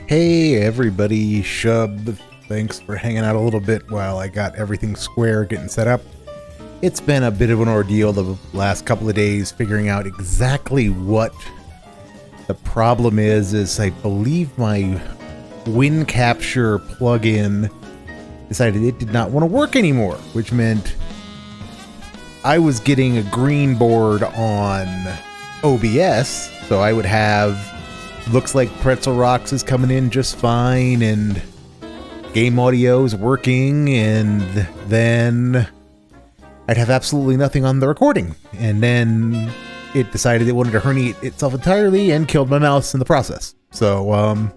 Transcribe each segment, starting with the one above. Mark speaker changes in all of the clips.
Speaker 1: Hey everybody, Shub. Thanks for hanging out a little bit while I got everything square getting set up. It's been a bit of an ordeal the last couple of days figuring out exactly what the problem is I believe my wind capture plugin decided it did not want to work anymore, which meant I was getting a green board on OBS, so I would have looks like Pretzel Rocks is coming in just fine and game audio is working, and then I'd have absolutely nothing on the recording, and then it decided it wanted to herniate itself entirely and killed my mouse in the process. So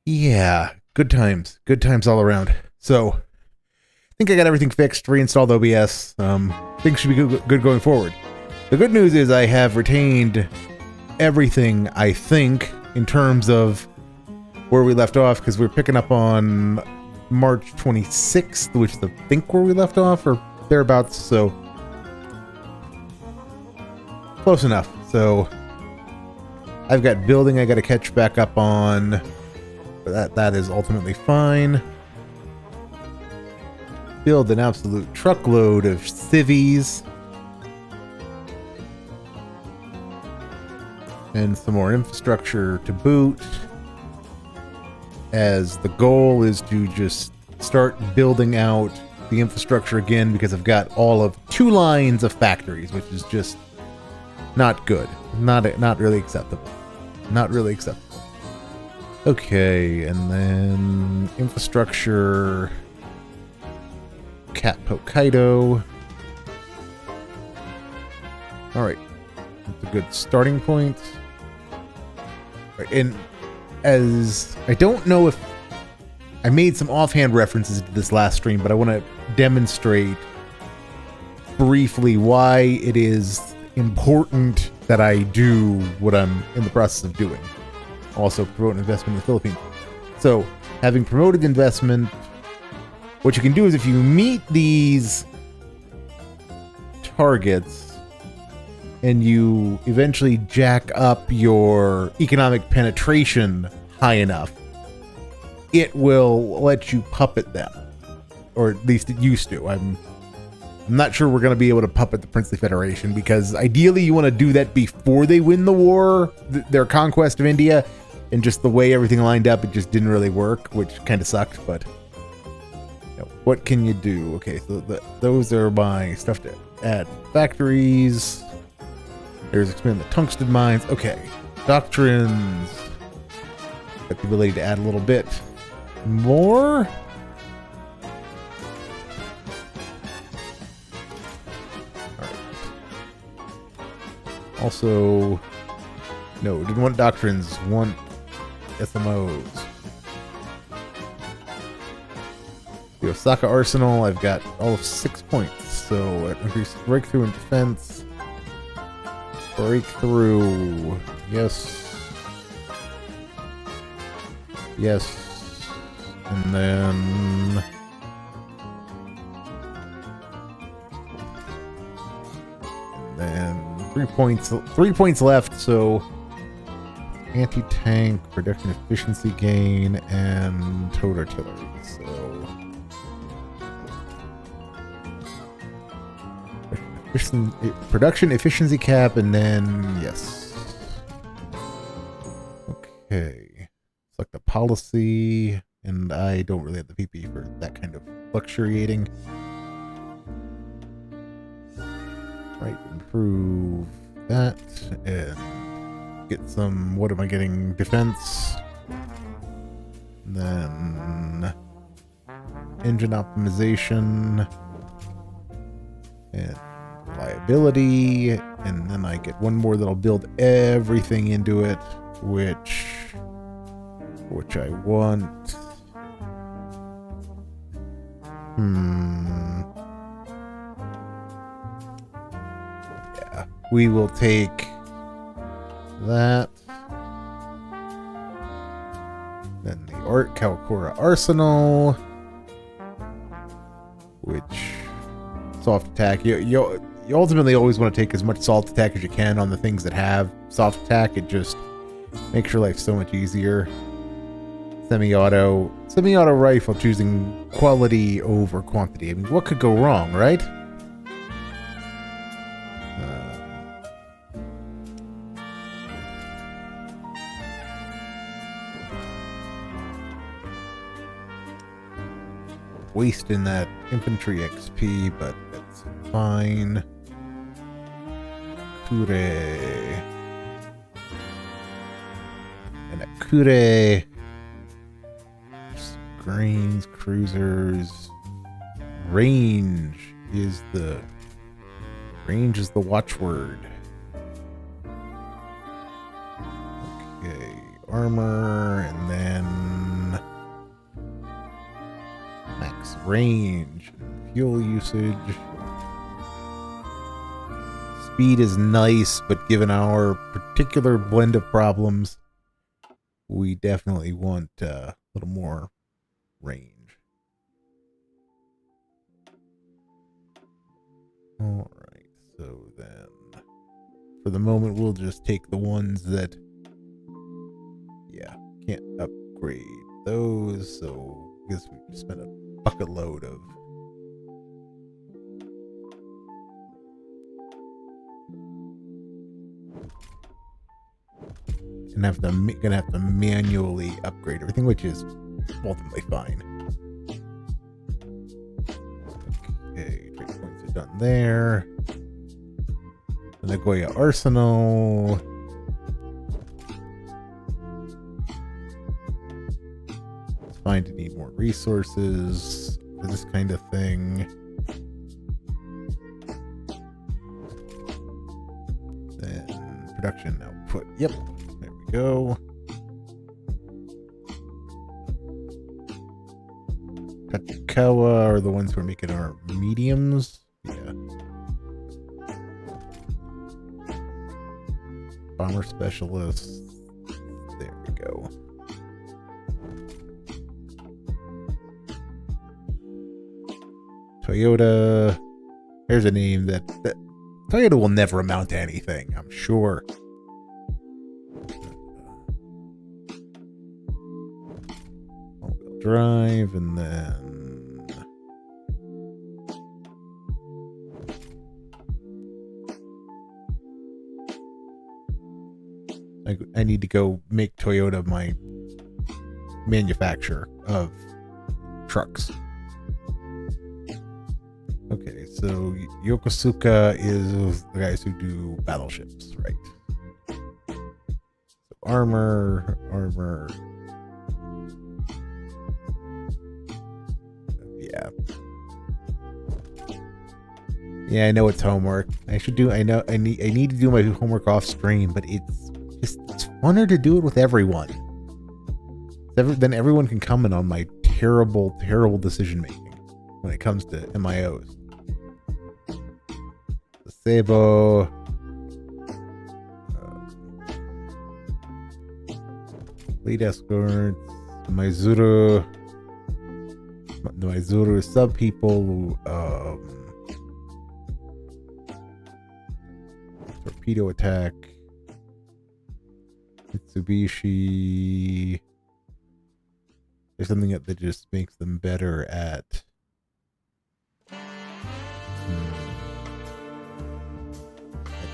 Speaker 1: yeah, good times all around. So I think I got everything fixed, reinstalled OBS. Things should be good going forward. The good news is I have retained everything, I think, in terms of where we left off, because we're picking up on March 26th, which is I think where we left off, or thereabouts, so close enough. So I've got building I got to catch back up on, but that is ultimately fine. Build an absolute truckload of civvies and some more infrastructure to boot, as the goal is to just start building out the infrastructure again, because I've got all of 2 lines of factories, which is just not good. Not really acceptable. Not really acceptable. Okay, and then infrastructure, Cat Hokkaido. Alright, that's a good starting point. And as I don't know if I made some offhand references to this last stream, but I want to demonstrate briefly why it is important that I do what I'm in the process of doing. Also promote investment in the Philippines. So having promoted investment, what you can do is if you meet these targets and you eventually jack up your economic penetration high enough, it will let you puppet them, or at least it used to. I'm not sure we're going to be able to puppet the Princely Federation, because ideally you want to do that before they win the war, their conquest of India, and just the way everything lined up, it just didn't really work, which kind of sucked. But you know, what can you do? Okay, so those are my stuff to add. Factories. There's expand the tungsten mines. Okay. Doctrines. Got the ability to add a little bit more. Alright. Also, no, didn't want doctrines, want SMOs. The Osaka Arsenal, I've got all of 6 points. So increase breakthrough and defense. Breakthrough. Yes. Yes. And then three points left, so anti-tank, production efficiency gain, and towed artillery. So production efficiency cap, and then yes. Okay. Select the policy, and I don't really have the PP for that kind of fluctuating. Right, improve that, and get some, what am I getting? Defense. And then engine optimization. And reliability, and then I get one more that'll build everything into it, which I want. Yeah, we will take that. Then the Kamakura Arsenal, which soft attack. You ultimately always want to take as much salt attack as you can on the things that have soft attack. It just makes your life so much easier. Semi-auto rifle choosing quality over quantity. I mean, what could go wrong, right? Wasting that infantry XP, but that's fine. Kure. And a Kure. Grains, cruisers. Range is the watchword. Okay, armor, and then max range, fuel usage. Speed is nice, but given our particular blend of problems, we definitely want a little more range. Alright, so then for the moment we'll just take the ones that can't upgrade those, so I guess we spent a bucket load of gonna have to manually upgrade everything, which is ultimately fine. Okay, trade points are done there. The Nagoya Arsenal. It's fine to need more resources for this kind of thing. Then production output. Yep, there we go. Tachikawa are the ones who are making our mediums. Yeah. Bomber specialists. There we go. Toyota. There's a name that Toyota will never amount to anything, I'm sure. All-wheel drive, and then I need to go make Toyota my manufacturer of trucks. Okay, so Yokosuka is the guys who do battleships, right? So armor. Yeah, I know it's homework. I need to do my homework off stream, but it's funner to do it with everyone. Then everyone can comment on my terrible decision making when it comes to MIOs. The Sabo, lead escorts, the Maizuru sub people, torpedo attack, Mitsubishi. There's something that just makes them better at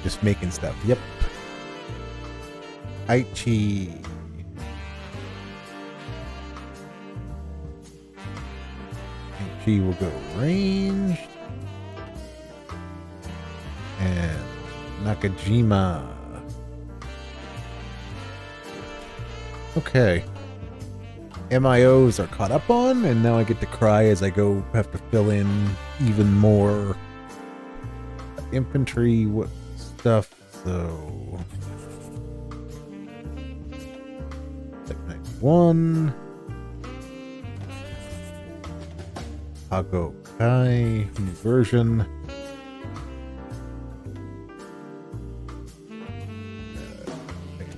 Speaker 1: just making stuff. Yep. Aichi. Aichi will go ranged. And Nakajima. Okay. MIOs are caught up on, and now I get to cry as I go have to fill in even more infantry stuff. So Type 91, Hago Kai, new version.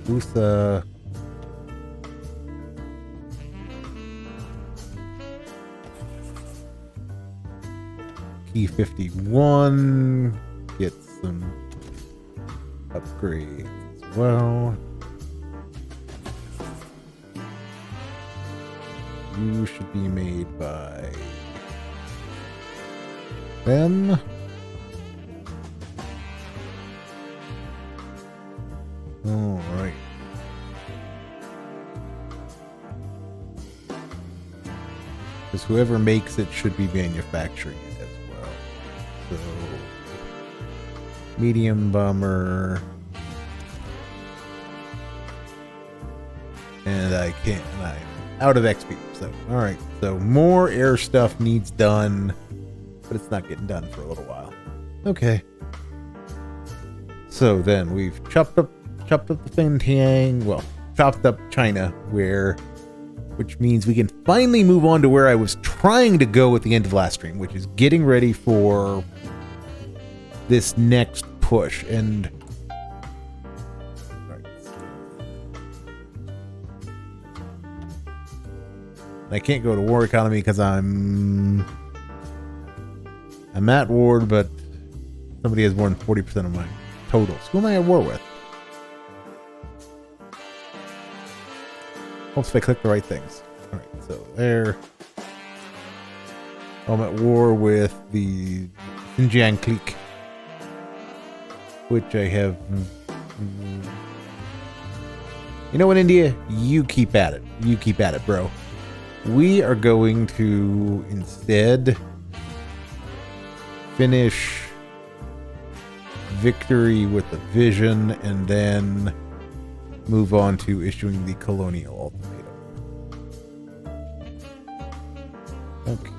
Speaker 1: Usa. E51 get some upgrades as well. you should be made by them. All right. Because whoever makes it should be manufacturing it as well. So, medium bomber. And I can't, and I'm out of XP. So, alright. So, more air stuff needs done, but it's not getting done for a little while. Okay. So then we've chopped up the Fentiang, well, chopped up China, which means we can finally move on to where I was trying to go at the end of last stream, which is getting ready for this next push. And I can't go to war economy because I'm at war, but somebody has more than 40% of my totals. Who am I at war with? Hopes if I click the right things. Alright, so there. I'm at war with the Xinjiang clique, which I have. You know what, India? You keep at it. You keep at it, bro. We are going to instead finish victory with a vision and then move on to issuing the colonial ultimatum. Okay.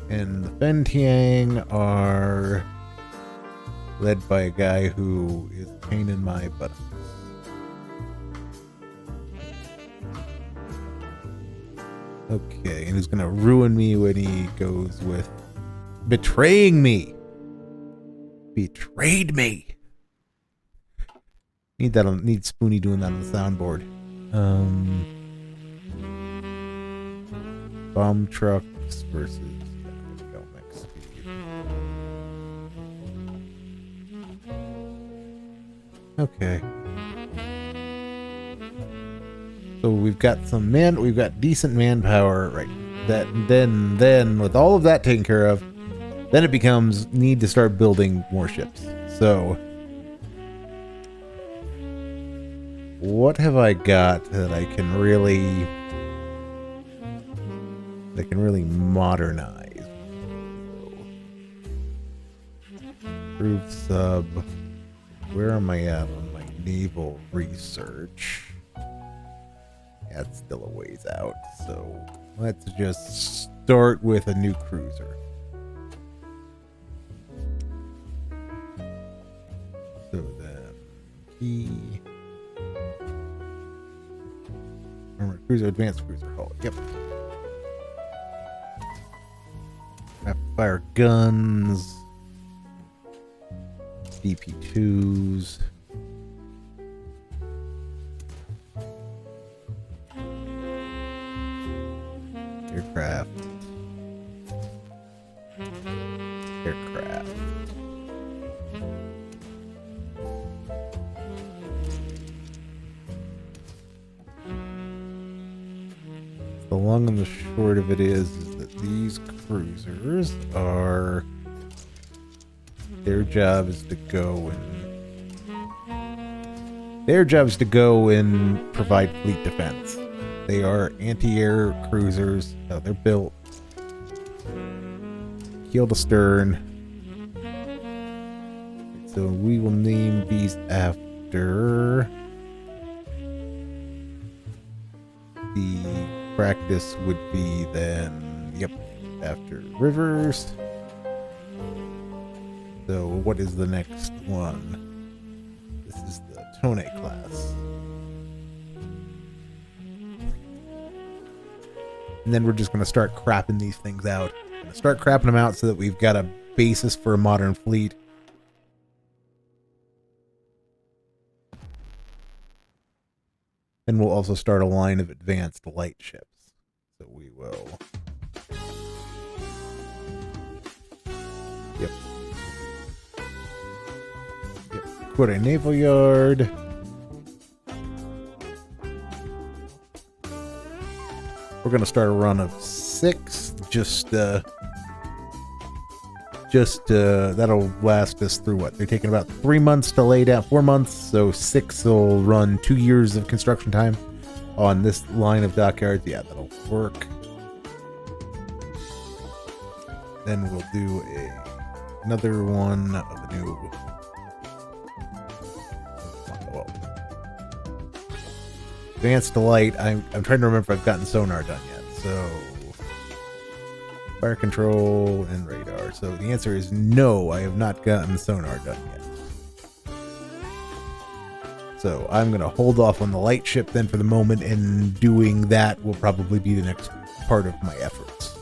Speaker 1: And the Fentiang are led by a guy who is a pain in my buttocks. Okay, and who's gonna ruin me when he goes with betraying me? Betrayed me. Need Spoonie doing that on the soundboard. Bomb trucks versus okay. So we've got we've got decent manpower, right? That then with all of that taken care of, then it becomes need to start building more ships. So what have I got that I can really modernize? Improved sub. Where am I at on my naval research? That's still a ways out, so let's just start with a new cruiser. So then, cruiser, advanced cruiser hull. Yep. Rapid fire guns, DP2s. Aircraft. The long and the short of it is that these cruisers are, their job is to go and provide fleet defense. They are anti-air cruisers. They're built keel to stern. So we will name these after the practice would be then, yep, after rivers. So what is the next one? This is the Tone class. And then we're just going to start crapping these things out. Start crapping them out so that we've got a basis for a modern fleet. And we'll also start a line of advanced light ships. So we will Yep. Yep. Put a naval yard. We're gonna start a run of 6. Just that'll last us through what? They're taking about 3 months to lay down, 4 months, so 6 will run 2 years of construction time on this line of dockyards. Yeah, that'll work. Then we'll do another one of the new. Well, advanced light. I'm trying to remember if I've gotten sonar done yet. So fire control and radar. So the answer is no, I have not gotten sonar done yet. So I'm going to hold off on the light ship then for the moment, and doing that will probably be the next part of my efforts.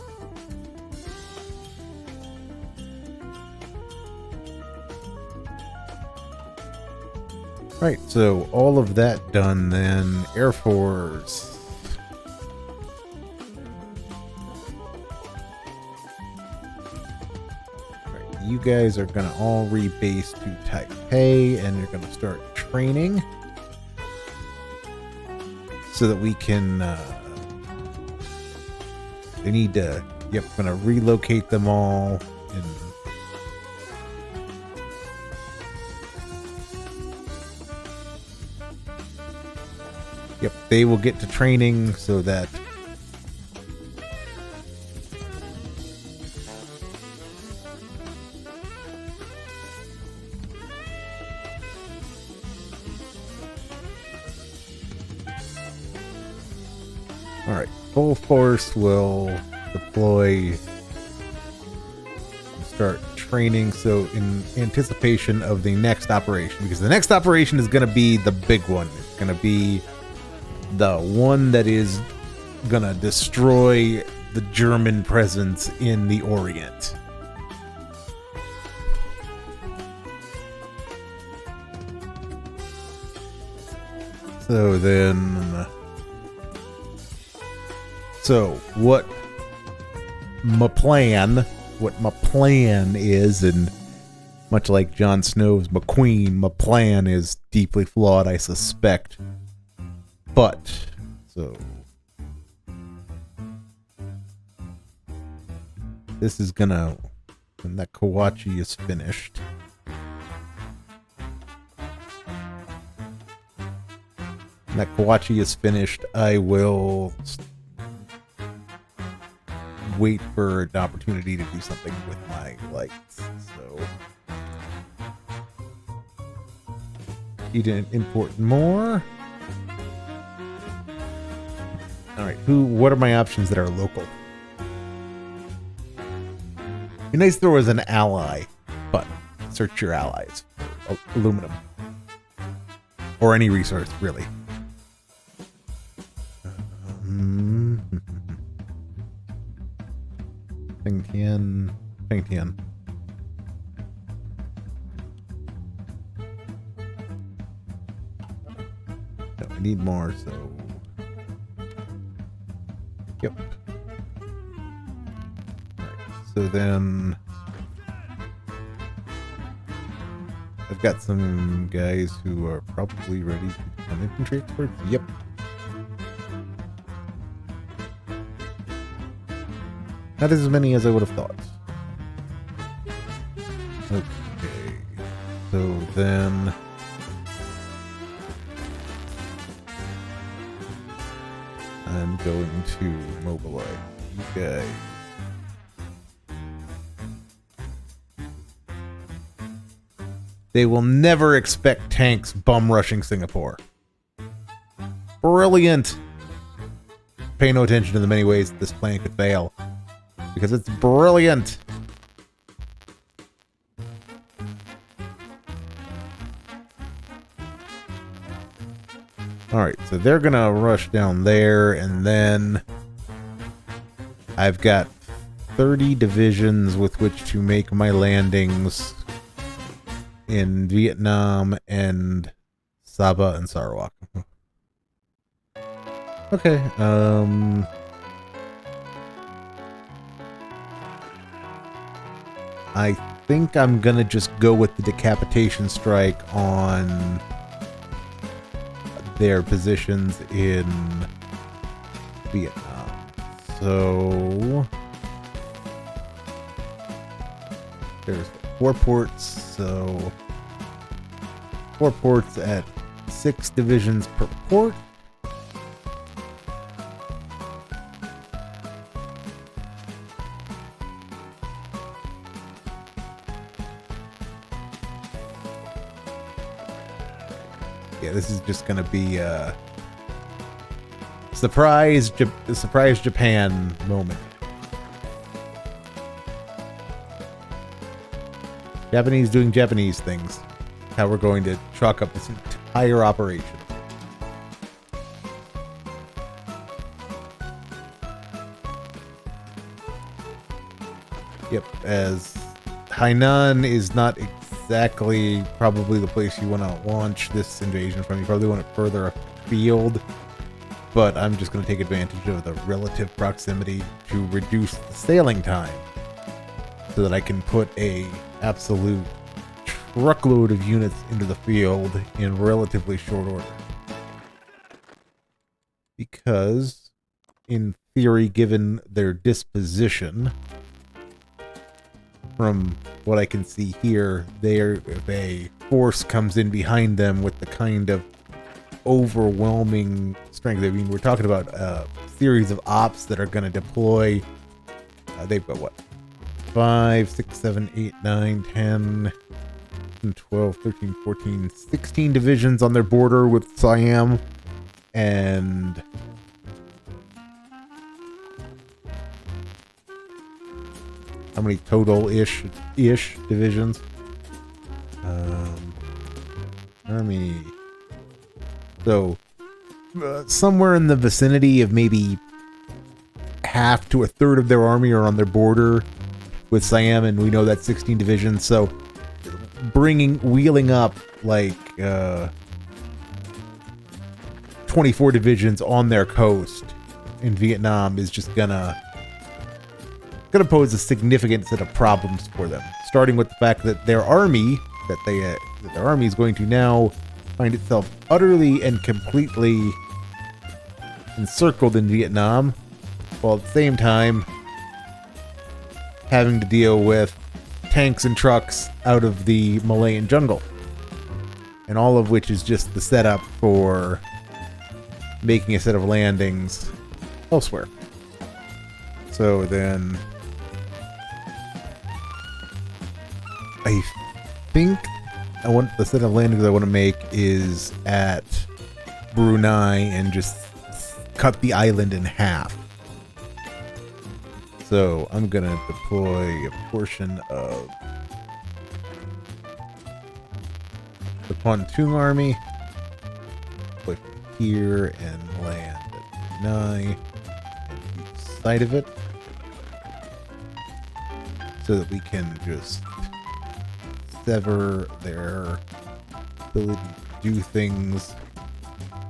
Speaker 1: Right, so all of that done then. Air Force. You guys are going to all rebase to Taipei, and you're going to start training so that we can they need to, yep, going to relocate them all, and yep, they will get to training so that Alright, full force will deploy and start training, so in anticipation of the next operation, because the next operation is going to be the big one. It's going to be the one that is going to destroy the German presence in the Orient. So then... So what my plan is, and much like Jon Snow's McQueen, my plan is deeply flawed, I suspect. But, so this is gonna, when that Kawachi is finished, I will wait for an opportunity to do something with my lights. So you didn't import more. All right, what are my options that are local? Be nice if there was an ally button. Search your allies for aluminum or any resource, really. Ping Tian. No, I need more, so... Yep. Alright, so then... I've got some guys who are probably ready to become infantry experts. Yep. Not as many as I would have thought. Okay. So then... I'm going to mobilize you guys. They will never expect tanks bum rushing Singapore. Brilliant! Pay no attention to the many ways that this plan could fail, because it's brilliant. Alright, so they're gonna rush down there, and then I've got 30 divisions with which to make my landings in Vietnam and Sabah and Sarawak. Okay, I think I'm gonna just go with the decapitation strike on their positions in Vietnam. So there's 4 ports, so 4 ports at 6 divisions per port. Yeah, this is just gonna be a surprise Japan moment. Japanese doing Japanese things. How we're going to chalk up this entire operation. Yep, as Hainan is not exactly probably the place you want to launch this invasion from. You probably want it further afield, but I'm just going to take advantage of the relative proximity to reduce the sailing time so that I can put a absolute truckload of units into the field in relatively short order. Because, in theory, given their disposition, from what I can see here, if a force comes in behind them with the kind of overwhelming strength. I mean, we're talking about a series of ops that are going to deploy. They've got what? 5, 6, 7, 8, 9, 10, 12, 13, 14, 16 divisions on their border with Siam. And how many total-ish divisions? Army. So, somewhere in the vicinity of maybe half to a third of their army are on their border with Siam, and we know that's 16 divisions. So, wheeling up like 24 divisions on their coast in Vietnam is just gonna pose a significant set of problems for them. Starting with the fact that their army is going to now find itself utterly and completely encircled in Vietnam, while at the same time having to deal with tanks and trucks out of the Malayan jungle. And all of which is just the setup for making a set of landings elsewhere. So then I think the set of landings I want to make is at Brunei and just cut the island in half. So I'm going to deploy a portion of the pontoon army, put here and land at Brunei and keep sight of it so that we can just sever their ability to do things.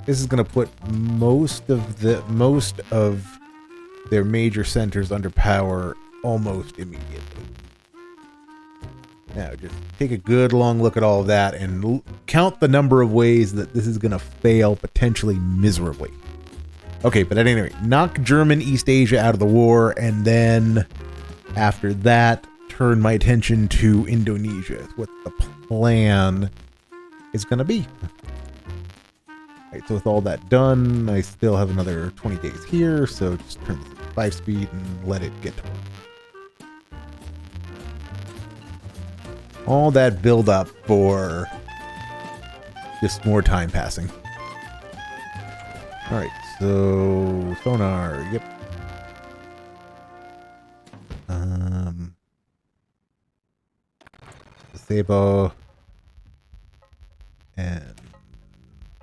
Speaker 1: This is going to put most of their major centers under power almost immediately. Now, just take a good long look at all of that and count the number of ways that this is going to fail potentially miserably. Okay, but at any rate, knock German East Asia out of the war, and then after that, turn my attention to Indonesia. What the plan is going to be. Alright, so with all that done, I still have another 20 days here, so just turn this to 5 speed and let it get to work. All that build up for just more time passing. Alright, so sonar, yep. Disable and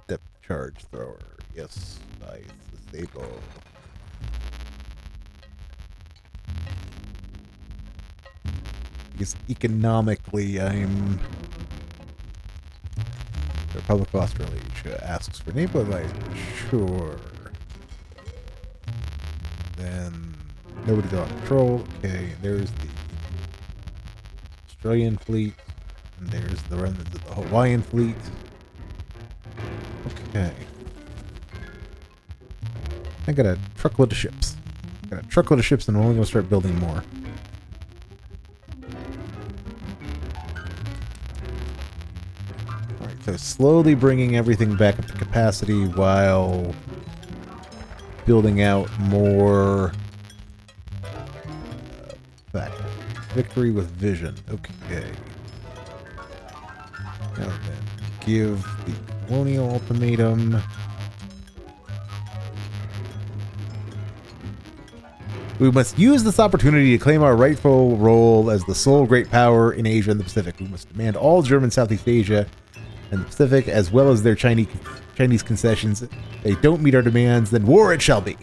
Speaker 1: depth charge thrower. Yes, nice. Disable. Because economically, the Republic of Australasia asks for naval advice. Sure. Then nobody's on patrol. Okay, there's the Australian fleet. And there's the remnants of the Hawaiian fleet. Okay. I got a truckload of ships. Got a truckload of ships, and I'm only going to start building more. Alright, so slowly bringing everything back up to capacity while building out more factories. Victory with vision. Okay. Now then, give the colonial ultimatum. We must use this opportunity to claim our rightful role as the sole great power in Asia and the Pacific. We must demand all German Southeast Asia and the Pacific, as well as their Chinese concessions. If they don't meet our demands, then war it shall be.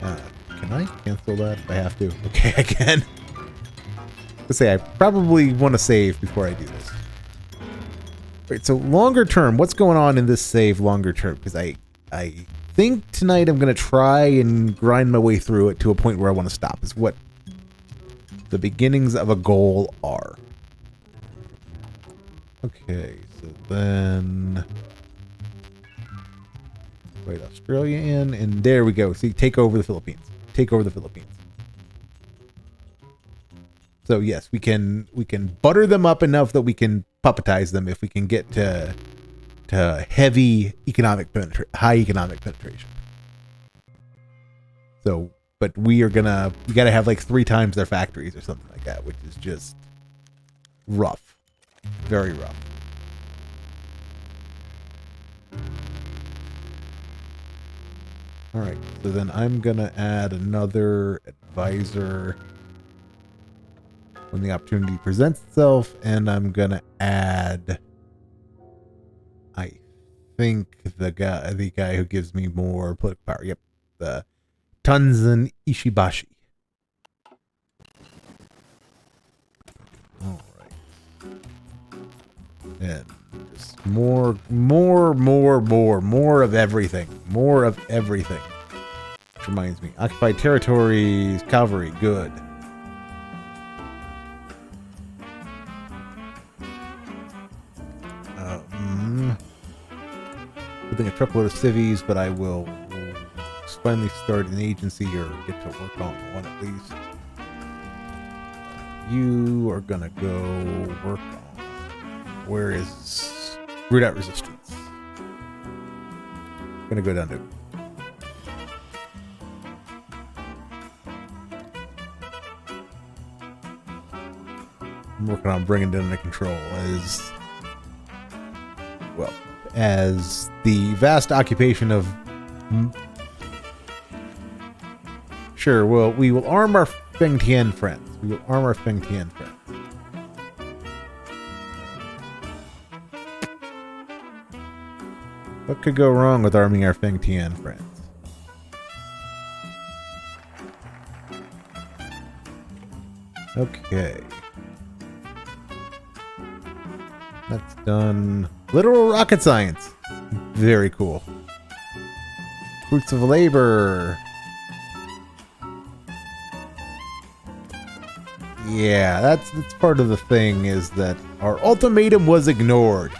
Speaker 1: Can I cancel that if I have to? Okay, I can. Let's say I probably want to save before I do this. Right, so longer term, what's going on in this save longer term? Because I think tonight I'm going to try and grind my way through it to a point where I want to stop, is what the beginnings of a goal are. Okay, so then wait, Australia in, and there we go. See, take over the Philippines. Take over the Philippines. So yes, we can butter them up enough that we can puppetize them if we can get to heavy economic high economic penetration. So, but we gotta have like 3 times their factories or something like that, which is just rough, very rough. All right, so then I'm gonna add another advisor when the opportunity presents itself, and I'm gonna add, I think, the guy who gives me more political power. Yep, the Tanzan Ishibashi. All right, and just more of everything. More of everything. Which reminds me, occupied territories, cavalry, good. Building a truckload of civies, but I will finally start an agency or get to work on one at least. You are gonna go work on, where is root out resistance? Gonna go down to I'm working on bringing it under control as the vast occupation of sure, well, we will arm our Feng Tian friends. We will arm our Feng Tian friends. What could go wrong with arming our Feng Tian friends? Okay. That's done. Literal rocket science. Very cool. Fruits of labor. Yeah, that's part of the thing, is that our ultimatum was ignored.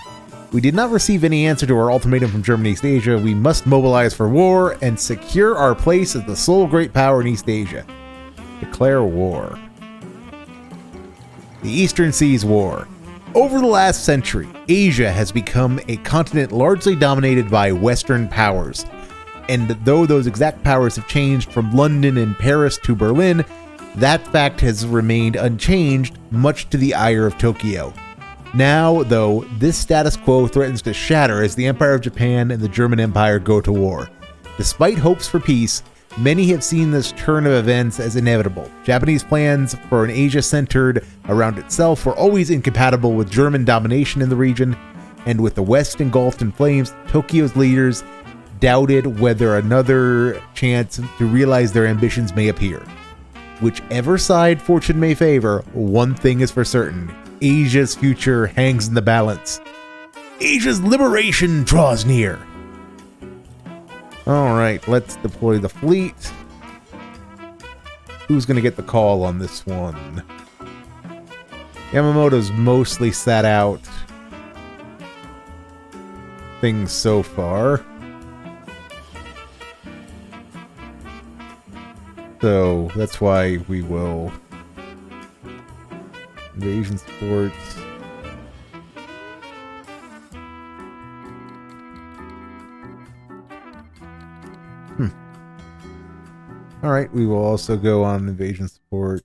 Speaker 1: We did not receive any answer to our ultimatum from German East Asia. We must mobilize for war and secure our place as the sole great power in East Asia. Declare war. The Eastern Seas War. Over the last century, Asia has become a continent largely dominated by Western powers. And though those exact powers have changed from London and Paris to Berlin, that fact has remained unchanged, much to the ire of Tokyo. Now, though, this status quo threatens to shatter as the Empire of Japan and the German Empire go to war. Despite hopes for peace, many have seen this turn of events as inevitable. Japanese plans for an Asia centered around itself were always incompatible with German domination in the region, and with the West engulfed in flames, Tokyo's leaders doubted whether another chance to realize their ambitions may appear. Whichever side fortune may favor, one thing is for certain: Asia's future hangs in the balance. Asia's liberation draws near. Alright, let's deploy the fleet. Who's going to get the call on this one? Yamamoto's mostly sat out things so far. So that's why we will invasion supports. Alright, we will also go on invasion support.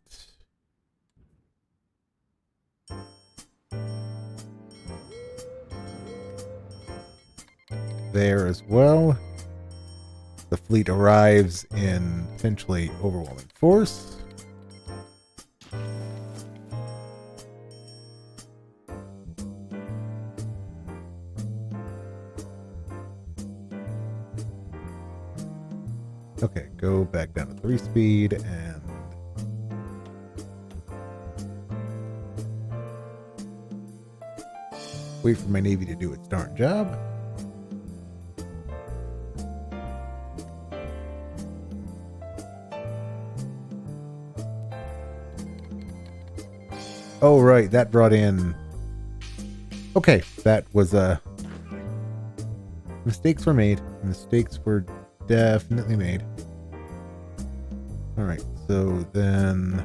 Speaker 1: There as well. The fleet arrives in potentially overwhelming force. Okay, go back down to 3 speed and wait for my navy to do its darn job. Oh, right, that brought in... Okay, that was mistakes were made. Mistakes were definitely made. Alright, so then...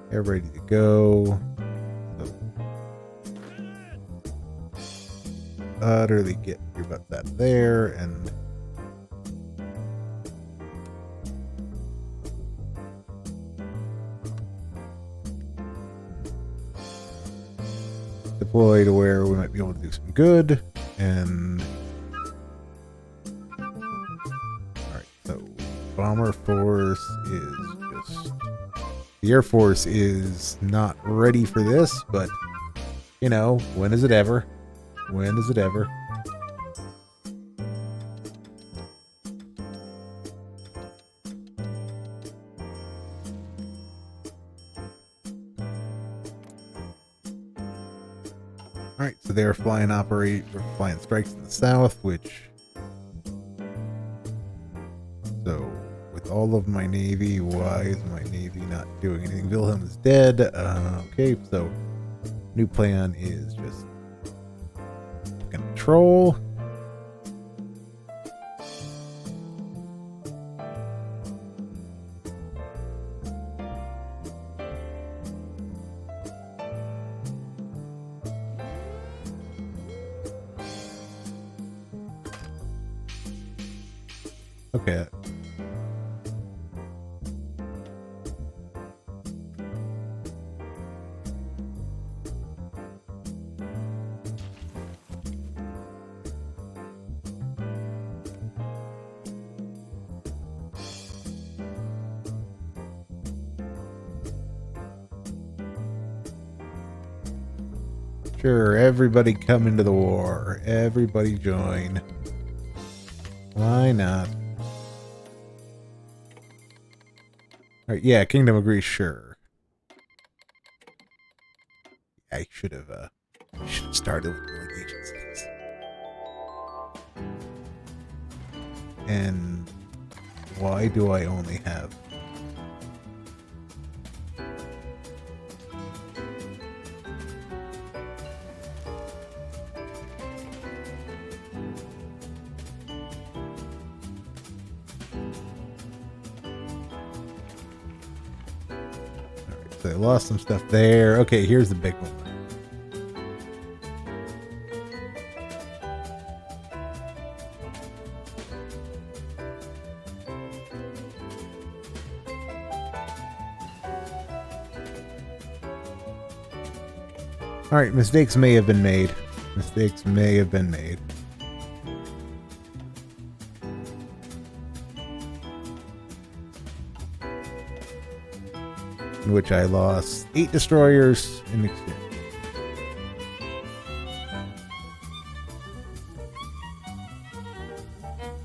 Speaker 1: They're ready to go. So, utterly get your butts out of there, and... deploy to where we might be able to do some good, and alright, so bomber force is just the Air Force is not ready for this, but you know, when is it ever? When is it ever? Alright, so they're flying strikes in the south, which... So, with all of my navy, why is my navy not doing anything? Wilhelm is dead. Okay, so new plan is just control. Okay. Sure, everybody come into the war. Everybody join. Why not? Alright, yeah, Kingdom agrees, sure. I should have started with the agencies. And why do I only have... I lost some stuff there. Okay, here's the big one. Alright, mistakes may have been made. Mistakes may have been made. In which I lost 8 destroyers in exchange.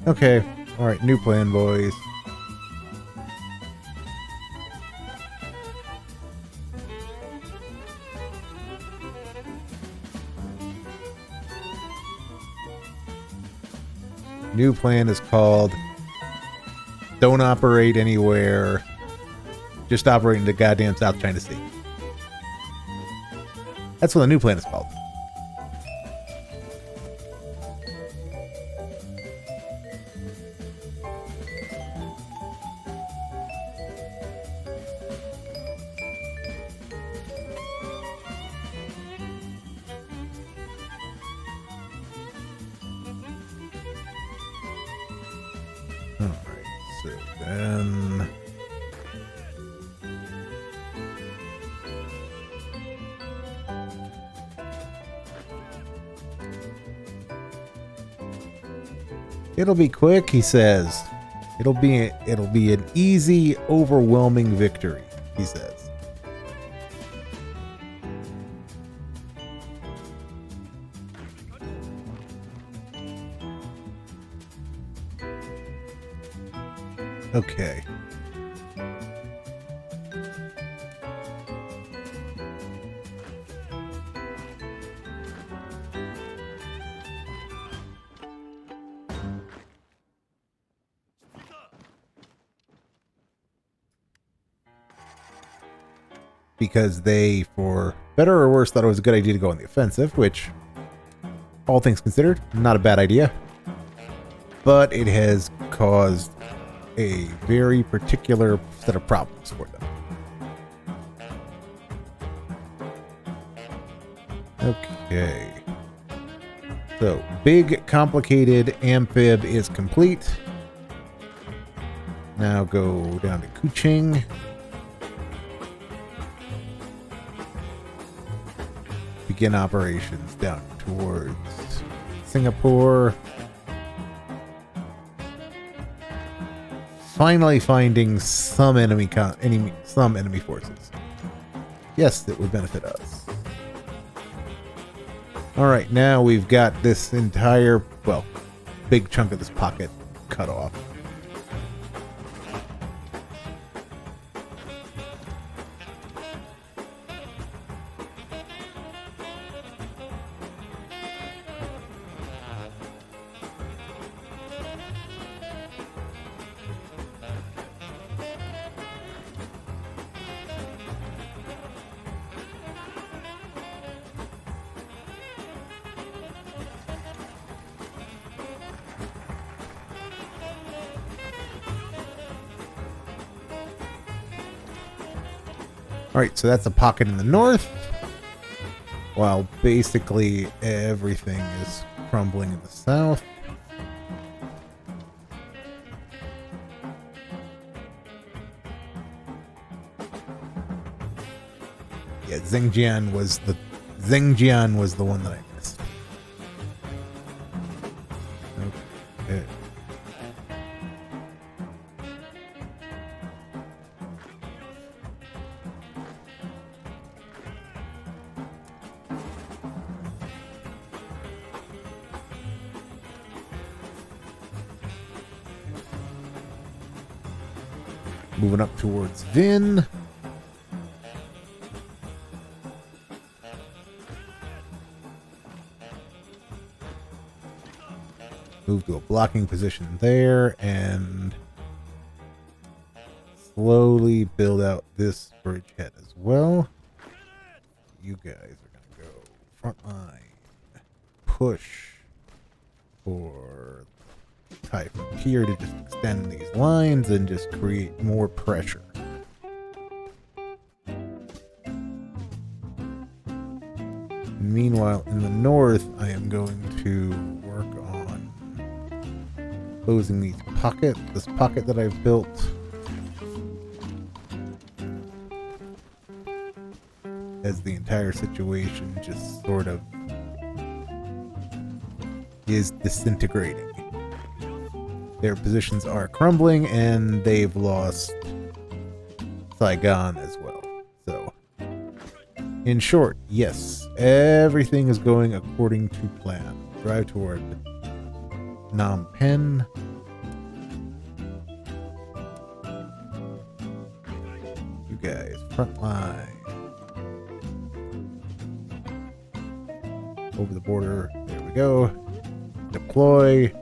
Speaker 1: Okay, alright, new plan, boys. New plan is called Don't Operate Anywhere. Just operate in the goddamn South China Sea. That's what the new plan is called. Alright, so then... It'll be quick, he says. It'll be an easy, overwhelming victory, he says. Okay. Because they, for better or worse, thought it was a good idea to go on the offensive, which, all things considered, not a bad idea. But it has caused a very particular set of problems for them. Okay. So, big, complicated amphib is complete. Now go down to Kuching. Begin operations down towards Singapore. Finally finding some enemy forces. Yes, that would benefit us. Alright, now we've got this entire, well, big chunk of this pocket cut off. Alright, so that's a pocket in the north, while basically everything is crumbling in the south. Yeah, Xingjian was the one that I missed. Okay. Moving up towards Vin. Move to a blocking position there and slowly build out this bridgehead as well. You guys are going to go front line. Push for Thai frontier to just extend these lines and just create more pressure. Meanwhile, in the north, I am going to work on closing this pocket that I've built. As the entire situation just sort of is disintegrating. Their positions are crumbling, and they've lost Saigon as well. So, in short, yes, everything is going according to plan. Drive toward Phnom Penh. You guys, front line. Over the border. There we go. Deploy.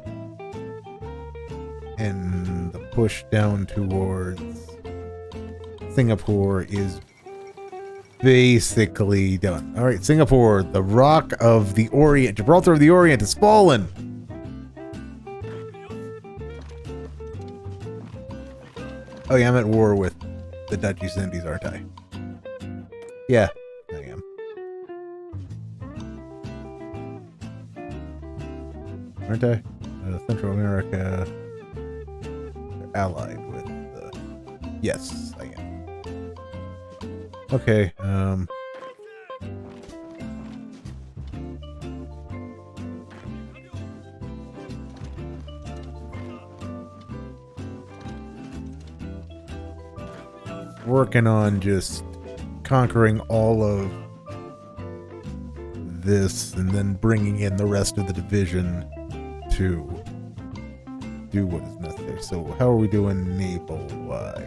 Speaker 1: And the push down towards Singapore is basically done. All right, Singapore, the Rock of the Orient, Gibraltar of the Orient has fallen. Oh yeah, I'm at war with the Dutch East Indies, aren't I? Yeah, I am. Aren't I? Central America, they're allied with yes, I am. Okay, working on just conquering all of this and then bringing in the rest of the division to do what is necessary. So how are we doing naval-wise?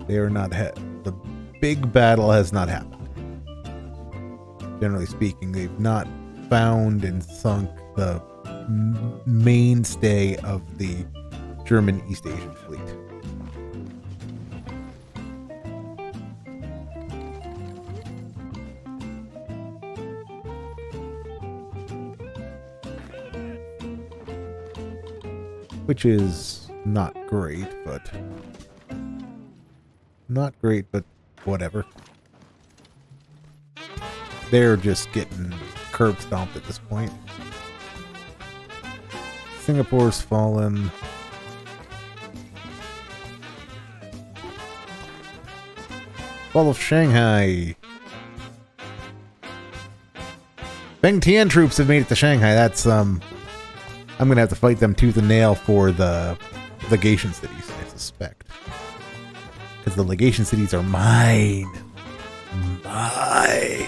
Speaker 1: They are not the big battle has not happened. Generally speaking, they've not found and sunk the mainstay of the German East Asian fleet. Which is not great, but whatever. They're just getting curb stomped at this point. Singapore's fallen. Fall of Shanghai. Beng Tian troops have made it to Shanghai. That's I'm gonna have to fight them tooth and nail for the legation cities, I suspect. Because the legation cities are mine. Mine.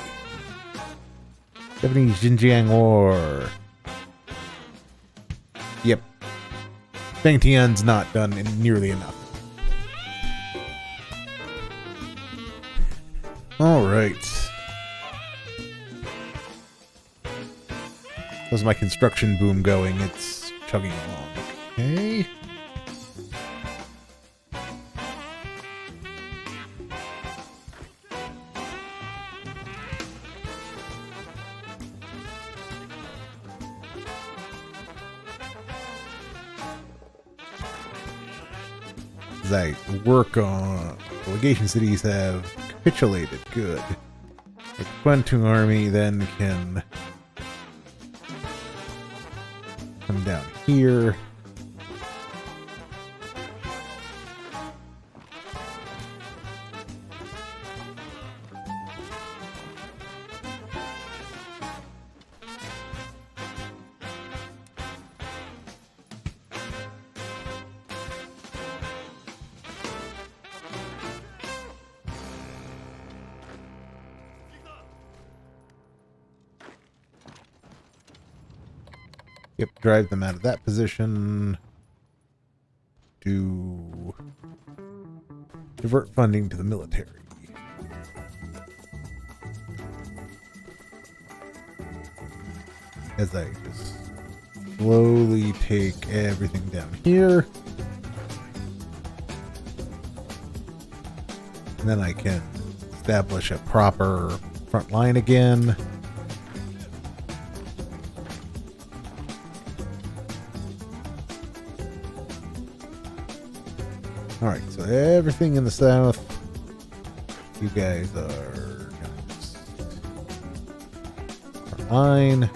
Speaker 1: Japanese Xinjiang War. Yep. Beng Tian's not done nearly enough. Alright. How's my construction boom going? It's chugging along. Okay. As I work on the legation cities have capitulated. Good. The Kwantung army then can come down here. Yep, drive them out of that position to divert funding to the military. As I just slowly take everything down here. And then I can establish a proper front line again. Alright, so everything in the south, you guys are fine.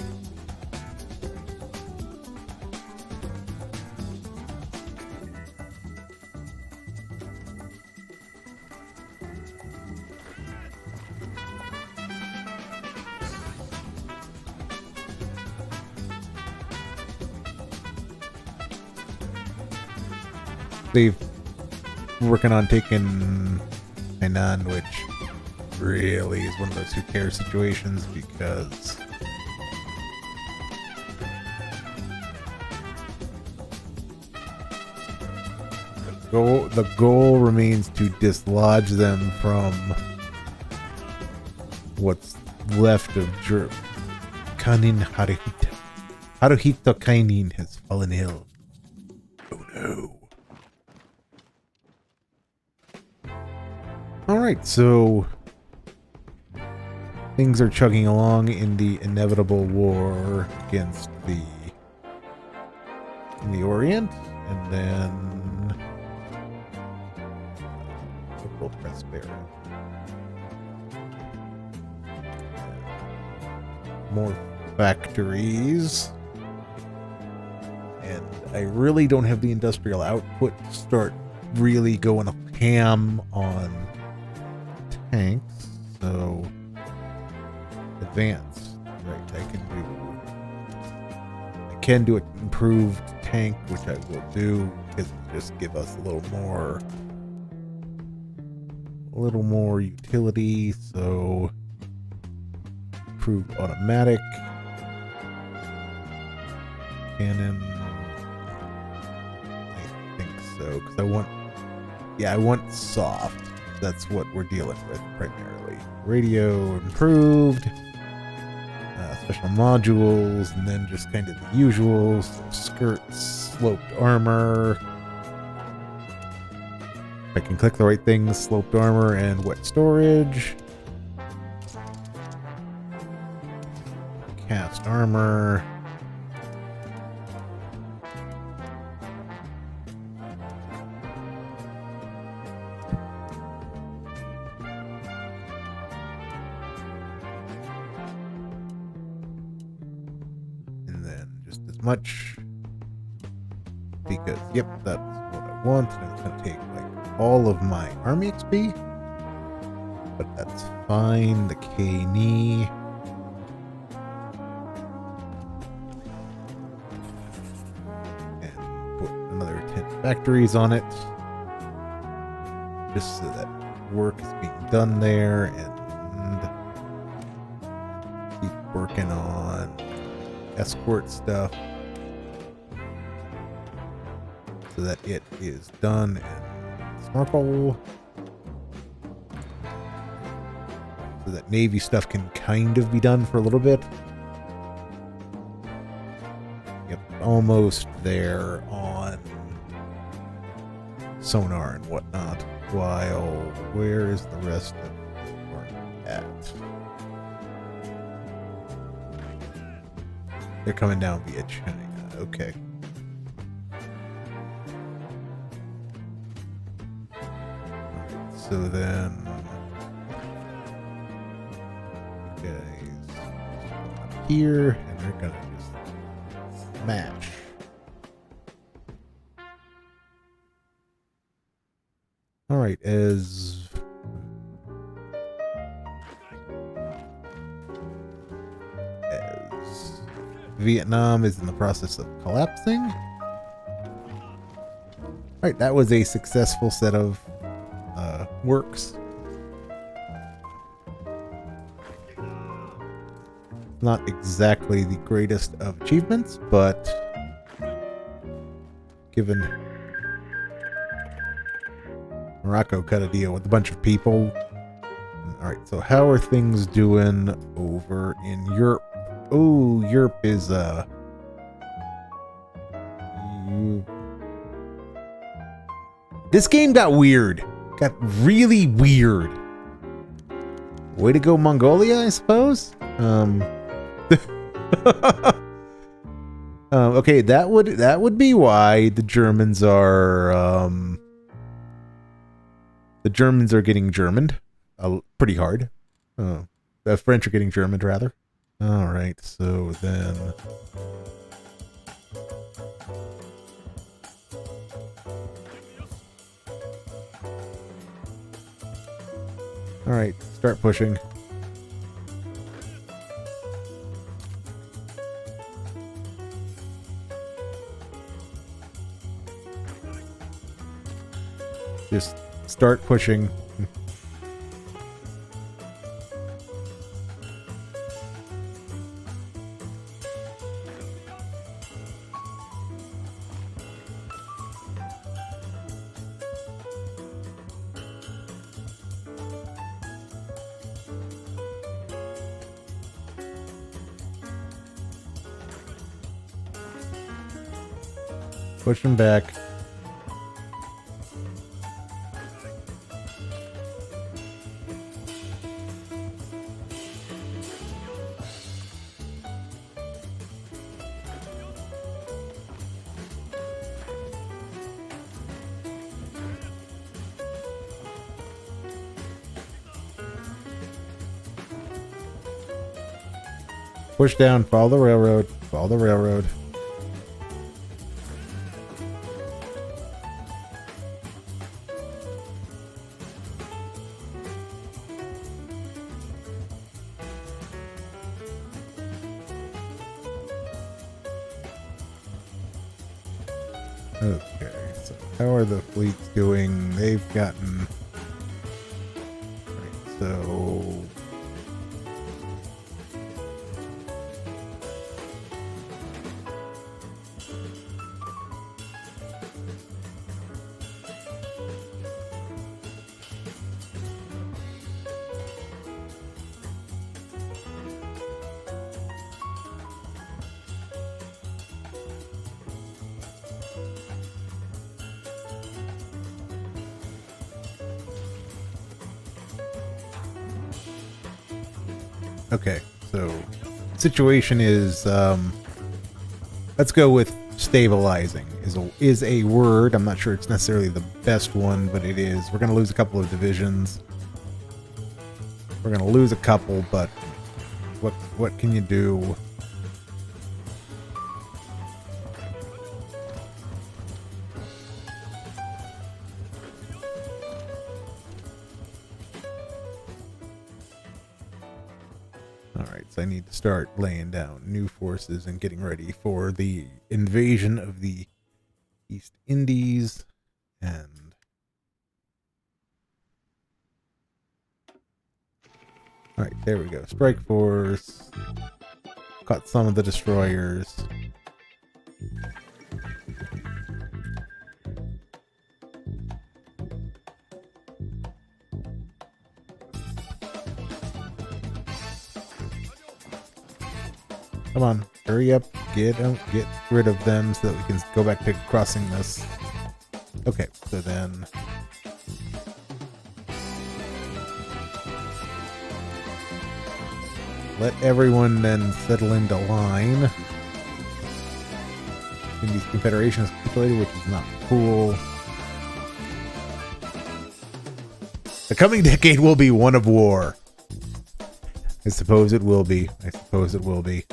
Speaker 1: They've working on taking Hainan, which really is one of those who cares situations because the goal remains to dislodge them from what's left of Kanin Haruhito. Haruhito Kainin has fallen ill. go. Alright, so things are chugging along in the inevitable war against in the Orient, and then liberal prosperity. More factories. And I really don't have the industrial output to start really going ham on tanks, so advance. Right, I can do an improved tank, which I will do because it'll just give us a little more utility. So improved automatic cannon. I think so, because I want soft. That's what we're dealing with primarily. Radio improved, special modules, and then just kind of the usuals: skirts, sloped armor. If I can click the right things: sloped armor and wet storage. Cast armor. Much, because yep, that's what I want. And it's going to take like all of my army XP, but that's fine. The K-knee. And put another 10 factories on it, just so that work is being done there, and keep working on escort stuff, so that it is done, and snorkel, so that Navy stuff can kind of be done for a little bit. Yep, almost there on sonar and whatnot. While, where is the rest of the work at? They're coming down via China. Okay. Alright, so then you guys up here, and they're gonna just smash. Alright, as Vietnam is in the process of collapsing. Alright, that was a successful set of works. Not exactly the greatest of achievements, but given Morocco cut a deal with a bunch of people. Alright, so how are things doing over in Europe? Oh, Europe is, this game got weird. Got really weird. Way to go, Mongolia, I suppose? Okay, that would be why the Germans are, getting Germaned. Pretty hard. The French are getting Germaned, rather. Alright, so then... Alright, start pushing. Just start pushing. Push them back. Push down, follow the railroad, follow the railroad. Okay, so how are the fleets doing? They've gotten... Right, so... Okay, so situation is let's go with stabilizing is a word. I'm not sure it's necessarily the best one, but it is. We're going to lose a couple of divisions. We're going to lose a couple, but what can you do? Alright, so I need to start laying down new forces and getting ready for the invasion of the East Indies. And alright, there we go. Strike force. Caught some of the destroyers. Come on, hurry up, get rid of them so that we can go back to crossing this. Okay, so then... let everyone then settle into line. Indies Confederation is capitulated, which is not cool. The coming decade will be one of war. I suppose it will be. I suppose it will be.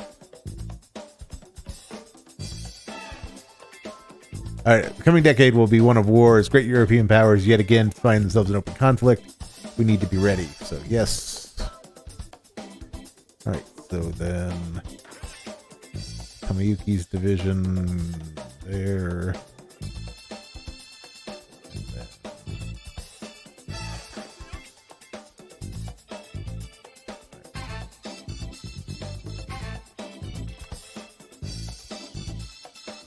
Speaker 1: Alright, the coming decade will be one of wars. Great European powers yet again find themselves in open conflict. We need to be ready. So, yes. Alright, so then... Tamayuki's division there.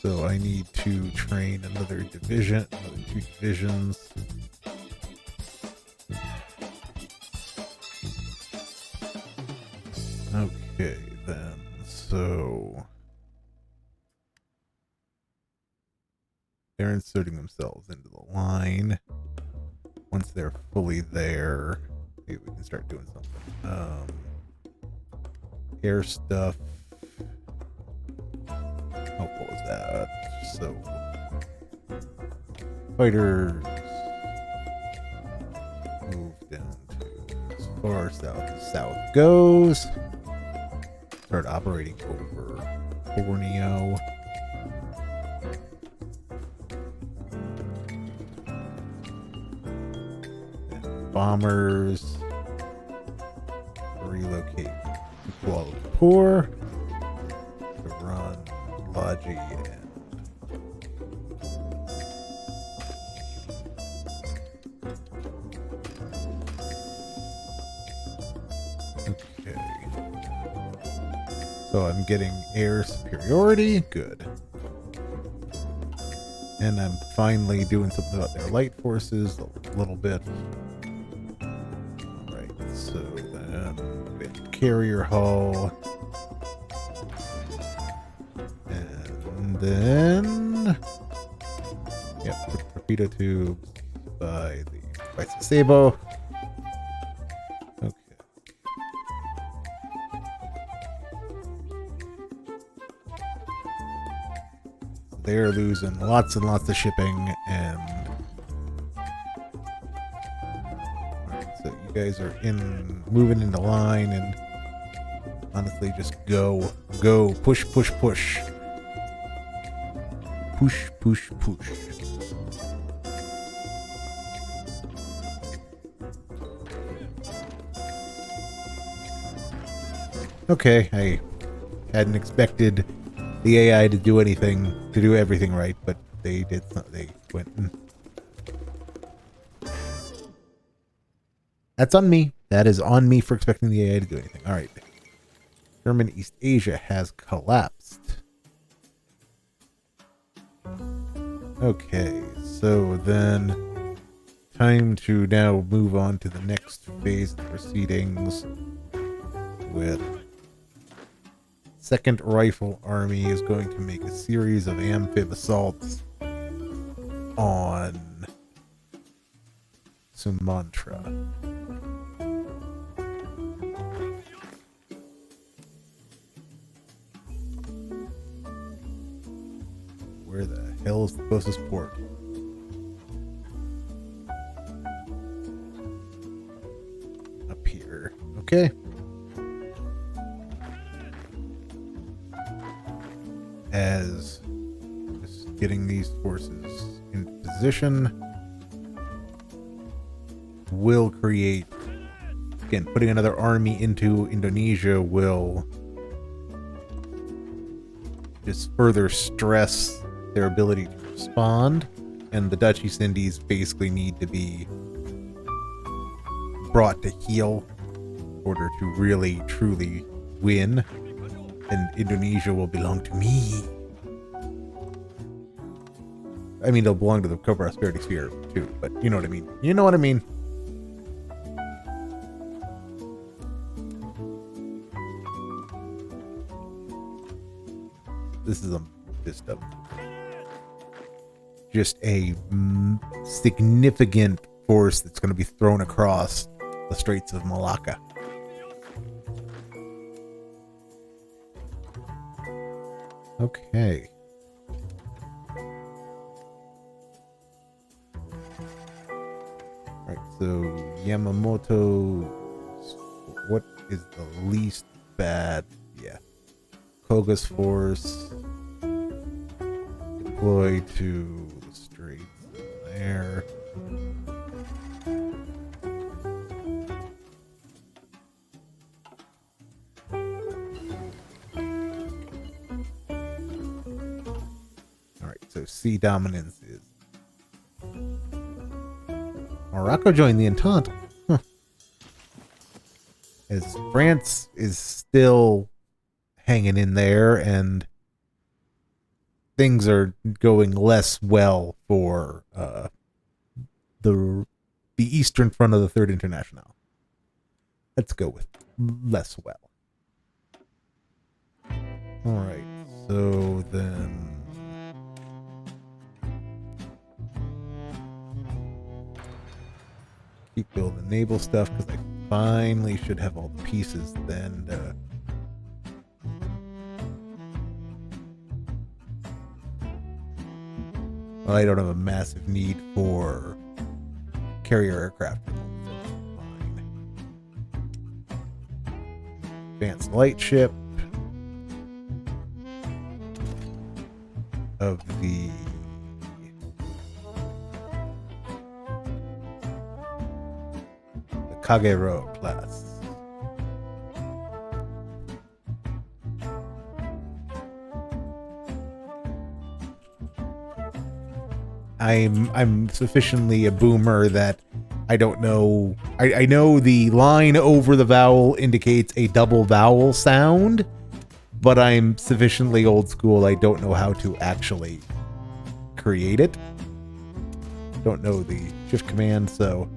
Speaker 1: So I need to train another division, another 2 divisions. Okay, then, so they're inserting themselves into the line. Once they're fully there, maybe we can start doing something. Air stuff. Oh, what was that? So, fighters move down to as far south as south goes. Start operating over Borneo. And bombers relocate to Kuala Lumpur to run Logi and okay. So I'm getting air superiority, good. And I'm finally doing something about their light forces a little bit. Alright, so then we have carrier hull. And then yep, the torpedo tubes by the Sasebo. Okay. They're losing lots and lots of shipping, and alright, so you guys are moving into line, and Honestly, just go. Go. Push, push, push. Push, push, push. Okay, I hadn't expected the AI to do everything right, but they did. They went. That's on me. That is on me for expecting the AI to do anything. All right. German East Asia has collapsed. Okay, so then time to now move on to the next phase of proceedings with Second Rifle Army is going to make a series of amphib assaults on Sumatra. Where the hell is the closest port? Up here. Okay. As just getting these forces in position will create, again, putting another army into Indonesia will just further stress their ability to respond, and the Dutch East Indies basically need to be brought to heel in order to really truly win, and Indonesia will belong to me. I mean, they'll belong to the co-prosperity sphere too, but you know what I mean. You know what I mean. This is just a significant force that's going to be thrown across the Straits of Malacca. Okay. Alright, so Yamamoto, what is the least bad? Yeah. Koga's force deploy to the Straits there. Alright, so sea dominance is Morocco joined the Entente. Huh. As France is still hanging in there, and things are going less well for the Eastern Front of the Third International. Let's go with less well. All right, so then keep building naval stuff because I finally should have all the pieces then. Well, I don't have a massive need for carrier aircraft. Fine. Advanced light ship of the Kagero class. I'm sufficiently a boomer that I don't know. I know the line over the vowel indicates a double vowel sound, but I'm sufficiently old school. I don't know how to actually create it. Don't know the shift command, so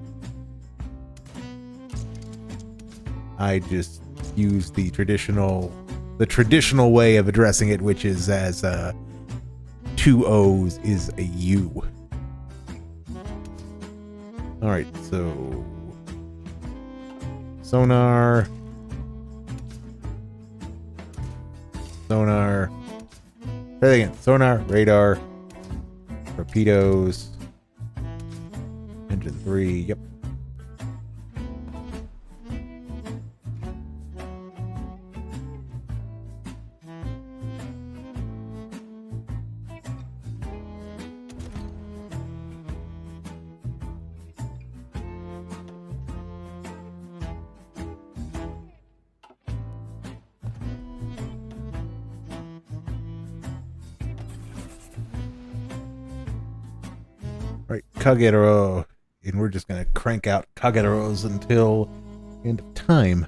Speaker 1: I just use the traditional way of addressing it, which is as two O's is a U. All right, so sonar, try that again. Sonar, radar, torpedoes, engine 3. Yep. Kagero, and we're just going to crank out Kageros until end of time.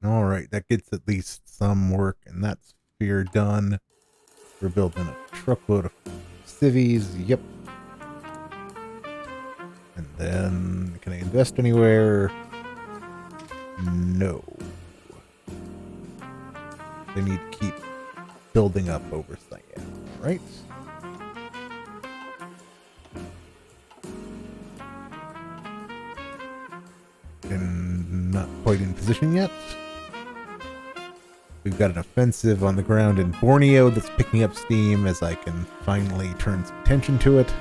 Speaker 1: All right, that gets at least some work, and that's fear done. We're building a truckload of civies. Yep. And then, can I invest anywhere? No. They need to keep building up over Cyan, right? And not quite in position yet. We've got an offensive on the ground in Borneo that's picking up steam as I can finally turn some attention to it.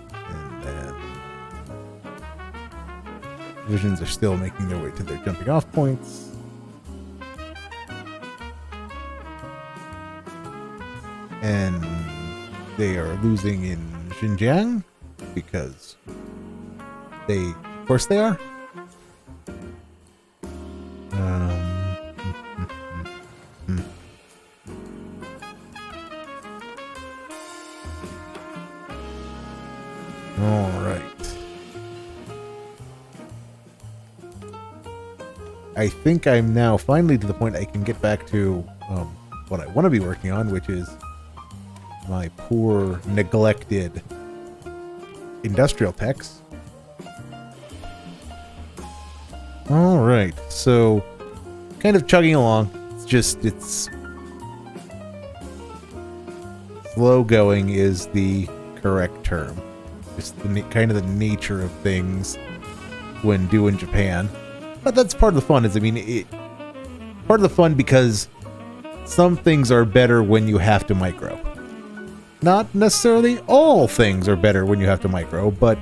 Speaker 1: And then divisions are still making their way to their jumping off points. And they are losing in Xinjiang because of course they are. All right. I think I'm now finally to the point I can get back to what I want to be working on, which is my poor, neglected industrial techs. All right, so kind of chugging along. It's slow going is the correct term. Just kind of the nature of things when doing Japan. But that's part of the fun. Part of the fun because some things are better when you have to micro. Not necessarily all things are better when you have to micro, but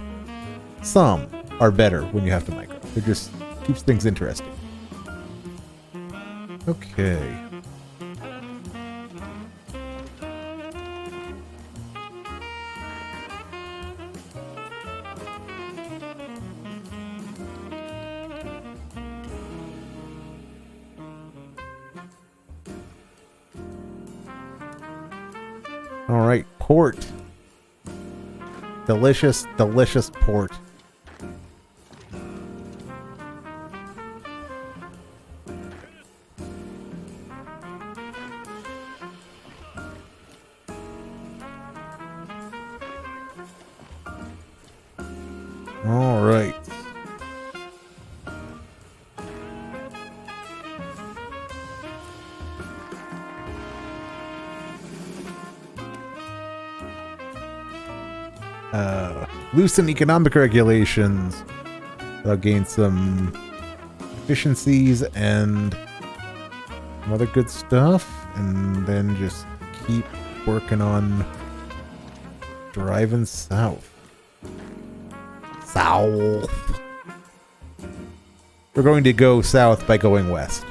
Speaker 1: some are better when you have to micro. It just keeps things interesting. Okay. All right, port. Delicious, delicious port. All right. Loosen economic regulations. I'll gain some efficiencies and some other good stuff, and then just keep working on driving south. We're going to go south by going west.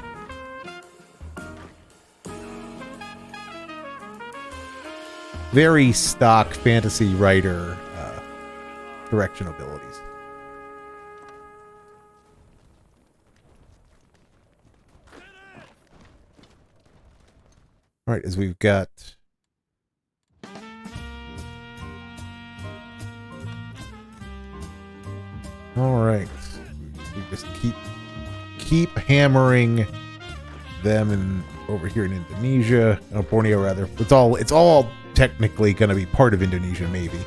Speaker 1: Very stock fantasy writer direction abilities. All right, as we've got all right, we just keep hammering them in over here in Indonesia, Borneo rather. It's all technically going to be part of Indonesia, maybe.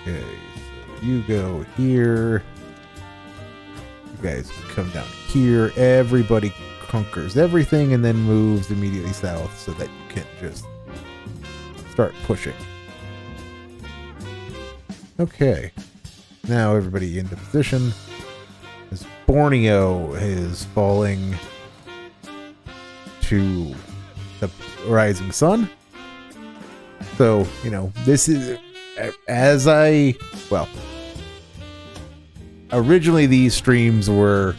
Speaker 1: Okay, so you go here. You guys come down here. Everybody conquers everything and then moves immediately south so that you can just start pushing. Okay, now everybody into position. As Borneo is falling to the rising sun. So, this is originally these streams were,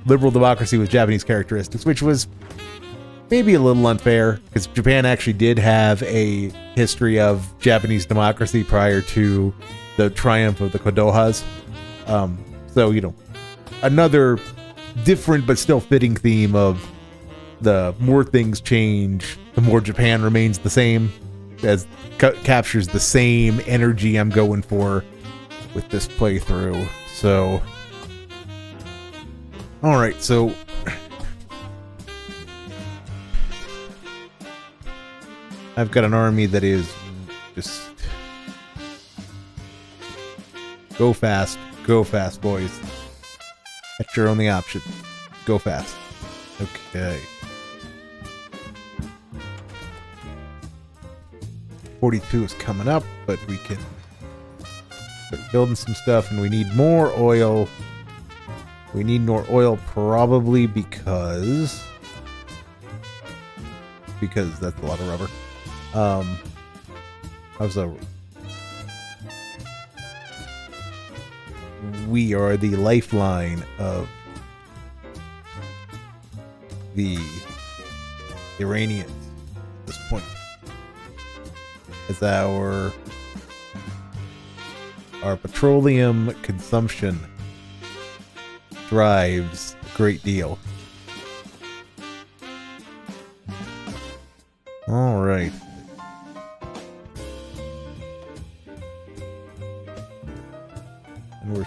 Speaker 1: liberal democracy with Japanese characteristics, which was maybe a little unfair because Japan actually did have a history of Japanese democracy prior to the triumph of the Kodohas. So, another different but still fitting theme of the more things change, the more Japan remains the same, as captures the same energy I'm going for with this playthrough. So, alright, so I've got an army that is just go fast, boys. That's your only option. Go fast. Okay. 42 is coming up, but we can start building some stuff, and we need more oil. We need more oil probably because that's a lot of rubber. We are the lifeline of the Iranians at this point, as our petroleum consumption drives a great deal. All right. And we're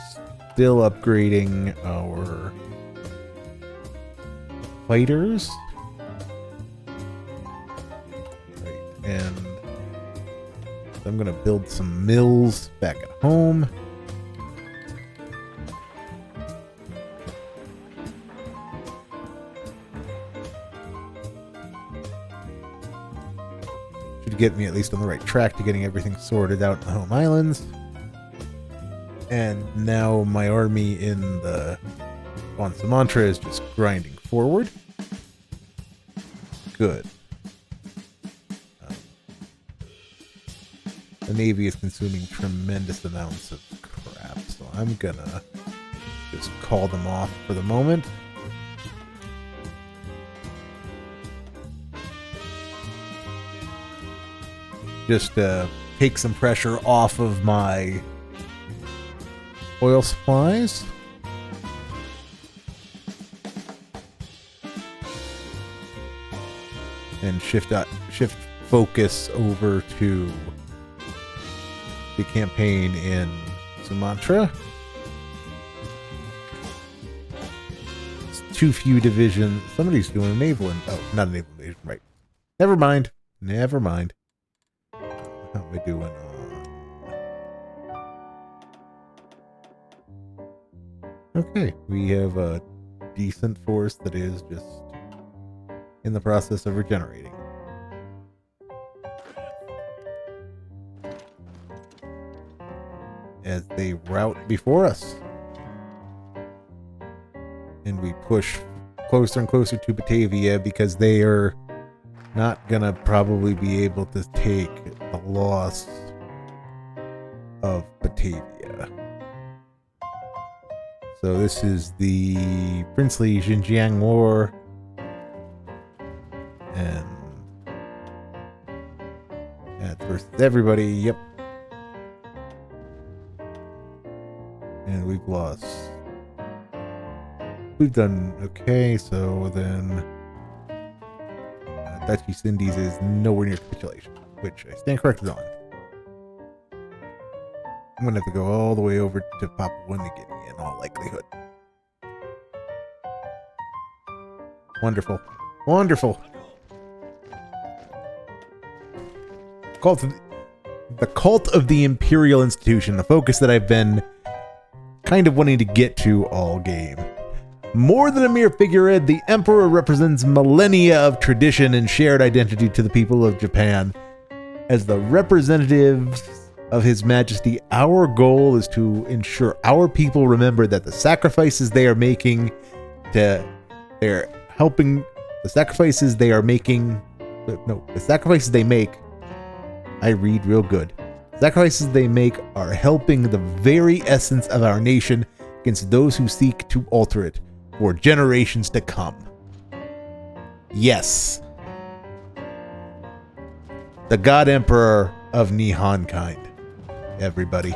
Speaker 1: still upgrading our fighters. Right, and I'm going to build some mills back at home. Should get me at least on the right track to getting everything sorted out in the home islands. And now my army on Sumatra is just grinding forward. Good. The Navy is consuming tremendous amounts of crap, so I'm gonna just call them off for the moment. Just take some pressure off of my oil supplies. And shift focus over to the campaign in Sumatra. It's too few divisions. Somebody's doing a naval not a naval invasion, right. Never mind. How am I doing Okay, we have a decent force that is just in the process of regenerating. As they rout before us. And we push closer and closer to Batavia because they are not gonna probably be able to take the loss of Batavia. So this is the Princely Xinjiang War. And that's versus everybody, yep. And we've lost. We've done okay, so then Dutch East Indies is nowhere near capitulation, which I stand corrected on. I'm gonna have to go all the way over to Papua New Guinea in all likelihood. Wonderful. Wonderful. The cult of the Imperial Institution, the focus that I've been kind of wanting to get to all game. More than a mere figurehead, the Emperor represents millennia of tradition and shared identity to the people of Japan. As the representatives of His Majesty, our goal is to ensure our people remember that the sacrifices they are making the sacrifices they make, I read real good. Sacrifices they make are helping the very essence of our nation against those who seek to alter it for generations to come. Yes. The God Emperor of Nihon kind, everybody.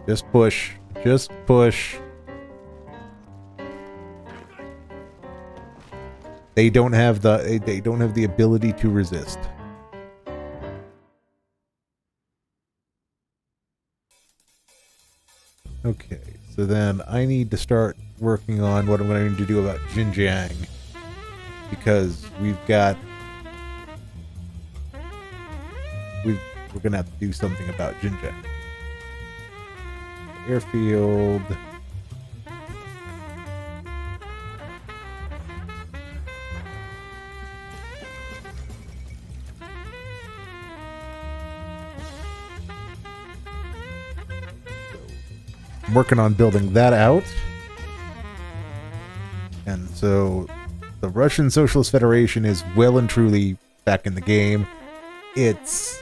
Speaker 1: Just push. Just push. They don't have the ability to resist. Okay, so then I need to start working on what I'm going to do about Xinjiang, because we're going to have to do something about Xinjiang. Airfield. I'm working on building that out. And so the Russian Socialist Federation is well and truly back in the game. It's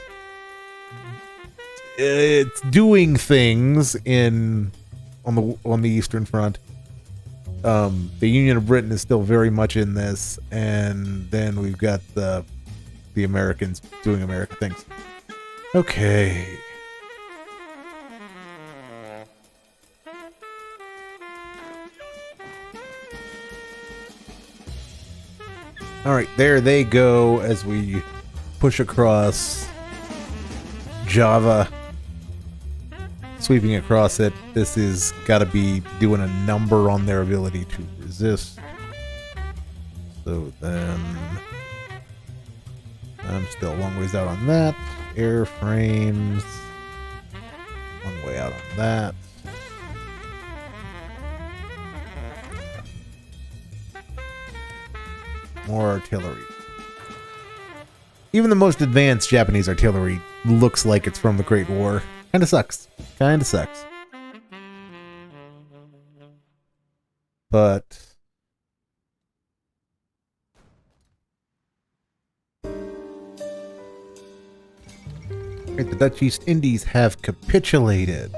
Speaker 1: doing things on the Eastern Front. The Union of Britain is still very much in this, and then we've got the Americans doing American things. Okay. All right, there they go as we push across Java, sweeping across it. This is got to be doing a number on their ability to resist. So then I'm still a long ways out on that. Airframes, one way out on that. More artillery. Even the most advanced Japanese artillery looks like it's from the Great War. Kinda sucks. Kinda sucks. But the Dutch East Indies have capitulated.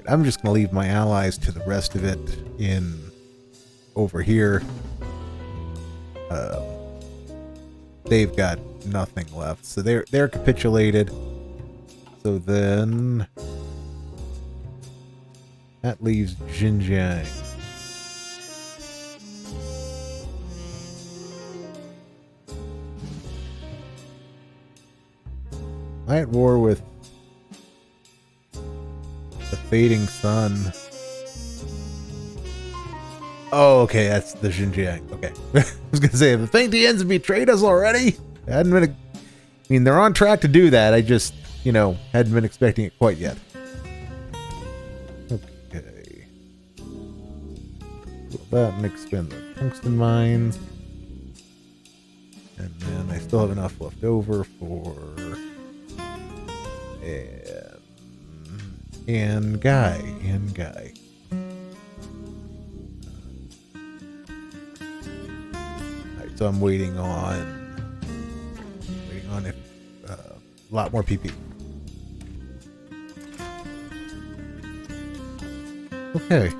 Speaker 1: I'm just going to leave my allies to the rest of it over here. They've got nothing left, so they're capitulated. So then that leaves Xinjiang. Am I at war with the fading sun? Oh, okay, that's the Xinjiang. Okay. I was going to say, the Fengtians have betrayed us already? I mean, they're on track to do that. I just, hadn't been expecting it quite yet. Okay. That and expand the tungsten mines. And then I still have enough left over for and Guy. So I'm waiting on a lot more PP. Okay.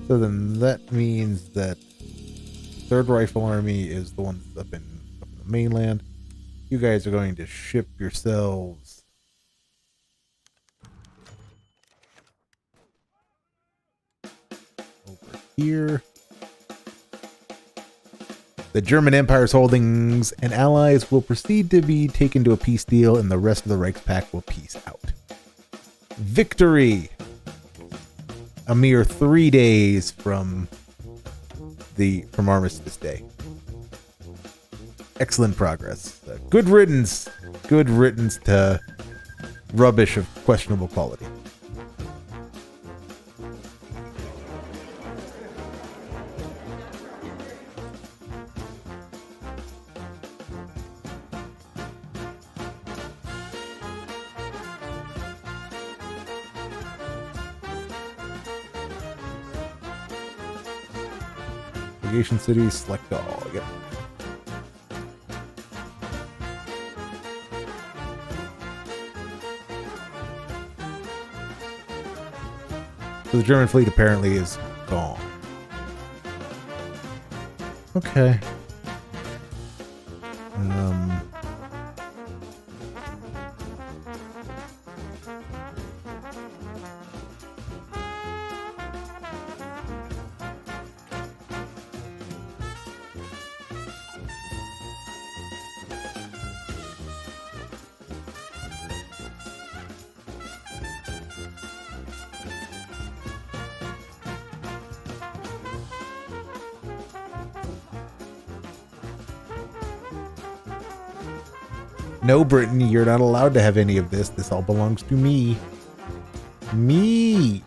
Speaker 1: So then that means that 3rd Rifle Army is the one that's up in the mainland. You guys are going to ship yourselves over here. The German Empire's holdings and allies will proceed to be taken to a peace deal, and the rest of the Reichspakt will peace out. Victory! A mere 3 days from Armistice Day. Excellent progress. Good riddance. Good riddance to rubbish of questionable quality. Legation cities, select all. Yep. So the German fleet apparently is gone. Okay. No, Brittany, you're not allowed to have any of this. This all belongs to me. Me.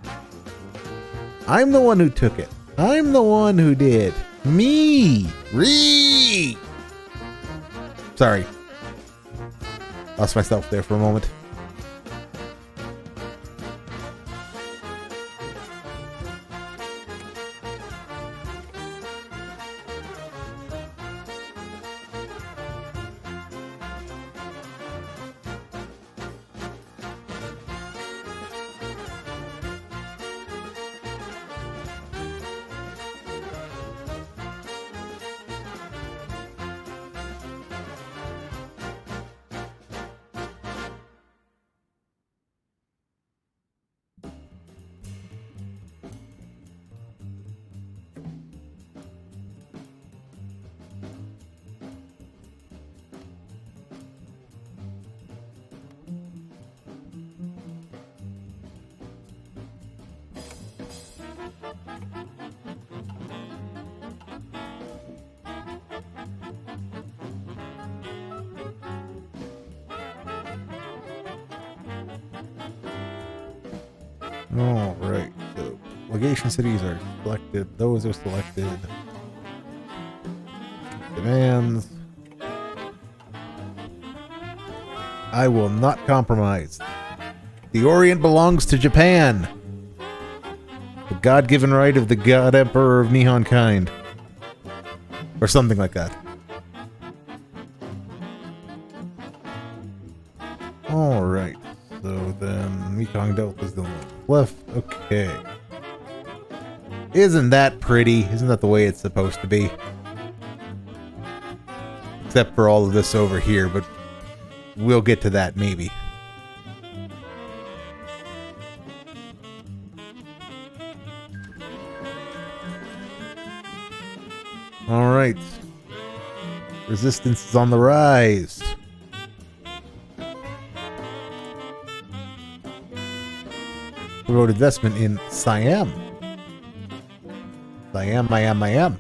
Speaker 1: I'm the one who took it. I'm the one who did. Me. Sorry. Lost myself there for a moment. All right, so legation cities are selected. Those are selected. Demands. I will not compromise. The Orient belongs to Japan. The God-given right of the God Emperor of Nihon kind. Or something like that. All right. So then Mekong Delta is the one left. Okay. Isn't that pretty? Isn't that the way it's supposed to be? Except for all of this over here, but we'll get to that maybe. All right. Resistance is on the rise. Wrote investment in Siam. Siam.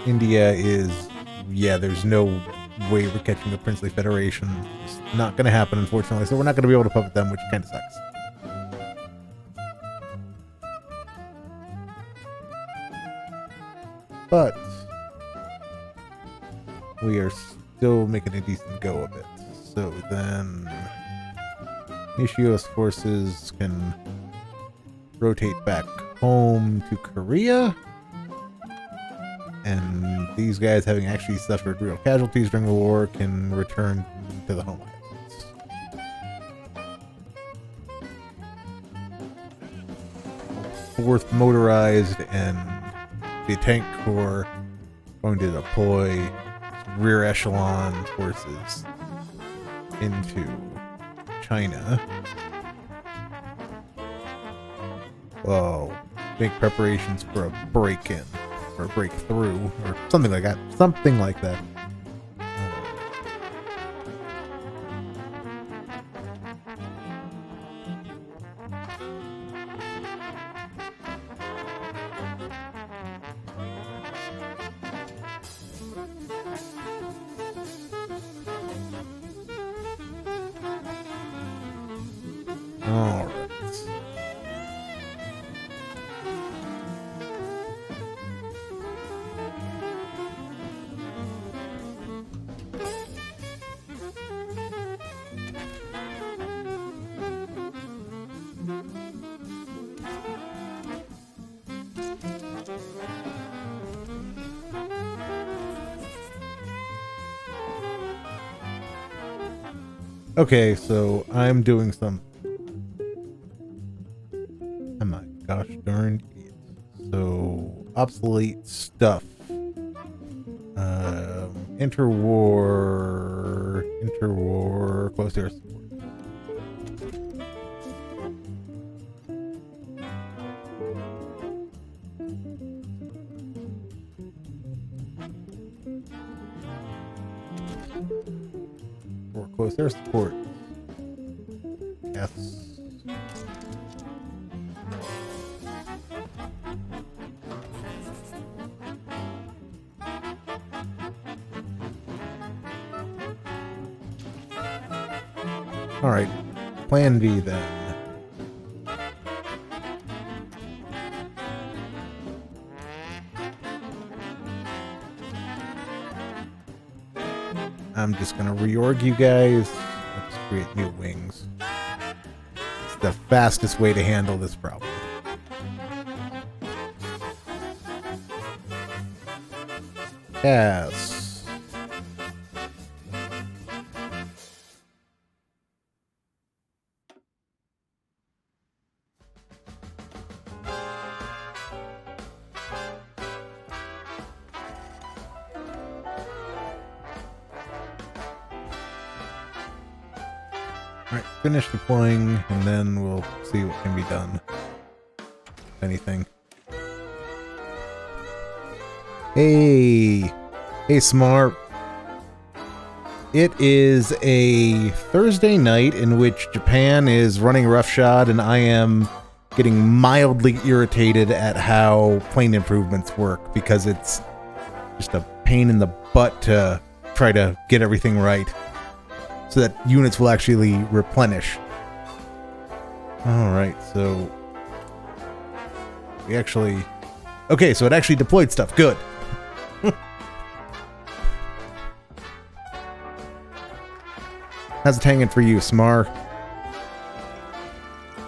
Speaker 1: India is, yeah, there's no way we're catching the Princely Federation. It's not going to happen, unfortunately, so we're not going to be able to puppet them, which kind of sucks. But we are still making a decent go of it. So then Nishio's forces can rotate back home to Korea. And these guys, having actually suffered real casualties during the war, can return to the home islands. Fourth motorized and the tank corps going to deploy rear echelon forces into China. Whoa. Make preparations for a break-in. Or breakthrough. Or something like that. Something like that. Alright. Okay, so I'm doing some... Oh my gosh darn idiot. So, obsolete stuff. Interwar, close air support. For close air support. Yes. Alright, plan B then. I'm just gonna reorg you guys. Let's create new wings. It's the fastest way to handle this problem. Yes. Alright, finish deploying, and then we'll see what can be done. Anything. Hey! Hey, Smart. It is a Thursday night in which Japan is running roughshod, and I am getting mildly irritated at how plane improvements work, because it's just a pain in the butt to try to get everything right, so that units will actually replenish. Alright, so we actually... Okay, so it actually deployed stuff. Good. How's it hanging for you, Smar?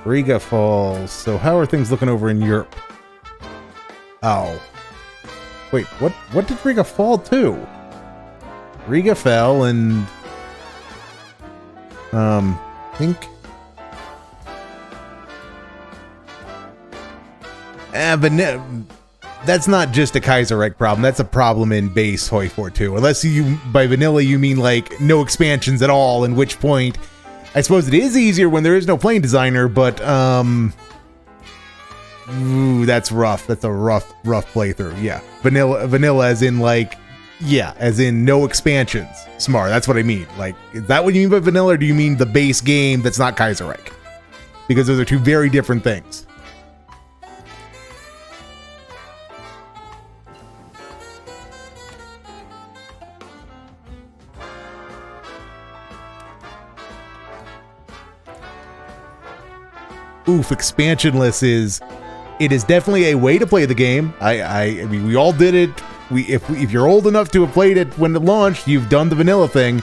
Speaker 1: Riga falls. So how are things looking over in Europe? Oh. Wait, what did Riga fall to? Riga fell and... I think... That's not just a Kaiserreich problem. That's a problem in base Hoi 4.2. Unless you, by vanilla, you mean like no expansions at all, in which point, I suppose it is easier when there is no plane designer, but, ooh, that's rough. That's a rough playthrough. Yeah. Vanilla as in like, yeah, as in no expansions. Smart. That's what I mean. Like, is that what you mean by vanilla, or do you mean the base game that's not Kaiserreich? Because those are two very different things. Oof, expansionless it is definitely a way to play the game. I mean, we all did it. If you're old enough to have played it when it launched, you've done the vanilla thing.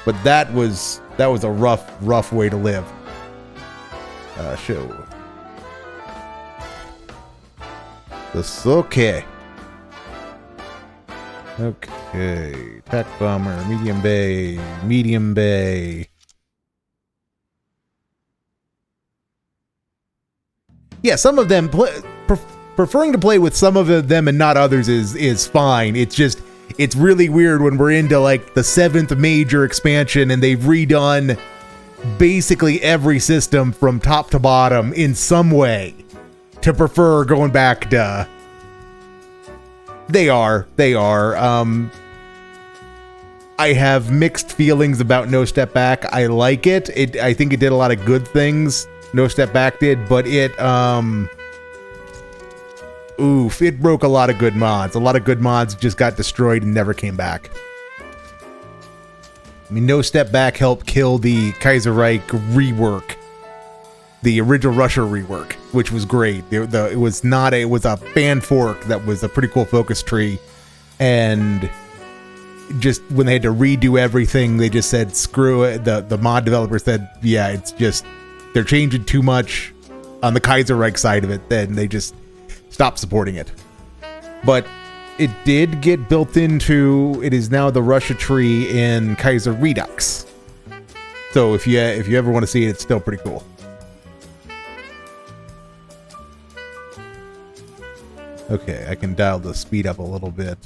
Speaker 1: But that was a rough way to live. Show. This okay. Okay. Attack bomber, medium bay. Yeah, some of them preferring to play with some of them and not others is fine. It's really weird when we're into like the 7th major expansion and they've redone basically every system from top to bottom in some way to prefer going back to. They are. I have mixed feelings about No Step Back. I like it. I think it did a lot of good things. No Step Back did, but it broke a lot of good mods. A lot of good mods just got destroyed and never came back. I mean, No Step Back helped kill the Kaiserreich rework, the original Russia rework, which was great. It was a fan fork that was a pretty cool focus tree, and just when they had to redo everything, they just said screw it. The mod developer said, yeah, it's just they're changing too much on the Kaiserreich side of it, then they just stopped supporting it. But it did get built into, it is now the Russia tree in Kaiser Redux. So if you ever want to see it, it's still pretty cool. Okay, I can dial the speed up a little bit.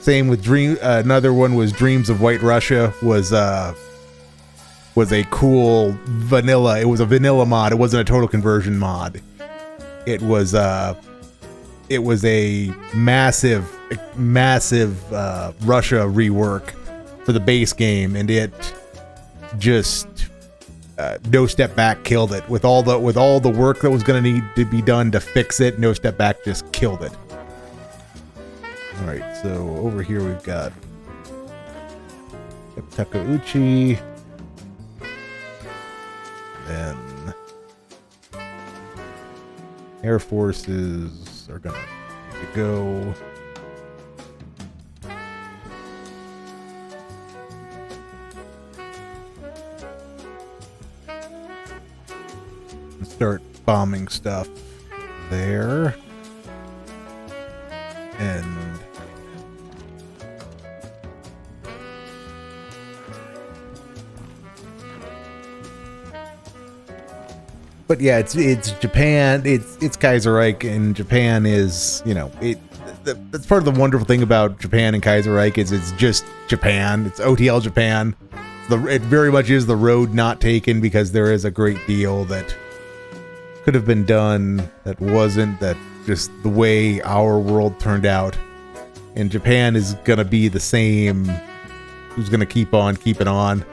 Speaker 1: Same with Dream. Another one was Dreams of White Russia. Was a cool vanilla. It was a vanilla mod. It wasn't a total conversion mod. It was a massive Russia rework for the base game, and it just No Step Back killed it with all the work that was going to need to be done to fix it. No Step Back just killed it. All right, so over here we've got Takeuchi. Then Air Forces are gonna need to go. And start bombing stuff there. And but yeah, it's Japan. It's Kaiserreich, and Japan is, you know, that's part of the wonderful thing about Japan and Kaiserreich is it's just Japan. It's OTL Japan. It very much is the road not taken, because there is a great deal that could have been done that wasn't, that just the way our world turned out. And Japan is gonna be the same. Who's gonna keep on keeping on?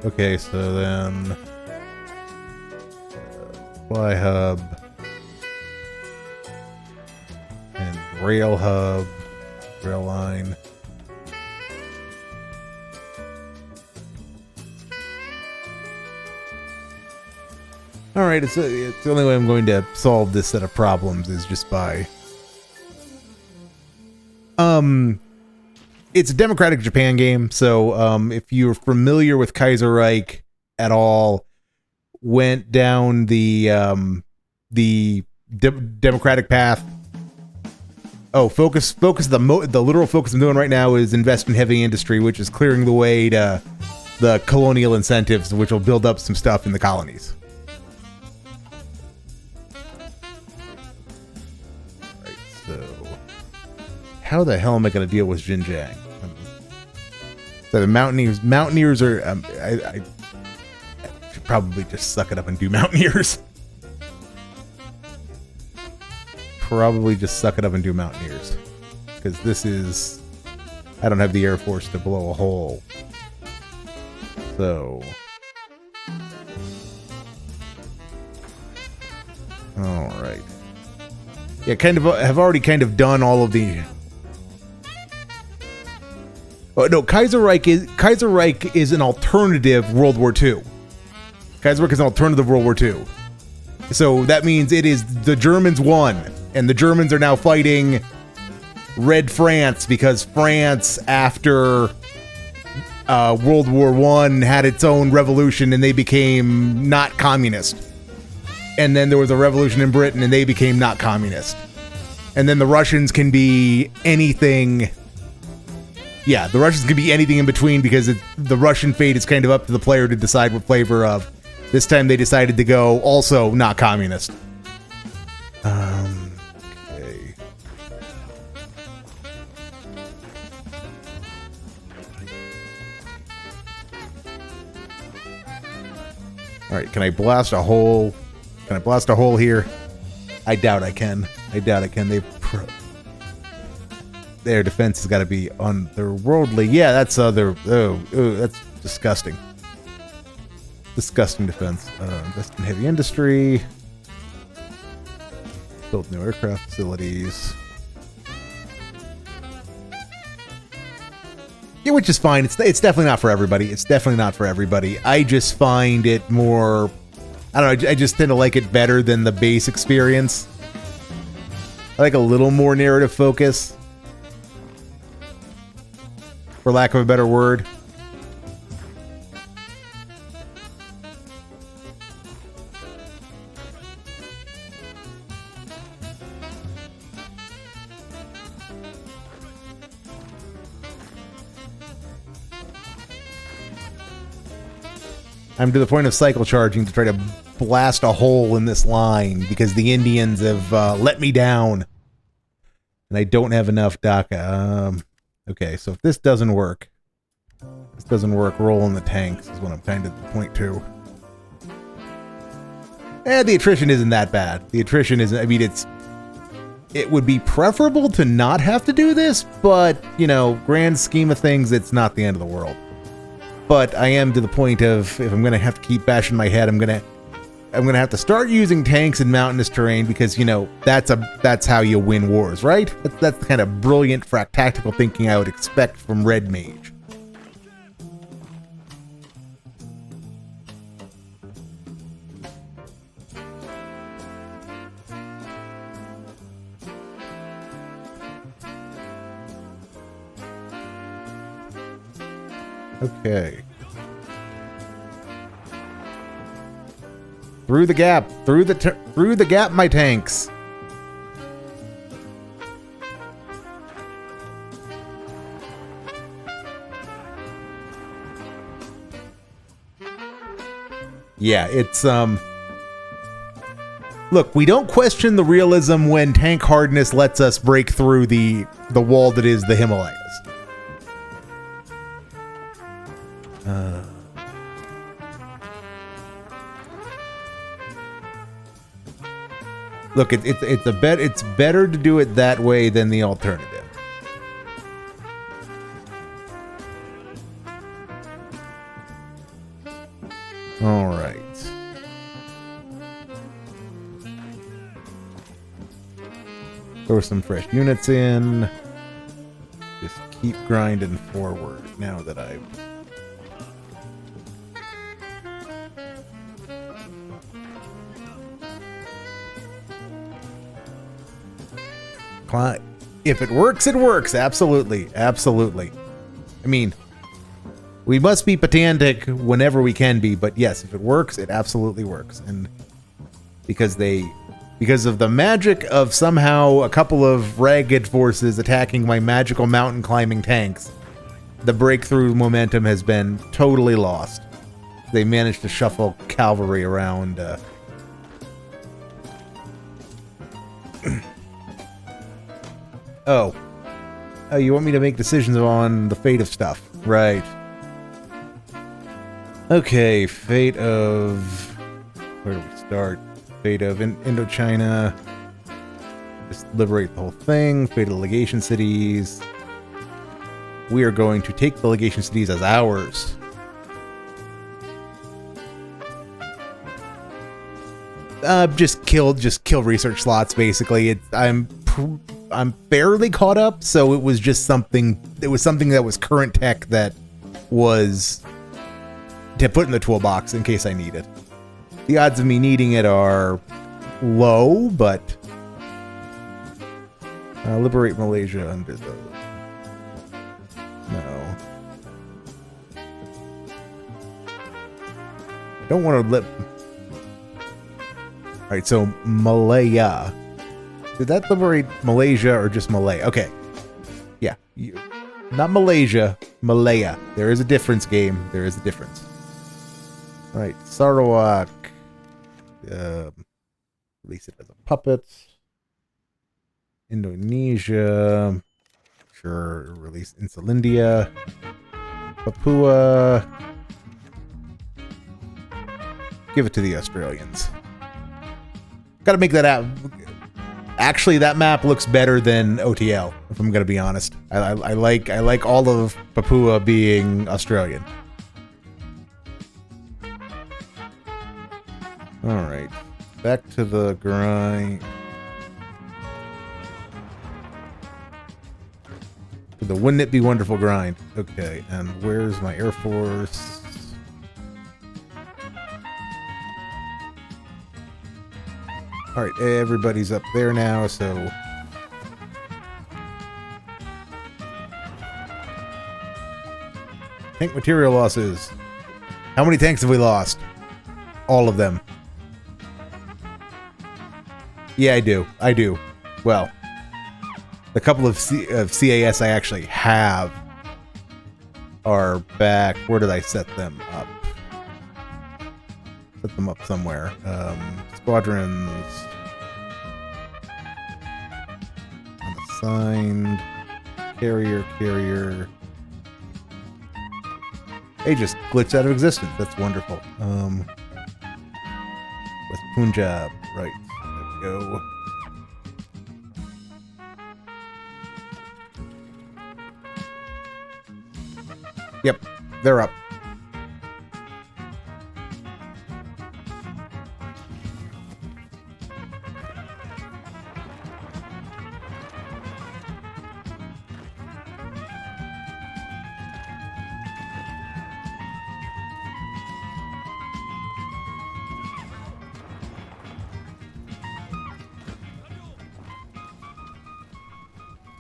Speaker 1: Okay, so then Fly Hub and Rail Hub, Rail Line. All right, it's the only way I'm going to solve this set of problems is just by it's a democratic Japan game, so if you're familiar with Kaiserreich at all, went down the democratic path. Oh, focus. The literal focus I'm doing right now is invest in heavy industry, which is clearing the way to the colonial incentives, which will build up some stuff in the colonies. Right, so how the hell am I going to deal with Xinjiang? So the Mountaineers are. I should probably just suck it up and do Mountaineers. Probably just suck it up and do Mountaineers, because this is. I don't have the Air Force to blow a hole. So. All right. Yeah, have already kind of done all of the. Oh, no, Kaiserreich is an alternative World War II. Kaiserreich is an alternative World War II. So that means it is the Germans won, and the Germans are now fighting Red France, because France, after World War I, had its own revolution, and they became not communist. And then there was a revolution in Britain, and they became not communist. And then the Russians can be anything. Yeah, the Russians can be anything in between, because the Russian fate is kind of up to the player to decide what flavor of. This time they decided to go also not communist. Okay. All right, can I blast a hole? Can I blast a hole here? I doubt I can. Their defense has got to be otherworldly. Yeah, that's other. Oh, that's disgusting. Disgusting defense. Invest in heavy industry. Build new aircraft facilities. Yeah, which is fine. It's definitely not for everybody. I just find it more. I don't know. I just tend to like it better than the base experience. I like a little more narrative focus, for lack of a better word. I'm to the point of cycle charging to try to blast a hole in this line, because the Indians have let me down, and I don't have enough DACA. Okay, so if this doesn't work, roll in the tanks is what I'm kind of the point to. The attrition isn't that bad. The attrition isn't. I mean, it would be preferable to not have to do this, but you know, grand scheme of things, it's not the end of the world. But I am to the point of, if I'm going to have to keep bashing my head, I'm going to I'm gonna have to start using tanks in mountainous terrain because, you know, that's how you win wars, right? That's the kind of brilliant tactical thinking I would expect from Red Mage. Okay. Through the gap, through the gap, my tanks. Yeah, it's look, we don't question the realism when tank hardness lets us break through the wall that is the Himalayas. Look, it's better to do it that way than the alternative. All right. Throw some fresh units in. Just keep grinding forward now that I've... If it works, it works. Absolutely. Absolutely. I mean, we must be pedantic whenever we can be, but yes, if it works, it absolutely works. And because of the magic of somehow a couple of ragged forces attacking my magical mountain climbing tanks, the breakthrough momentum has been totally lost. They managed to shuffle cavalry around. Oh, you want me to make decisions on the fate of stuff, right? Okay, fate of... Where do we start? Fate of Indochina. Just liberate the whole thing. Fate of the legation cities. We are going to take the legation cities as ours. Just kill research slots, basically. I'm barely caught up, so it was just something. It was something that was current tech that was to put in the toolbox in case I need it. The odds of me needing it are low, but liberate Malaysia under the... No. I don't want to let... Alright, so Malaya. Did that liberate Malaysia or just Malay? Okay. Yeah. Not Malaysia, Malaya. There is a difference, game. There is a difference. Alright, Sarawak. Release it as a puppet. Indonesia. Sure, release Insulindia. Papua. Give it to the Australians. Gotta make that out. Actually, that map looks better than OTL, if I'm gonna be honest. I like all of Papua being Australian. Alright. Back to the grind. To the wouldn't it be wonderful grind. Okay, and where's my Air Force? Alright, everybody's up there now, so... Tank material losses. How many tanks have we lost? All of them. Yeah, I do. Well, the couple of CAS I actually have are back. Where did I set them up? Set them up somewhere. Squadrons. Unassigned. Carrier. They just glitched out of existence. That's wonderful. With Punjab. Right. There we go. Yep. They're up.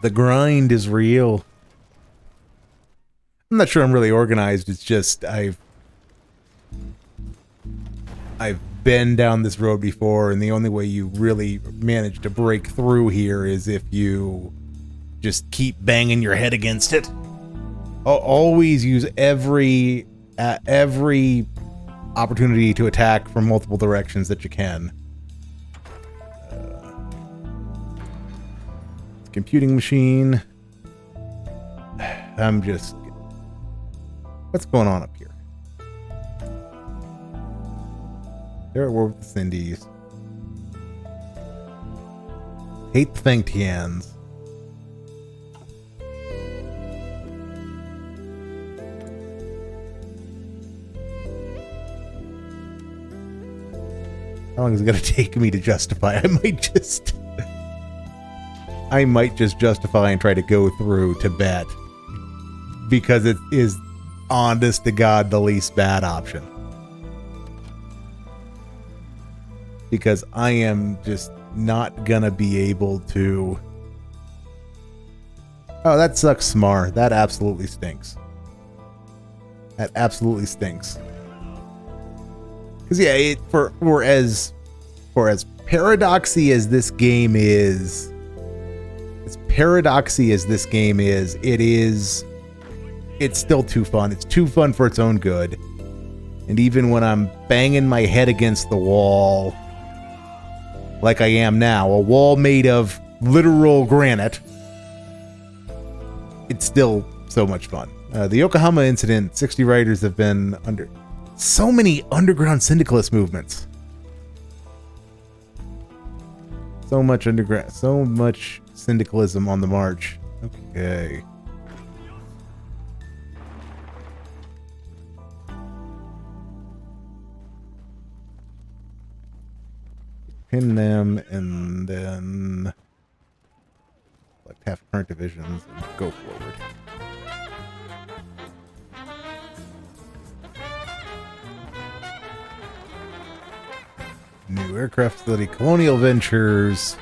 Speaker 1: The grind is real. I'm not sure I'm really organized. It's just I've been down this road before, and the only way you really manage to break through here is if you just keep banging your head against it. Always use every opportunity to attack from multiple directions that you can. Computing machine. I'm just... What's going on up here? They're at war with the Cindies. Hate the Fengtians. How long is it going to take me to justify? I might just justify and try to go through Tibet because it is, honest to God, the least bad option. Because I am just not gonna be able to... Oh, that sucks, Smar. That absolutely stinks. That absolutely stinks. Because yeah, for as paradoxy as this game is, it's still too fun. It's too fun for its own good. And even when I'm banging my head against the wall, like I am now, a wall made of literal granite, it's still so much fun. The Yokohama incident, 60 writers have been under so many underground syndicalist movements. So much syndicalism on the march. Okay. Pin them and then select half current divisions and go forward. New aircraft facility, Colonial Ventures.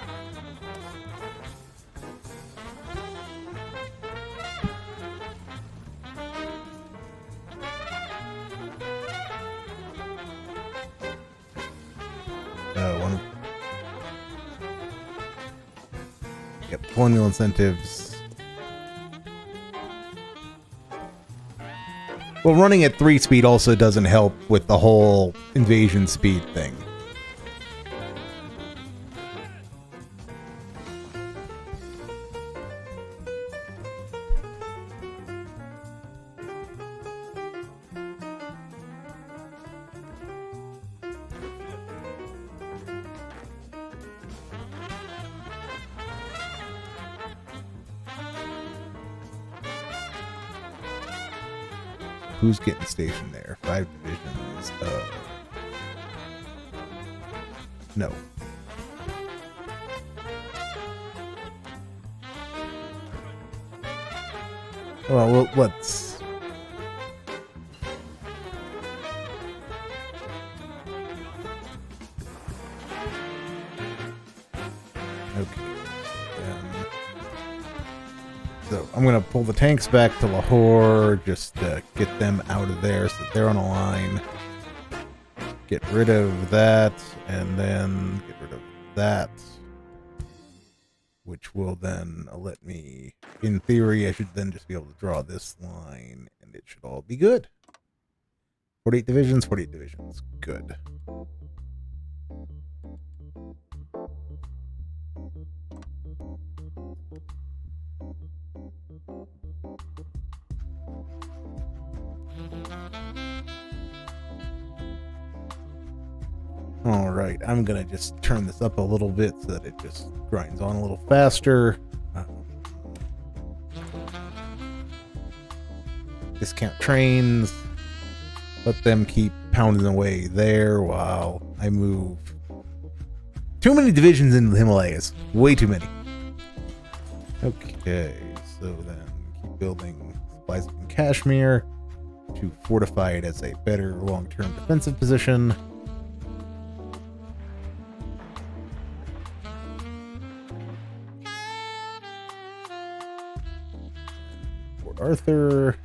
Speaker 1: Colonial incentives. Well, running at 3 speed also doesn't help with the whole invasion speed thing. Who's getting stationed there? 5 divisions. No. Well, let's... Okay. So I'm going to pull the tanks back to Lahore, just get them out of there so that they're on a line. Get rid of that, and then get rid of that. Which will then let me, in theory, I should then just be able to draw this line, and it should all be good. 48 divisions, 48 divisions. Good. All right, I'm gonna just turn this up a little bit so that it just grinds on a little faster. Discount trains. Let them keep pounding away there while I move. Too many divisions in the Himalayas. Way too many. Okay, so then keep building supplies in Kashmir to fortify it as a better long-term defensive position. Arthur.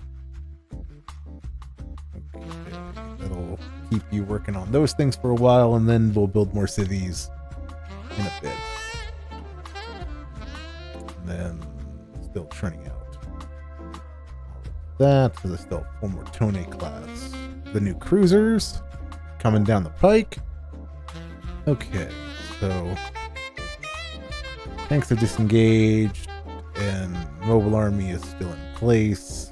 Speaker 1: Okay, that'll keep you working on those things for a while, and then we'll build more cities in a bit. And then still churning out that, so there's still one more Tone class. The new cruisers coming down the pike. Okay, so tanks are disengaged, and mobile army is still in place.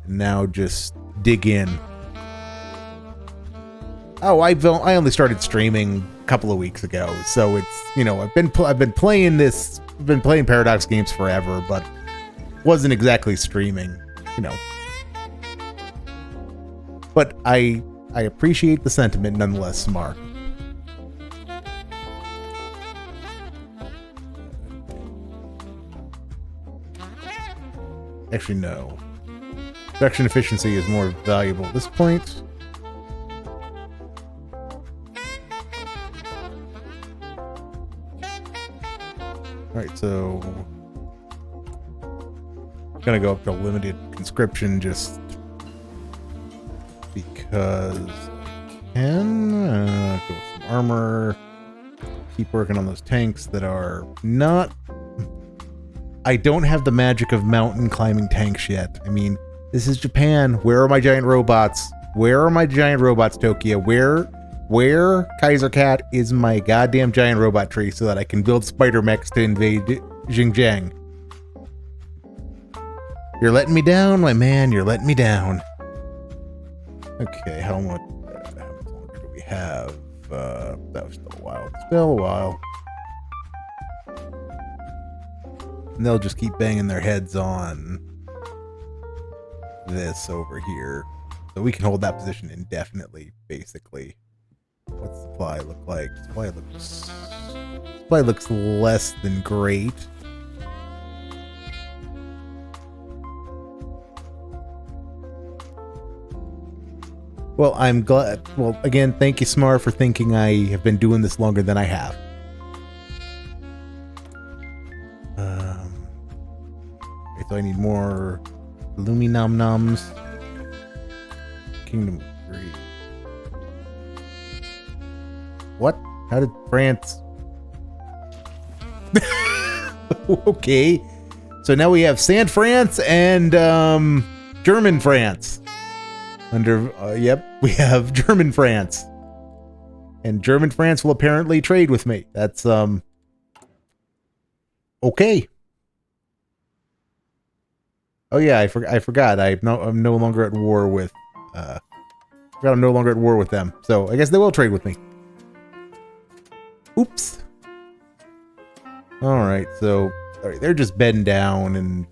Speaker 1: And now just dig in. Oh, I only started streaming a couple of weeks ago, so it's, you know, I've been playing Paradox games forever, but wasn't exactly streaming, you know. But I appreciate the sentiment nonetheless, Smart. Actually, no. Production efficiency is more valuable at this point. Alright, so I'm gonna go up to limited conscription just because I can. Go with some armor. Keep working on those tanks that are not... I don't have the magic of mountain climbing tanks yet. I mean, this is Japan. Where are my giant robots? Where are my giant robots, Tokyo? Where, Kaiser Cat, is my goddamn giant robot tree so that I can build spider mechs to invade Xinjiang? You're letting me down, my man. You're letting me down. Okay, how much longer do we have? That was still a while. Still a while. And they'll just keep banging their heads on this over here. So we can hold that position indefinitely, basically. What's supply look like? Supply looks less than great. Well, I'm glad. Well, again, thank you, Smar, for thinking I have been doing this longer than I have. So I need more Luminom-noms. Kingdom of Greed. What? How did France... Okay. So now we have San France and German France. Yep, we have German France. And German France will apparently trade with me. That's, okay. Oh yeah, I forgot. I'm no longer at war with. I'm no longer at war with them. So I guess they will trade with me. Oops. All right, so they're just bedding down, and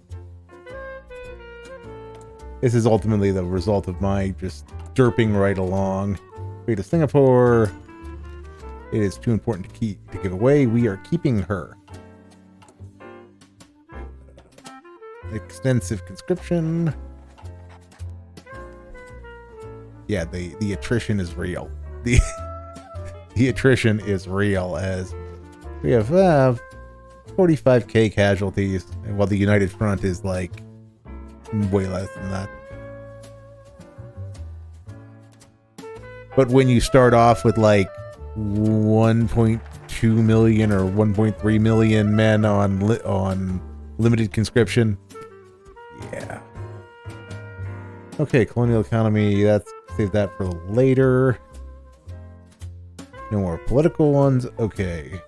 Speaker 1: this is ultimately the result of my just derping right along. Wait, to Singapore. It is too important to give away. We are keeping her. Extensive conscription. Yeah, the attrition is real. The attrition is real, as we have 45k casualties, while the United Front is like way less than that. But when you start off with like 1.2 million or 1.3 million men on limited conscription. Yeah. Okay, colonial economy, let's save that for later. No more political ones. Okay.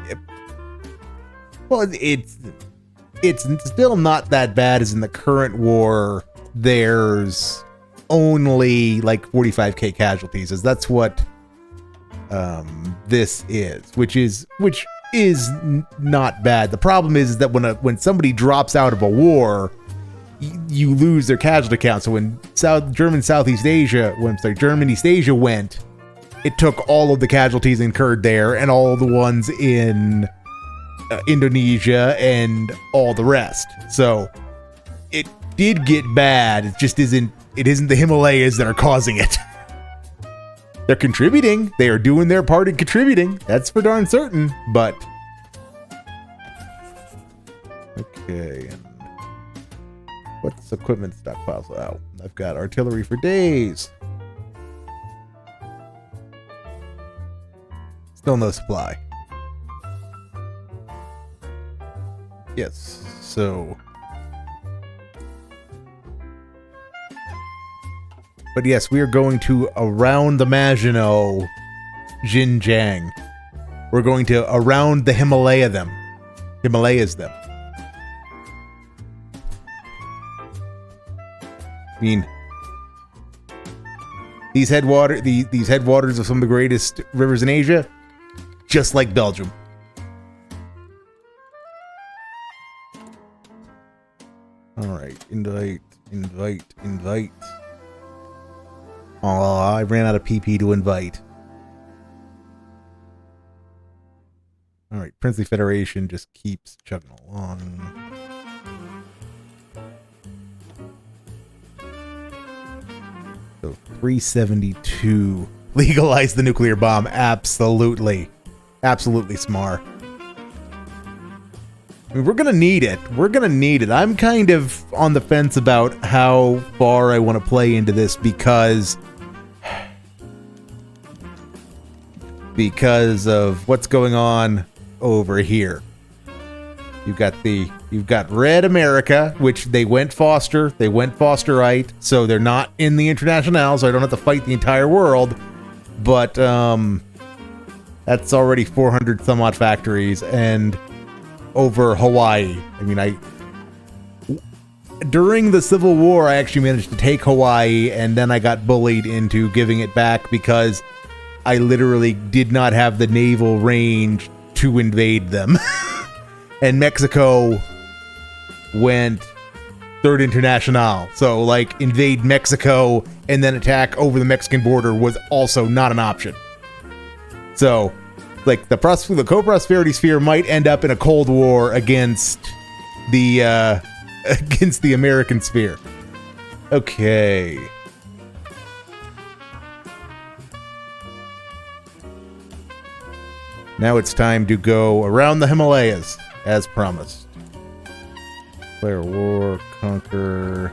Speaker 1: Yep. Well, it's still not that bad as in the current war. There's only like 45k casualties, as that's what this is, which is not bad. The problem is that when somebody drops out of a war, you lose their casualty count. So when German East Asia went, it took all of the casualties incurred there and all the ones in Indonesia and all the rest. So it did get bad. It just isn't the Himalayas that are causing it. They're contributing. They are doing their part in contributing. That's for darn certain. But Okay, and what's equipment stockpiles? Oh, I've got artillery for days. Still no supply. Yes, so... But yes, we are going to around the Maginot Xinjiang. We're going to around the Himalayas them. I mean, these headwaters of some of the greatest rivers in Asia, just like Belgium. All right, invite. Oh, I ran out of PP to invite. All right, Princely Federation just keeps chugging along. So 372. Legalize the nuclear bomb. Absolutely. Absolutely smart. I mean, we're going to need it. I'm kind of on the fence about how far I want to play into this because of what's going on over here. You've got Red America, which they went Fosterite, so they're not in the Internationale, so I don't have to fight the entire world. But that's already 400 some odd factories, and over Hawaii. I mean, during the Civil War, I actually managed to take Hawaii, and then I got bullied into giving it back because I literally did not have the naval range to invade them. And Mexico went Third International. So, like, invade Mexico and then attack over the Mexican border was also not an option. So, like, the co-prosperity sphere might end up in a Cold War against the American sphere. Okay. Now it's time to go around the Himalayas, as promised. Declare war, conquer,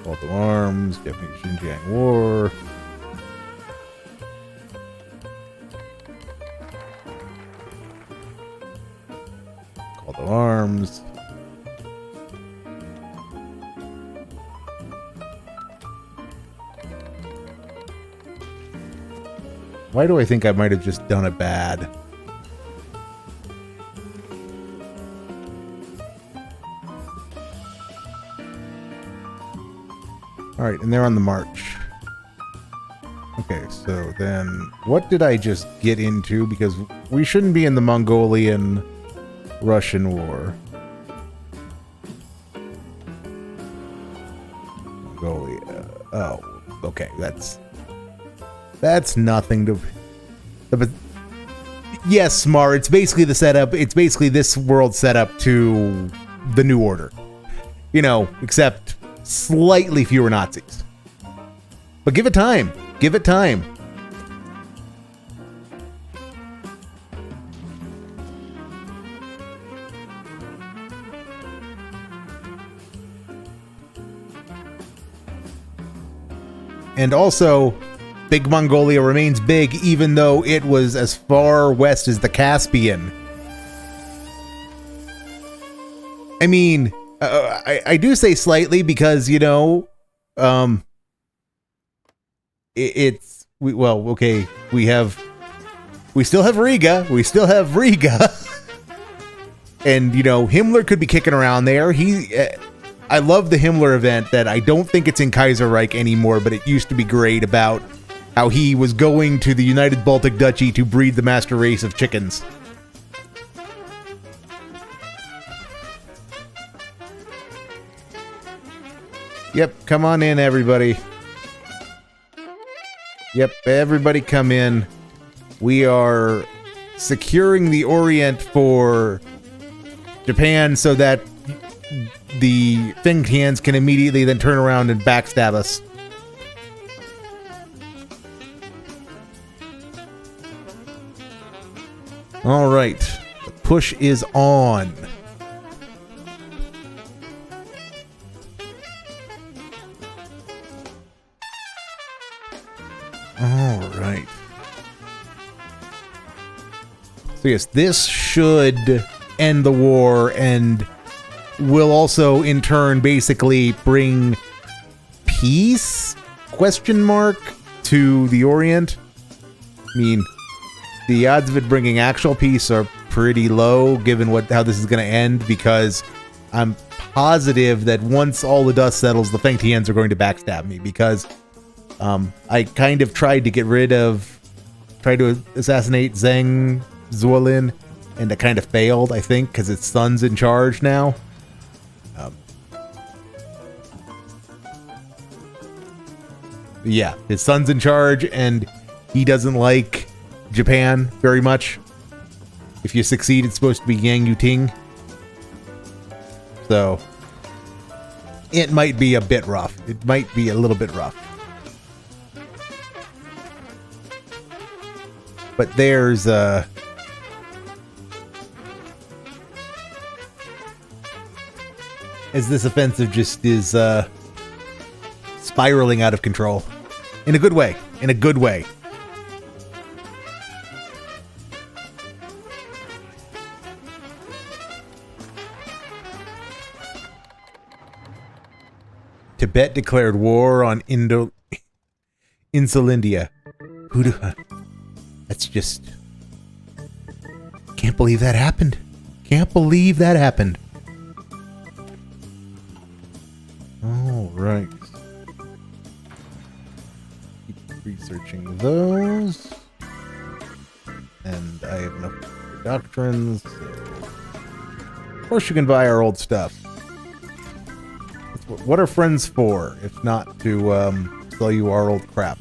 Speaker 1: call to arms, Japanese Xinjiang War. Call to arms. Why do I think I might have just done it bad? Alright, and they're on the march. Okay, so then what did I just get into? Because we shouldn't be in the Mongolian-Russian war. Mongolia. Oh, okay, that's nothing to... But yes, Smart, it's basically the setup. It's basically this world setup to the New Order. You know, except slightly fewer Nazis. But give it time. Give it time. And also, Big Mongolia remains big, even though it was as far west as the Caspian. I mean, I do say slightly because, you know, we still have Riga. And, you know, Himmler could be kicking around there. I love the Himmler event that I don't think it's in Kaiserreich anymore, but it used to be great about how he was going to the United Baltic Duchy to breed the master race of chickens. Yep, come on in, everybody. Yep, everybody come in. We are securing the Orient for Japan so that the Feng Tians can immediately then turn around and backstab us. All right. The push is on. All right. So yes, this should end the war and will also in turn basically bring peace, question mark, to the Orient. I mean, the odds of it bringing actual peace are pretty low given how this is going to end, because I'm positive that once all the dust settles, the Fengtians are going to backstab me, because I kind of tried to assassinate Zheng Zuolin, and it kind of failed, I think, because its son's in charge now. Yeah, his son's in charge, and he doesn't like Japan very much. If you succeed, it's supposed to be Yang Yuting. So, it might be a bit rough. It might be a little bit rough. But there's as this offensive just is spiraling out of control. In a good way. In a good way. Tibet declared war on Insulindia. That's just... Can't believe that happened. Can't believe that happened. All right. Keep researching those. And I have enough doctrines. So of course you can buy our old stuff. What are friends for, if not to sell you our old crap?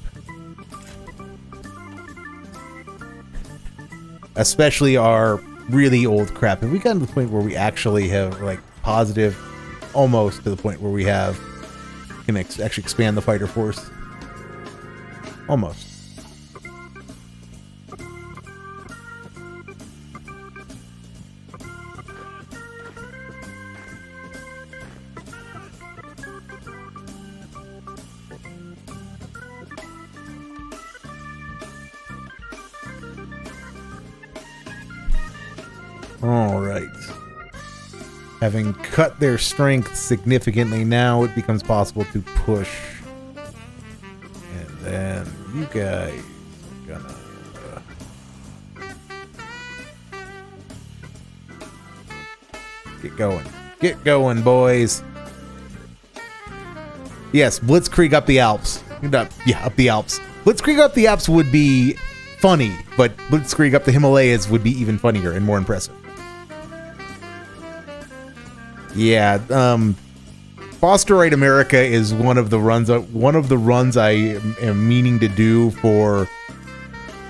Speaker 1: Especially our really old crap. Have we gotten to the point where we actually have, like, positive, almost to the point where we can actually expand the fighter force? Almost. All right. Having cut their strength significantly, now it becomes possible to push. And then you guys are gonna... get going. Get going, boys. Yes, Blitzkrieg up the Alps. Yeah, up the Alps. Blitzkrieg up the Alps would be funny, but Blitzkrieg up the Himalayas would be even funnier and more impressive. Yeah, Fosterite America is one of the runs I am meaning to do for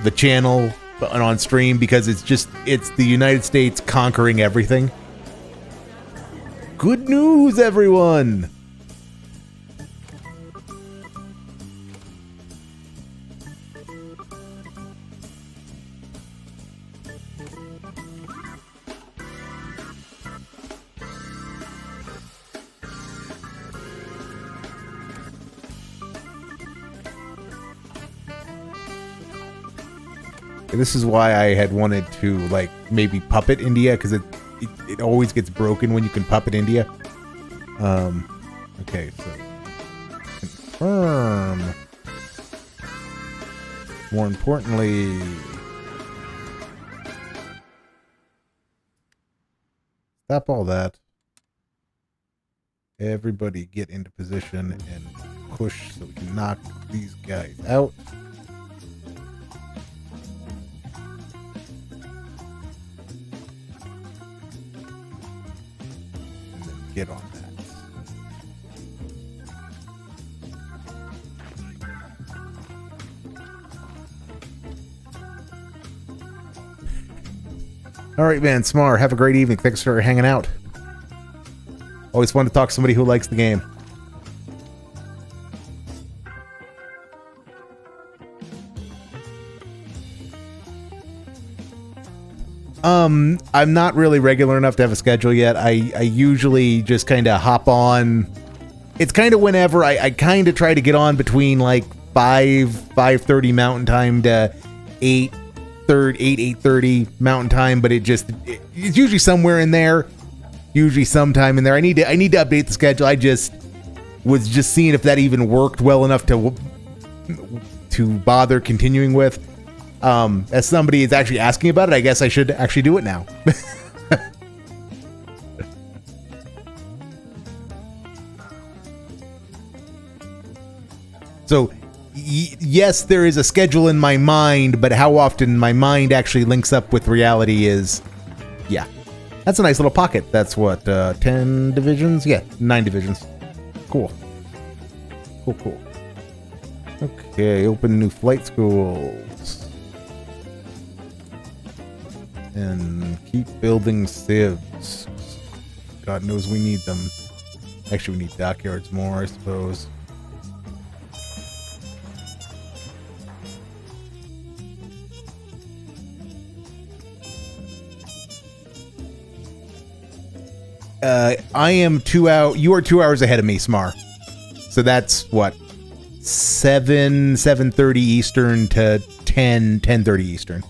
Speaker 1: the channel on stream, because it's the United States conquering everything. Good news, everyone! This is why I had wanted to, like, maybe puppet India, because it always gets broken when you can puppet India. Okay, so confirm. More importantly, stop all that. Everybody get into position and push so we can knock these guys out. Get on that. All right, man. Smar, have a great evening. Thanks for hanging out. Always fun to talk to somebody who likes the game. I'm not really regular enough to have a schedule yet. I usually just kind of hop on. It's kind of whenever I kind of try to get on between like 5:30 Mountain Time to 8:30 Mountain Time, but it's usually somewhere in there. Usually sometime in there. I need to update the schedule. I just was just seeing if that even worked well enough to bother continuing with. As somebody is actually asking about it, I guess I should actually do it now. So, yes, there is a schedule in my mind, but how often my mind actually links up with reality is, yeah. That's a nice little pocket. That's what, 10 divisions? Yeah, 9 divisions. Cool. Cool. Okay, open new flight schools. And keep building civs. God knows we need them. Actually, we need dockyards more, I suppose. I am 2 hours. You are 2 hours ahead of me, Smar. So that's what, 7:30 Eastern to 10:30 Eastern.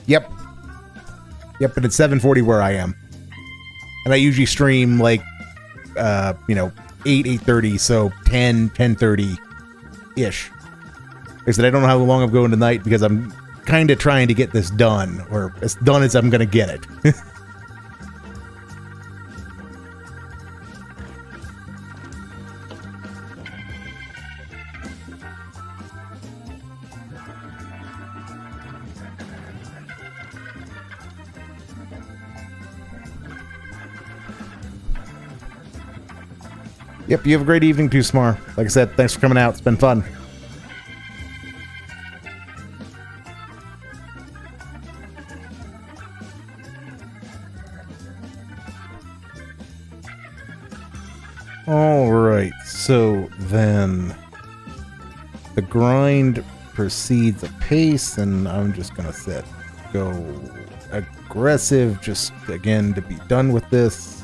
Speaker 1: Yep, and it's 7:40 where I am. And I usually stream like, 8:30, so 10:30-ish. Like I said, I don't know how long I'm going tonight because I'm kind of trying to get this done, or as done as I'm going to get it. Yep, you have a great evening too, Smar. Like I said, thanks for coming out. It's been fun. Alright, so then the grind proceeds apace, and I'm just gonna go aggressive, just again to be done with this.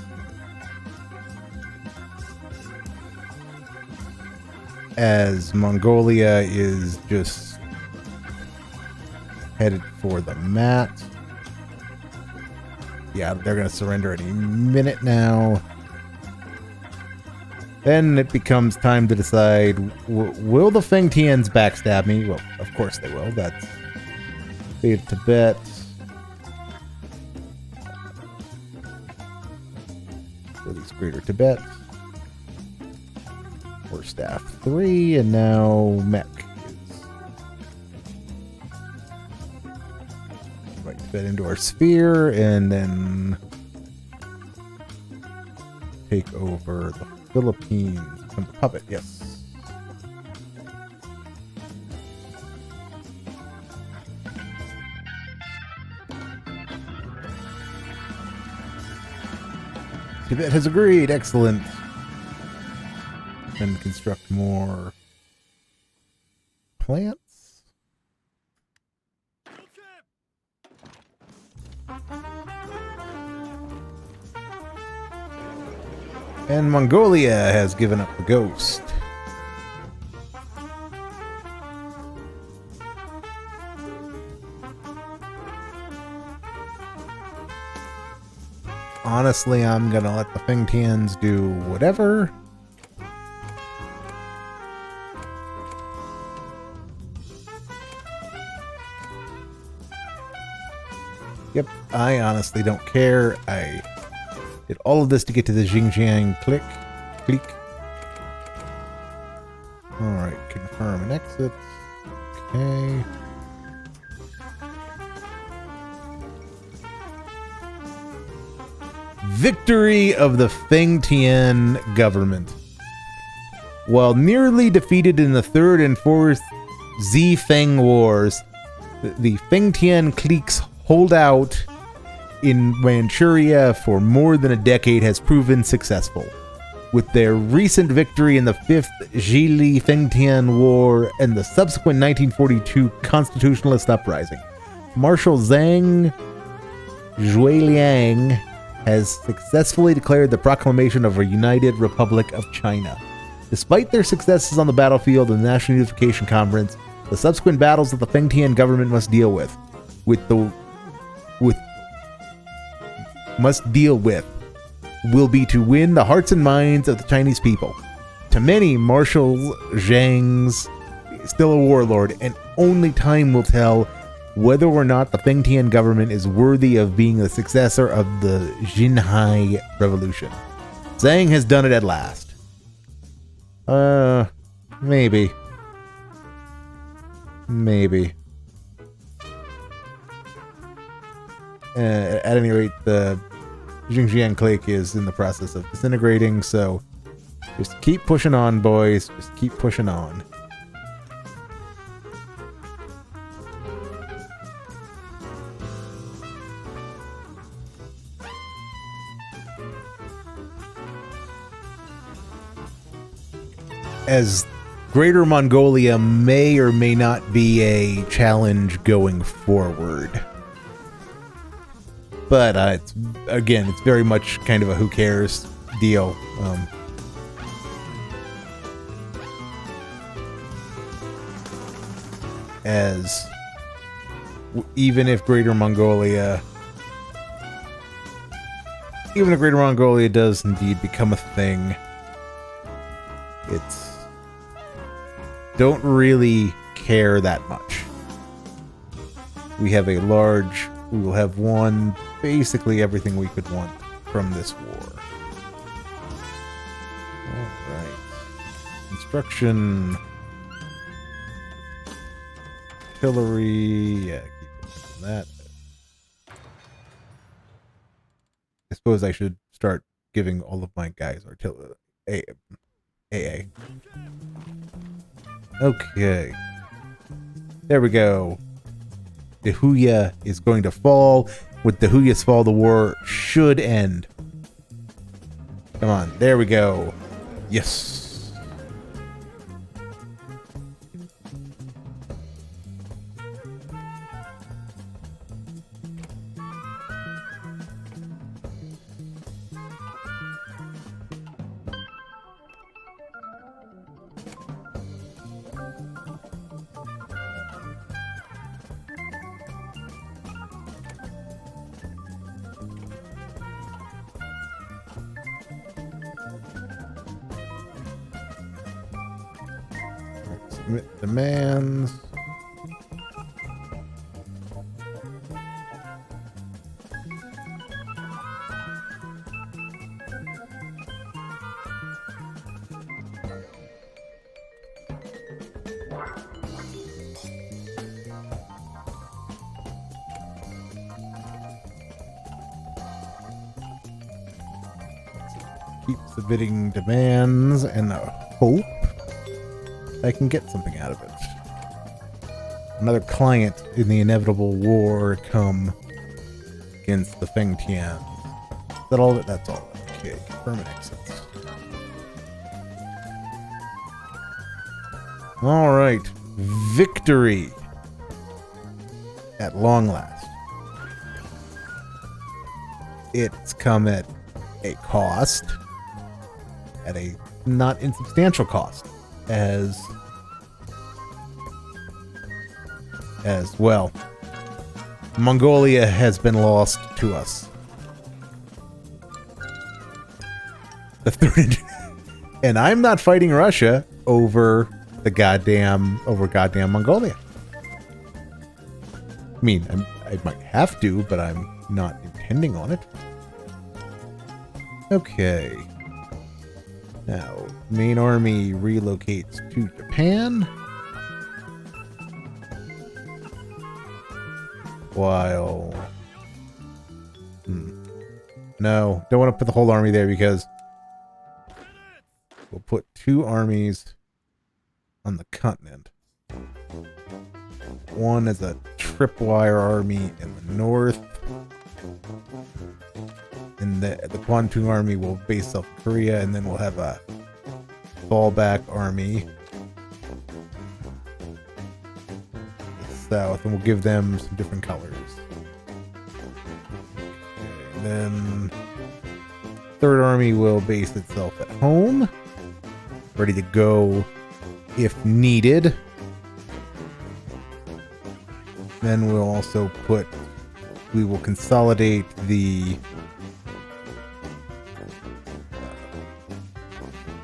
Speaker 1: As Mongolia is just headed for the mat. Yeah, they're going to surrender any minute now. Then it becomes time to decide, will the Feng Tians backstab me? Well, of course they will. That's State of Tibet. Release Greater Tibet. Or Staff 3, and now Mech is right fit into our sphere, and then take over the Philippines. Become the puppet, yes. Tibet has agreed, excellent. And construct more plants. And Mongolia has given up the ghost. Honestly, I'm gonna let the Feng Tians do whatever. Yep, I honestly don't care. I did all of this to get to the Xinjiang click. Alright, confirm and exit. Okay. Victory of the Feng Tian government. While nearly defeated in the 3rd and 4th Xi-Feng Wars, the Feng Tian clique's holdout in Manchuria for more than a decade has proven successful. With their recent victory in the 5th Zhili-Fengtian War and the subsequent 1942 Constitutionalist Uprising, Marshal Zhang Zhuiliang has successfully declared the proclamation of a United Republic of China. Despite their successes on the battlefield and the National Unification Conference, the subsequent battles that the Fengtian government must deal with will be to win the hearts and minds of the Chinese people. To many, Marshal Zhang's still a warlord, and only time will tell whether or not the Fengtian government is worthy of being the successor of the Xinhai Revolution. Zhang has done it at last. Maybe. At any rate, the Xinjiang clique is in the process of disintegrating, so just keep pushing on, boys. Just keep pushing on. As Greater Mongolia may or may not be a challenge going forward. But it's very much kind of a who cares deal. Even if Greater Mongolia does indeed become a thing, it's don't really care that much. We will have won basically everything we could want from this war. Alright. Construction. Artillery. Yeah, keep on that. I suppose I should start giving all of my guys artillery. AA. Okay. There we go. Dahuya is going to fall. With Dahuya's fall, the war should end. Come on. There we go. Yes. Submit demands. Keep submitting demands and hope I can get something out of it. Another client in the inevitable war come against the Fengtian. Is that all of it? That's all. Okay, confirm and exit. Alright. Victory. At long last. It's come at a cost. At a not insubstantial cost. As well. Mongolia has been lost to us. The third, and I'm not fighting Russia over goddamn Mongolia. I mean, I might have to, but I'm not intending on it. Okay. Now, main army relocates to Japan. While... No, don't want to put the whole army there because we'll put 2 armies on the continent. One as a tripwire army in the north. And the Kwantung army will base South Korea, and then we'll have a fallback army south, and we'll give them some different colors. Okay, and then Third Army will base itself at home, ready to go if needed. Then we'll also we will consolidate the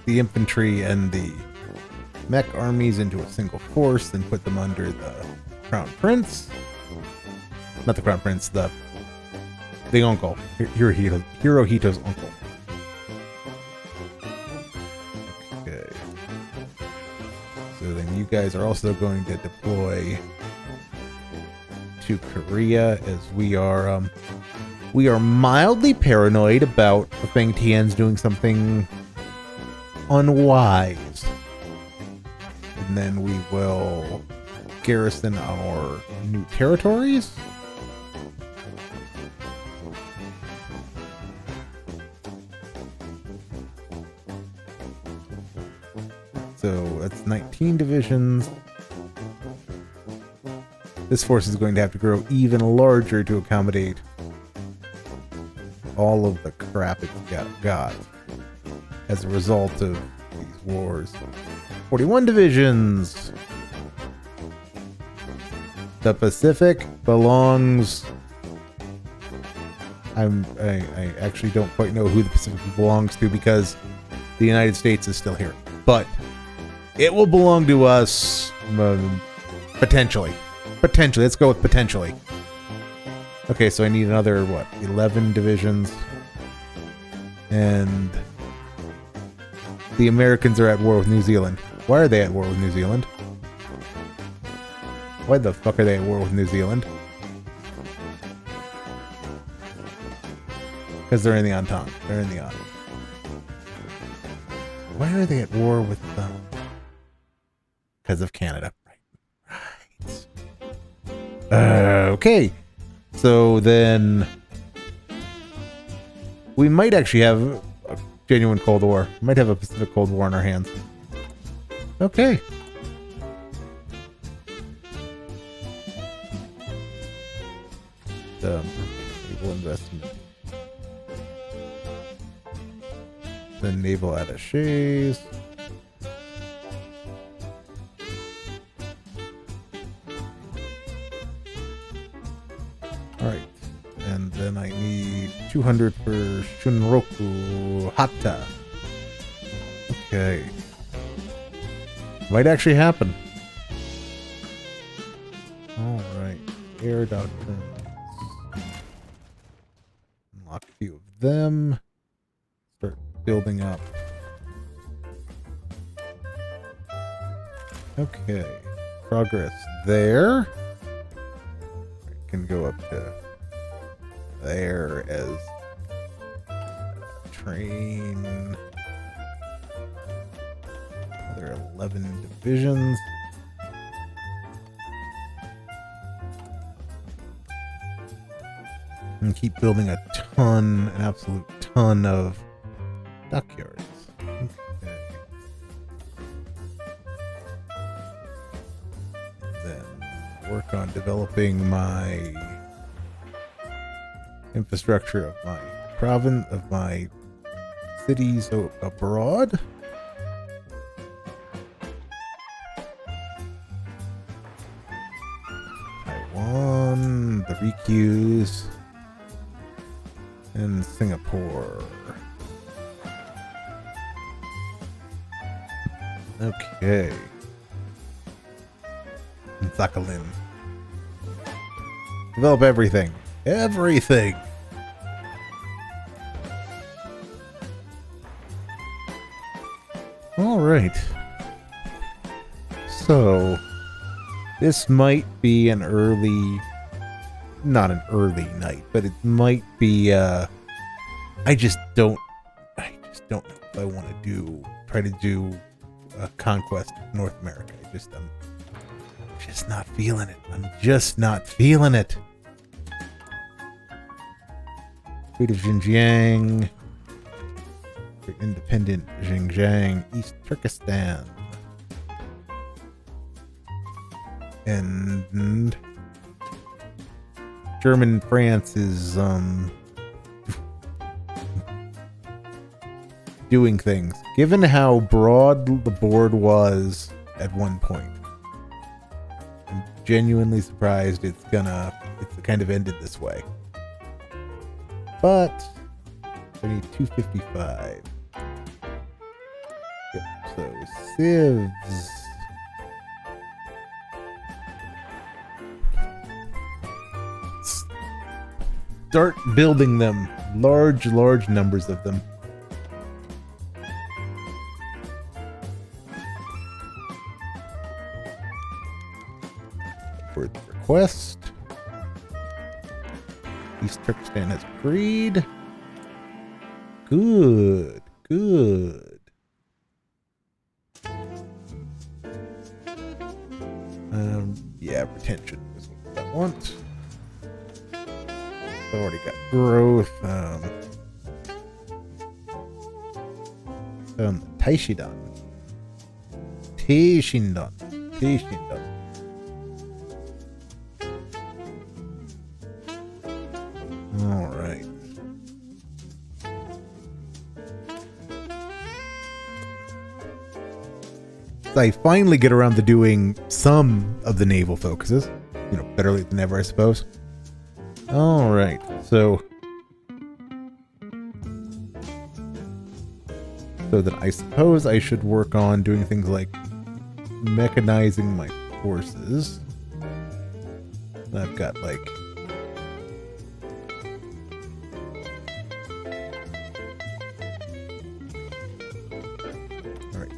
Speaker 1: infantry and the mech armies into a single force and put them under the Crown Prince. Not the Crown Prince, the uncle. Hirohito's uncle. Okay. So then you guys are also going to deploy to Korea, as we are mildly paranoid about Feng Tian's doing something unwise. And then we will garrison our new territories. So that's 19 divisions. This force is going to have to grow even larger to accommodate all of the crap it's got as a result of these wars. 41 divisions. The Pacific belongs... I actually don't quite know who the Pacific belongs to, because the United States is still here. But it will belong to us potentially. Potentially. Let's go with potentially. Okay, so I need another, 11 divisions. And the Americans are at war with New Zealand. Why are they at war with New Zealand? Why the fuck are they at war with New Zealand? Because they're in the Entente. They're in the Entente. Why are they at war with them? Because of Canada. Right. Okay. So then we might actually have a genuine Cold War. We might have a Pacific Cold War in our hands. Okay. Naval investment. The naval attaches. Alright. And then I need 200 for Shunroku Hata. Okay. Might actually happen. Alright. Air doctrines. Unlock a few of them. Start building up. Okay. Progress there. I can go up to there as train. Another 11 divisions. And keep building an absolute ton of dockyards. Okay. And then work on developing my infrastructure of my province, of my cities abroad. Taiwan, the Rikyus, and Singapore. Okay. And Sakhalin. Develop everything. Everything! Alright. So, this might be an early... Not an early night, but it might be, I just don't know if I want to try to do a conquest of North America. I'm Just not feeling it. I'm just not feeling it. State of Xinjiang. Independent Xinjiang, East Turkestan. And German France is doing things. Given how broad the board was at one point, I'm genuinely surprised it's kind of ended this way. But I need 255. Yep, so civs. Start building them. Large numbers of them. For the request. East Turkestan has agreed. Good. Yeah, retention is what I want. I've already got growth. Taishindan. All right. I finally get around to doing some of the naval focuses. You know, better late than never, I suppose. Alright, so then I suppose I should work on doing things like mechanizing my forces. I've got like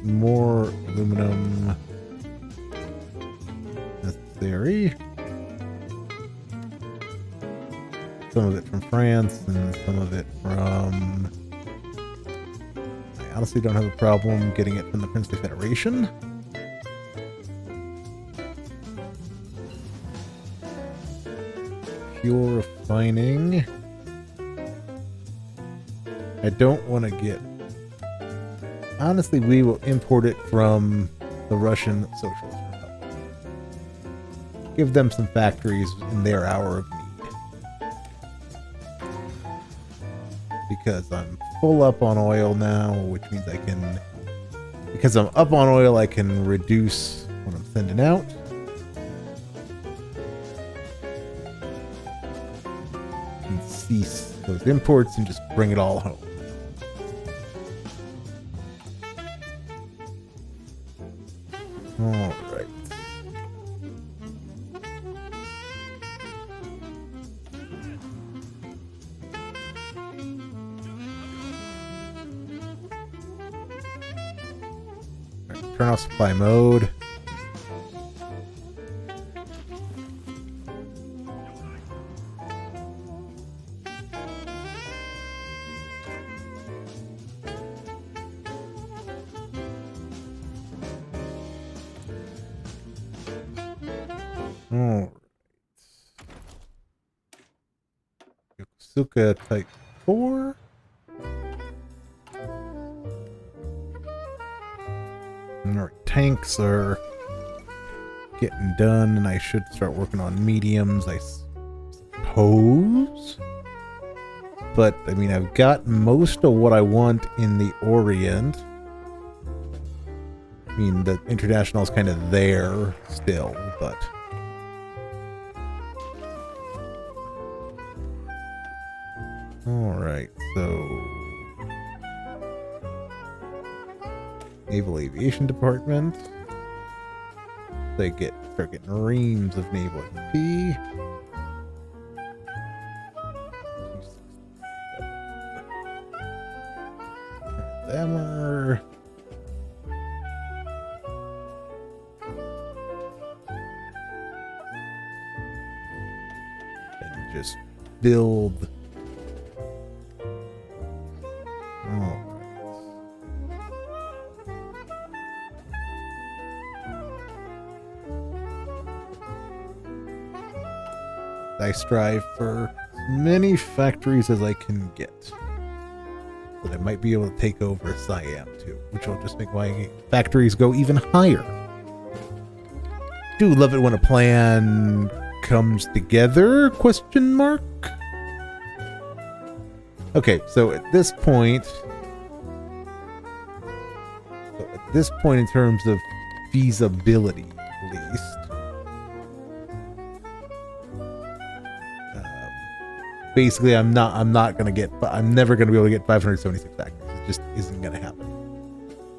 Speaker 1: more aluminum necessary. Some of it from France and some of it from... I honestly don't have a problem getting it from the Princely Federation. Fuel refining. I don't want to get... Honestly, we will import it from the Russian Socialist Republic. Give them some factories in their hour of need. Because I'm full up on oil now, which means I can... Because I'm up on oil, I can reduce what I'm sending out. And cease those imports and just bring it all home. Alright. Turn off supply mode. Alright. Yokosuka Type 4. Our tanks are getting done, and I should start working on mediums, I suppose. But, I mean, I've got most of what I want in the Orient. I mean, the International is kind of there still, but... Alright, so... Naval Aviation Department. They start getting reams of naval XP. Hammer. And just build. I strive for as many factories as I can get. But I might be able to take over Siam too, which will just make my factories go even higher. Do love it when a plan comes together? Question mark. Okay, so at this point in terms of feasibility, at least, basically, I'm never going to be able to get 576 factories. It just isn't going to happen.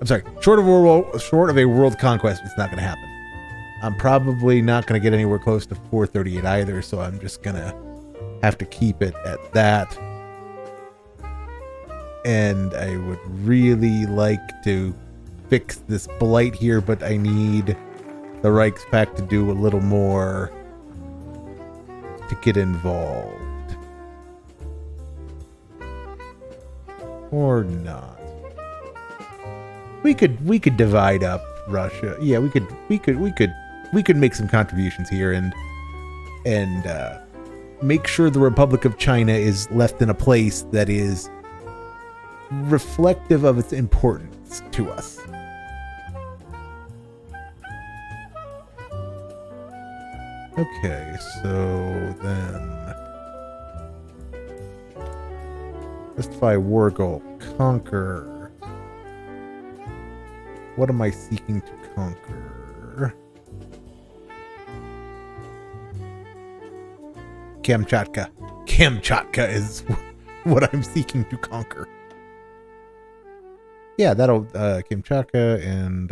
Speaker 1: I'm sorry, short of a world conquest, it's not going to happen. I'm probably not going to get anywhere close to 438 either, so I'm just going to have to keep it at that. And I would really like to fix this blight here, but I need the Reichspakt to do a little more to get involved. Or not. We could divide up Russia. Yeah, we could make some contributions here and make sure the Republic of China is left in a place that is reflective of its importance to us. Okay, so then justify war goal. Conquer. What am I seeking to conquer? Kamchatka. Kamchatka is what I'm seeking to conquer. Yeah, that'll Kamchatka and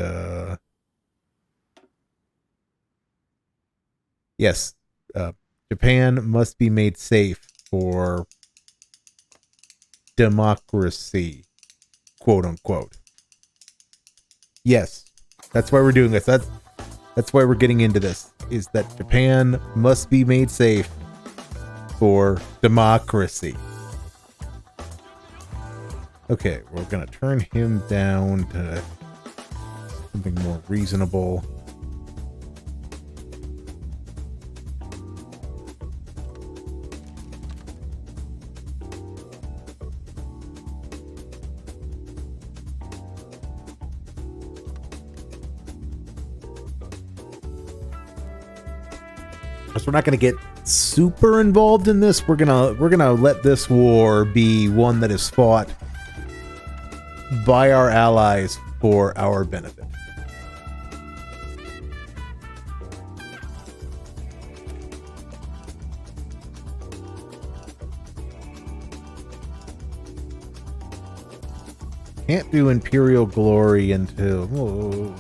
Speaker 1: yes, Japan must be made safe for democracy, quote unquote. Yes, that's why we're doing this. That's why we're getting into this. Is that Japan must be made safe for democracy. Okay, we're gonna turn him down to something more reasonable. We're not going to get super involved in this. We're gonna let this war be one that is fought by our allies for our benefit. Can't do Imperial Glory until...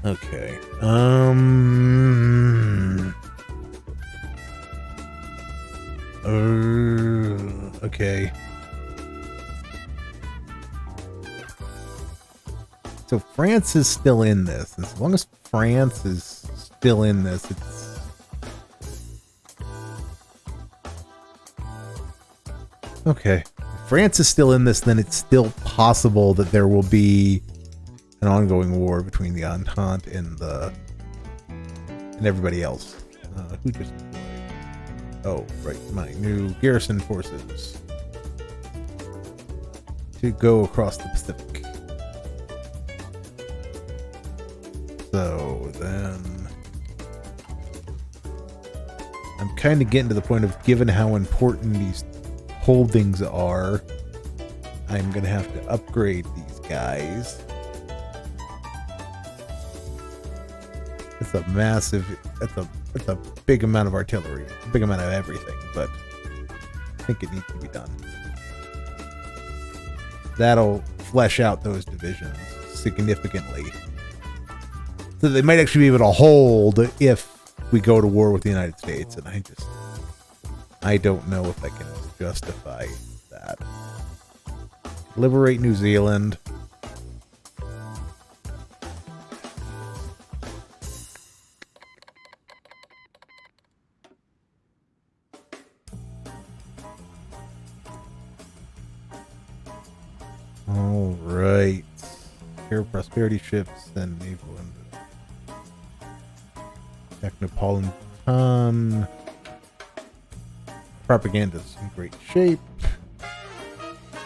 Speaker 1: Okay. Okay. So France is still in this. As long as France is still in this, it's... Okay. If France is still in this, then it's still possible that there will be an ongoing war between the Entente and everybody else. Who just deployed? Oh, right, my new garrison forces to go across the Pacific. So then, I'm kind of getting to the point of, given how important these holdings are, I'm gonna have to upgrade these guys. It's a massive, it's a big amount of artillery, a big amount of everything, but I think it needs to be done. That'll flesh out those divisions significantly, so they might actually be able to hold if we go to war with the United States, and I don't know if I can justify that. Liberate New Zealand. All right. care prosperity ships and naval and Technopolitan. Propaganda's in great shape.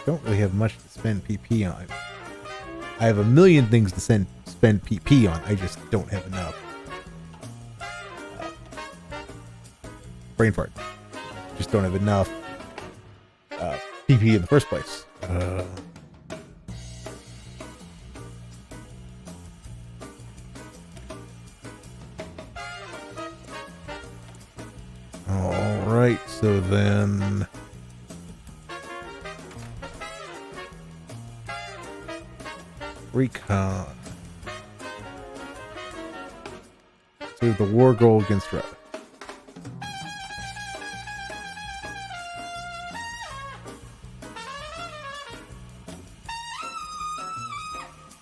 Speaker 1: Don't really have much to spend PP on. I have a million things to spend PP on. I just don't have enough. Brain fart. Just don't have enough PP in the first place. All right, so then recon. So the war goal against Russia.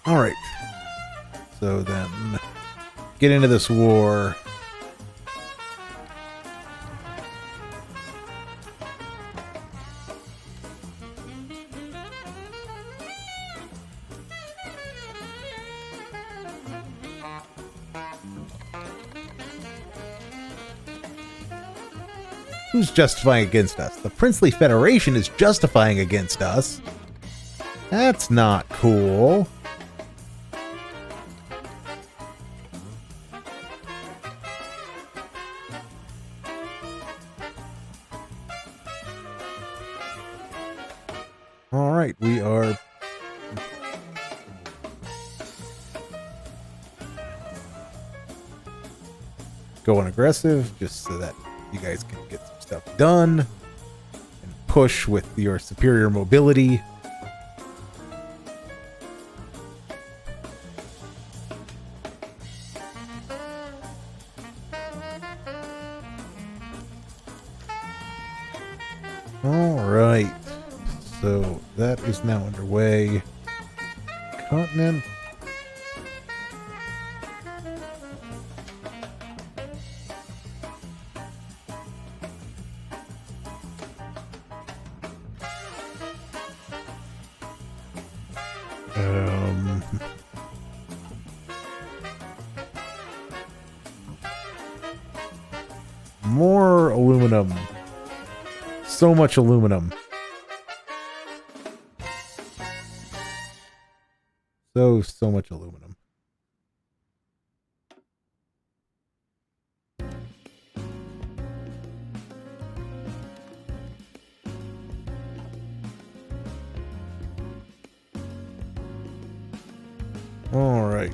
Speaker 1: All right. So then, get into this war. Who's justifying against us? The Princely Federation is justifying against us. That's not cool. All right, we are going aggressive just so that you guys can get some stuff done and push with your superior mobility. All right. So that is now underway. Continent. More aluminum. So much aluminum. So much aluminum. All right.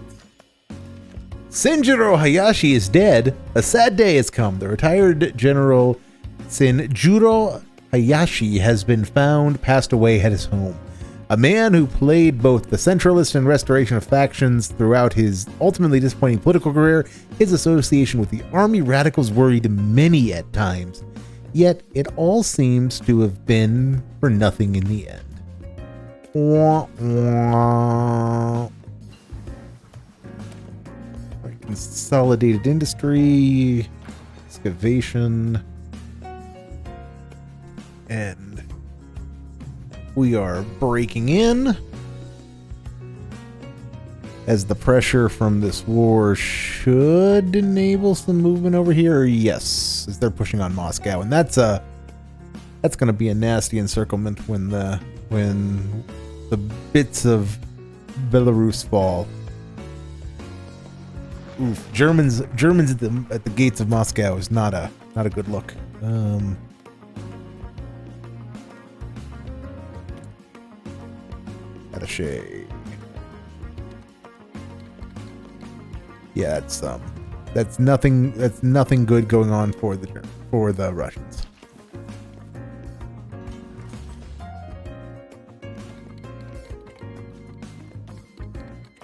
Speaker 1: Senjuro Hayashi is dead. A sad day has come. The retired General Senjuro Hayashi has been found passed away at his home. A man who played both the centralist and restoration of factions throughout his ultimately disappointing political career, his association with the army radicals worried many at times. Yet it all seems to have been for nothing in the end. Wah, wah. Right, consolidated industry, excavation, and we are breaking in as the pressure from this war should enable some movement over here. Yes, as they're pushing on Moscow, and that's going to be a nasty encirclement when the bits of Belarus fall. Oof, Germans at the gates of Moscow is not a good look. Attaché. Yeah, that's nothing good going on for the Russians.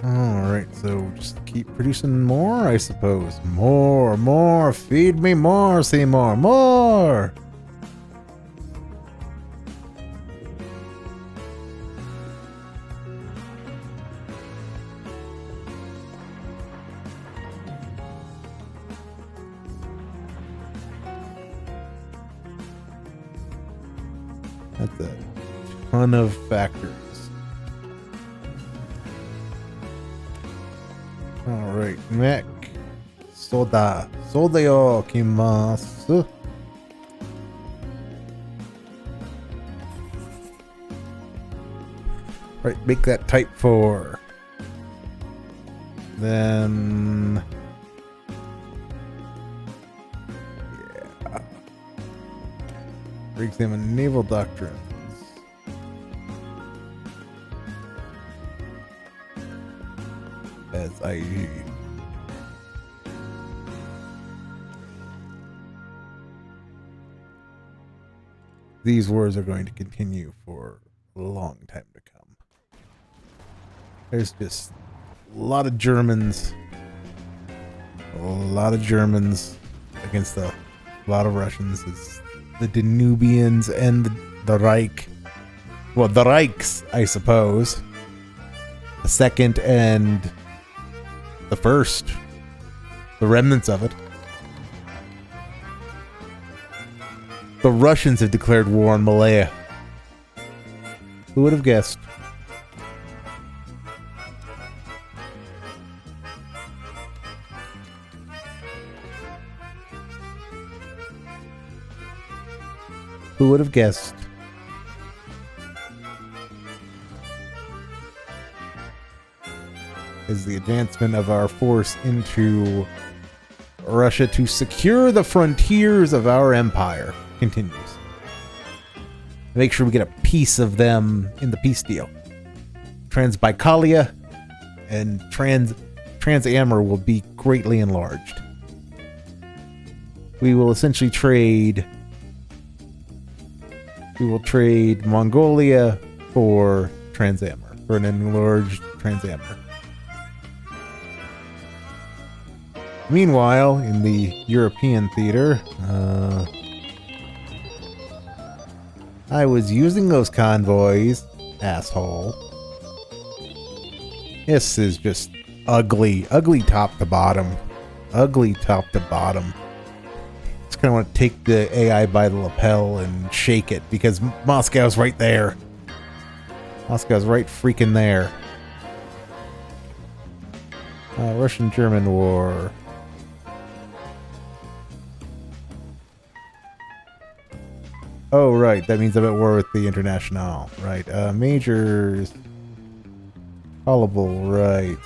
Speaker 1: All right, so just keep producing more, I suppose. More, feed me more, Seymour, more. That's a ton of factories. Alright, mech. Soda. Soda yo kimasu. Right, make that type 4. Then... yeah. Re-examine naval doctrines. As I... these wars are going to continue for a long time to come. There's just a lot of Germans. A lot of Germans against a lot of Russians. It's the Danubians and the Reich. Well, the Reichs, I suppose. The second and the first. The remnants of it. The Russians have declared war on Malaya. Who would have guessed? Who would have guessed? Is the advancement of our force into Russia to secure the frontiers of our empire continues. Make sure we get a piece of them in the peace deal. Transbaikalia and Trans-Amur will be greatly enlarged. We will essentially trade... we will trade Mongolia for Trans-Amur, for an enlarged Trans-Amur. Meanwhile, in the European theater, I was using those convoys, asshole. This is just ugly. Ugly top to bottom. Ugly top to bottom. Just kind of want to take the AI by the lapel and shake it, because Moscow's right there. Moscow's right freaking there. Russian-German war. Oh, right. That means I'm at war with the International. Right. Majors. Callable. Right.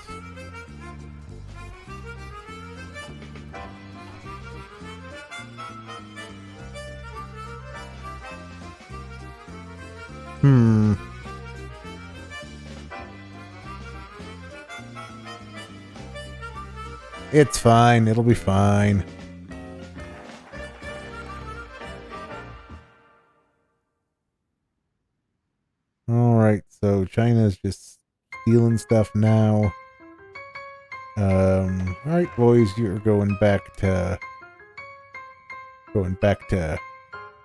Speaker 1: It's fine. It'll be fine. Alright, so China's just stealing stuff now. Alright, boys, you're going back to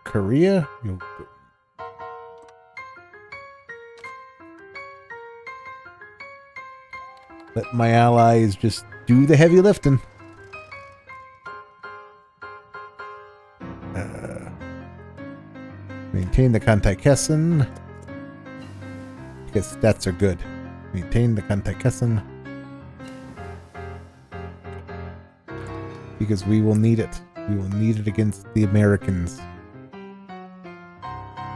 Speaker 1: Korea. You'll go. Let my allies just do the heavy lifting. Maintain the Kantai-Kessen. Because stats are good. Maintain the Kantai-Kessen. Because we will need it. We will need it against the Americans,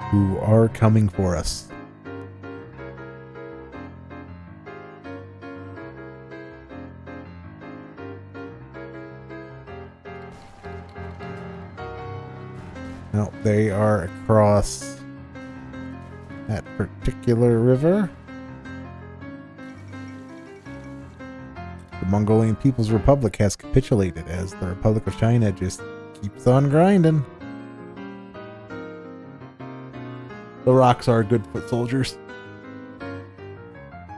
Speaker 1: who are coming for us. No, they are across that particular river. The Mongolian People's Republic has capitulated as the Republic of China just keeps on grinding. The rocks are good foot soldiers.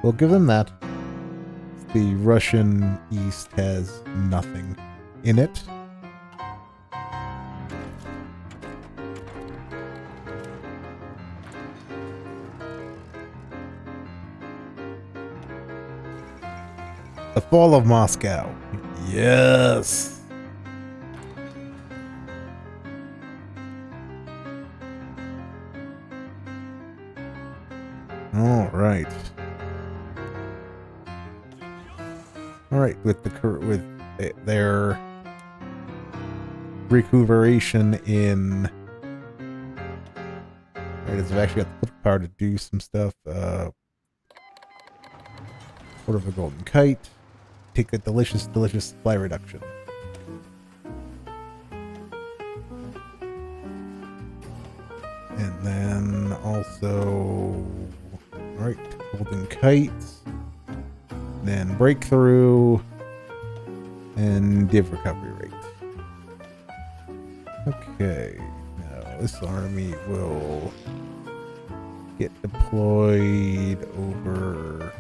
Speaker 1: We'll give them that. The Russian East has nothing in it. The fall of Moscow. Yes. All right. All right, with their recuperation in. Right, I've actually got the power to do some stuff. Order of a golden kite. Take a delicious supply reduction. And then also, alright, golden kites. Then breakthrough. And div recovery rate. Okay, now this army will get deployed over.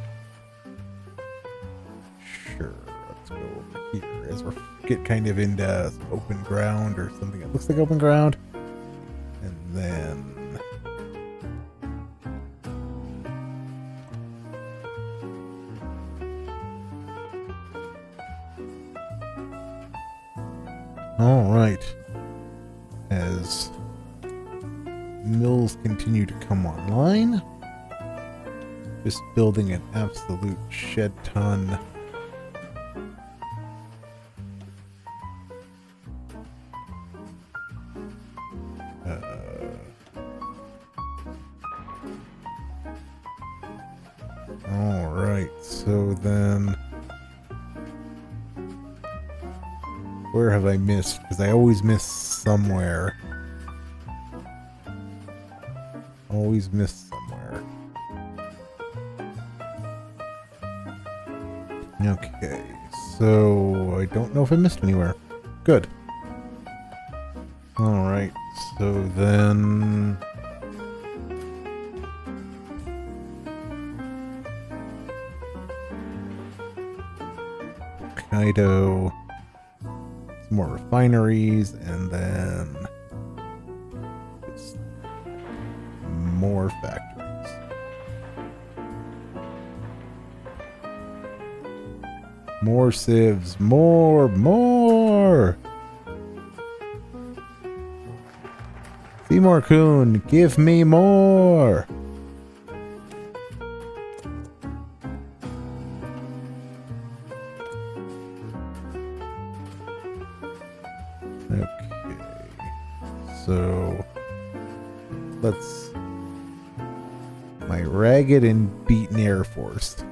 Speaker 1: Sure, let's go over here as we're get kind of into some open ground or something that looks like open ground. And then all right, as mills continue to come online, just building an absolute shed ton. All right, so then where have I missed? Because I always miss somewhere. Always miss somewhere. Okay, so I don't know if I missed anywhere. Good. Alright, so then Kaido, some more refineries, and then just more factories. More sieves, more! Seymour-kun, give me more! Okay, so let's my ragged and beaten Air Force.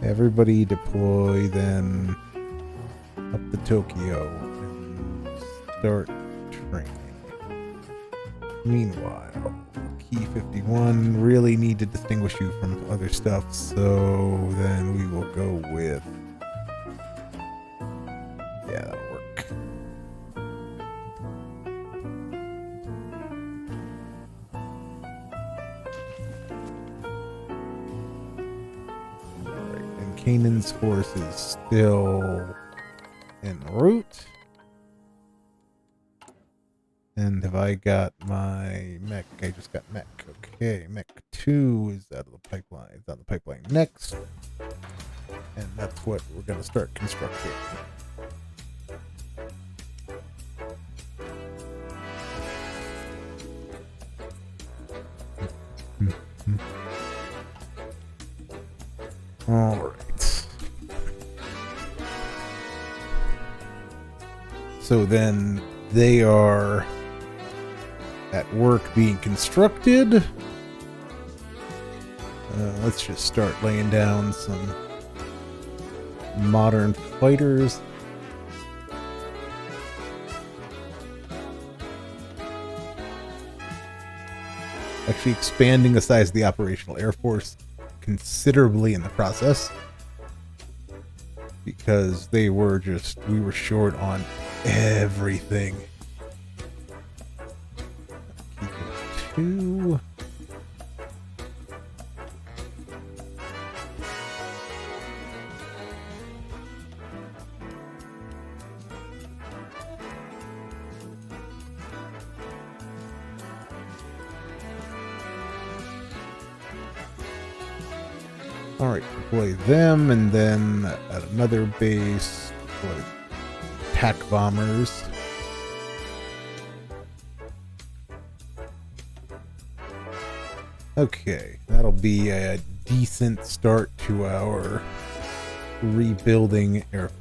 Speaker 1: Everybody deploy then up to Tokyo and start training. Meanwhile, Key 51 really need to distinguish you from other stuff, so then we will go with, yeah, that'll work. Alright, and Canaan's force is still en route. And have I got my mech? I just got mech. Okay, mech 2 is out of the pipeline. It's on the pipeline next. And that's what we're going to start constructing. All right. So then they are at work being constructed. Let's just start laying down some modern fighters. Actually expanding the size of the operational Air Force considerably in the process, because we were short on everything. Keep it 2. Alright, deploy them, and then at another base, deploy attack bombers. Okay, that'll be a decent start to our rebuilding Air Force.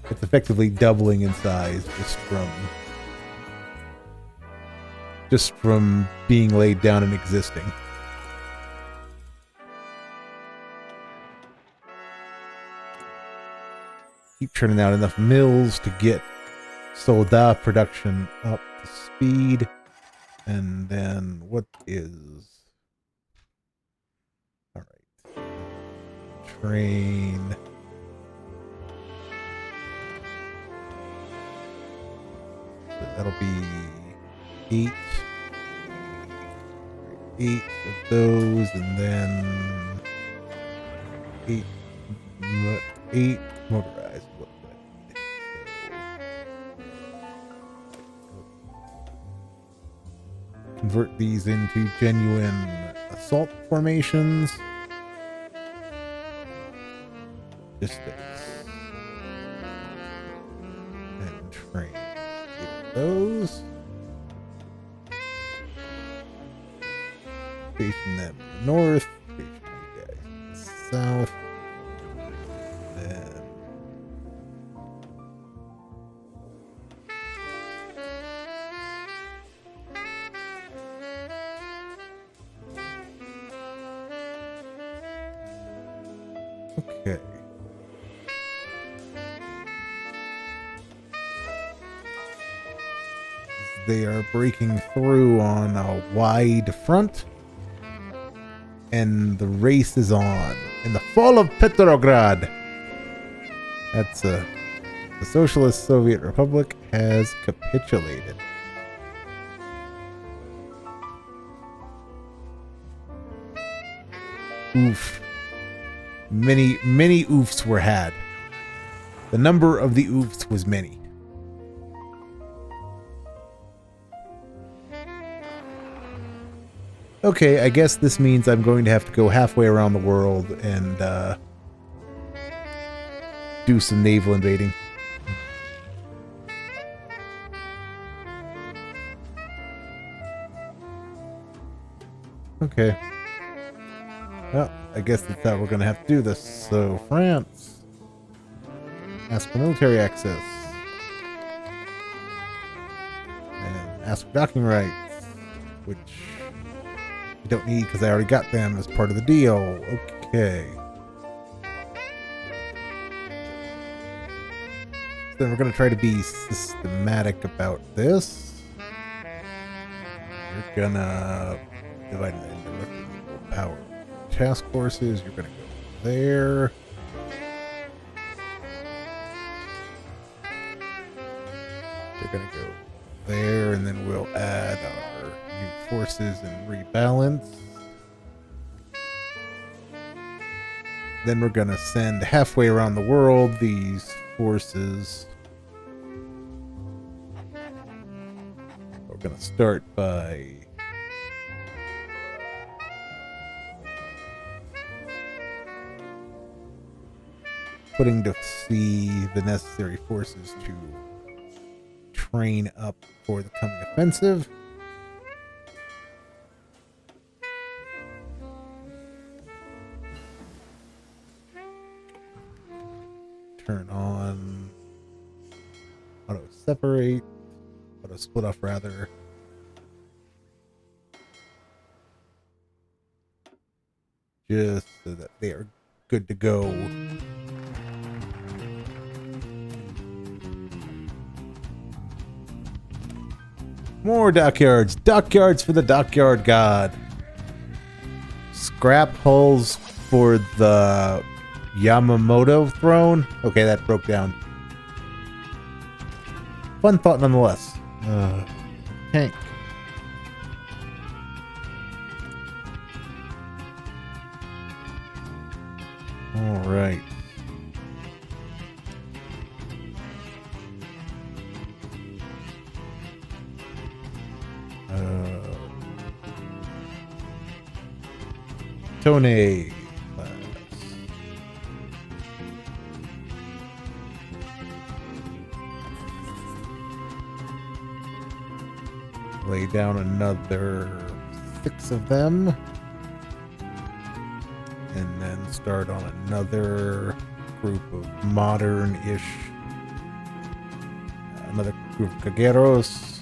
Speaker 1: It's effectively doubling in size just from being laid down and existing. Keep churning out enough mills to get soldat production up to speed. And then what is... Alright. Train... So that'll be 8 of those, and then 8 motorized. What do I need? So, convert these into genuine assault formations. Logistics. And train. Those. Station them north. Station you guys south. Then. Okay. They are breaking through on a wide front, and the race is on. In the fall of Petrograd, that's the Socialist Soviet Republic has capitulated. Oof. Many oofs were had. The number of the oofs was many. Okay, I guess this means I'm going to have to go halfway around the world and do some naval invading. Okay. Well, I guess that's how we're going to have to do this. So, France. Ask for military access. And ask for docking rights. Which I don't need because I already got them as part of the deal. Okay. So then we're going to try to be systematic about this. We're going to divide it into power task forces. You're going to go there. You're going to go there, and then we'll add our new forces and rebalance. Then we're going to send halfway around the world these forces. We're going to start by putting to sea the necessary forces to train up for the coming offensive. Turn on auto separate, auto split off rather. Just so that they are good to go. More dockyards. Dockyards for the dockyard god. Scrap hulls for the Yamamoto throne. Okay, that broke down. Fun thought nonetheless. Tank. All right. Tone class. Lay down another 6 of them. and then start on another group of modern-ish, another group of cagueros.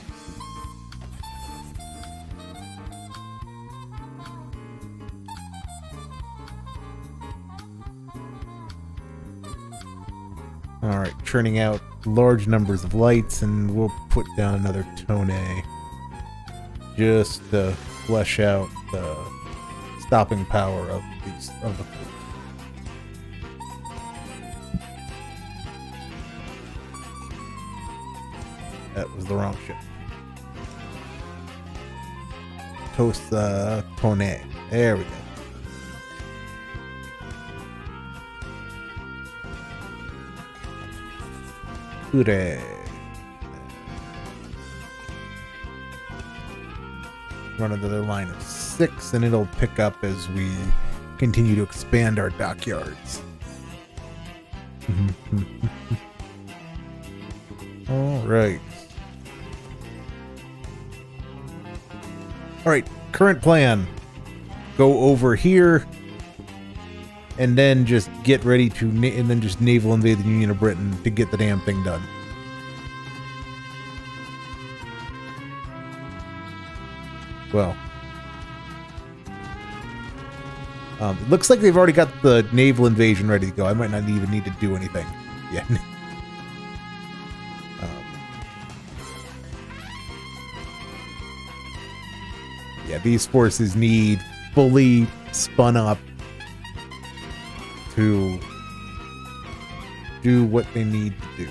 Speaker 1: All right, churning out large numbers of lights, and we'll put down another tone just to flesh out the stopping power of the fleet. That was the wrong ship. Toast tone. There we go. Hooray. Run another line of 6, and it'll pick up as we continue to expand our dockyards. All right. All right, current plan. Go over here, and then just get ready to, and then just naval invade the Union of Britain to get the damn thing done. Well, it looks like they've already got the naval invasion ready to go. I might not even need to do anything yet. Yeah, these forces need fully spun up to do what they need to do.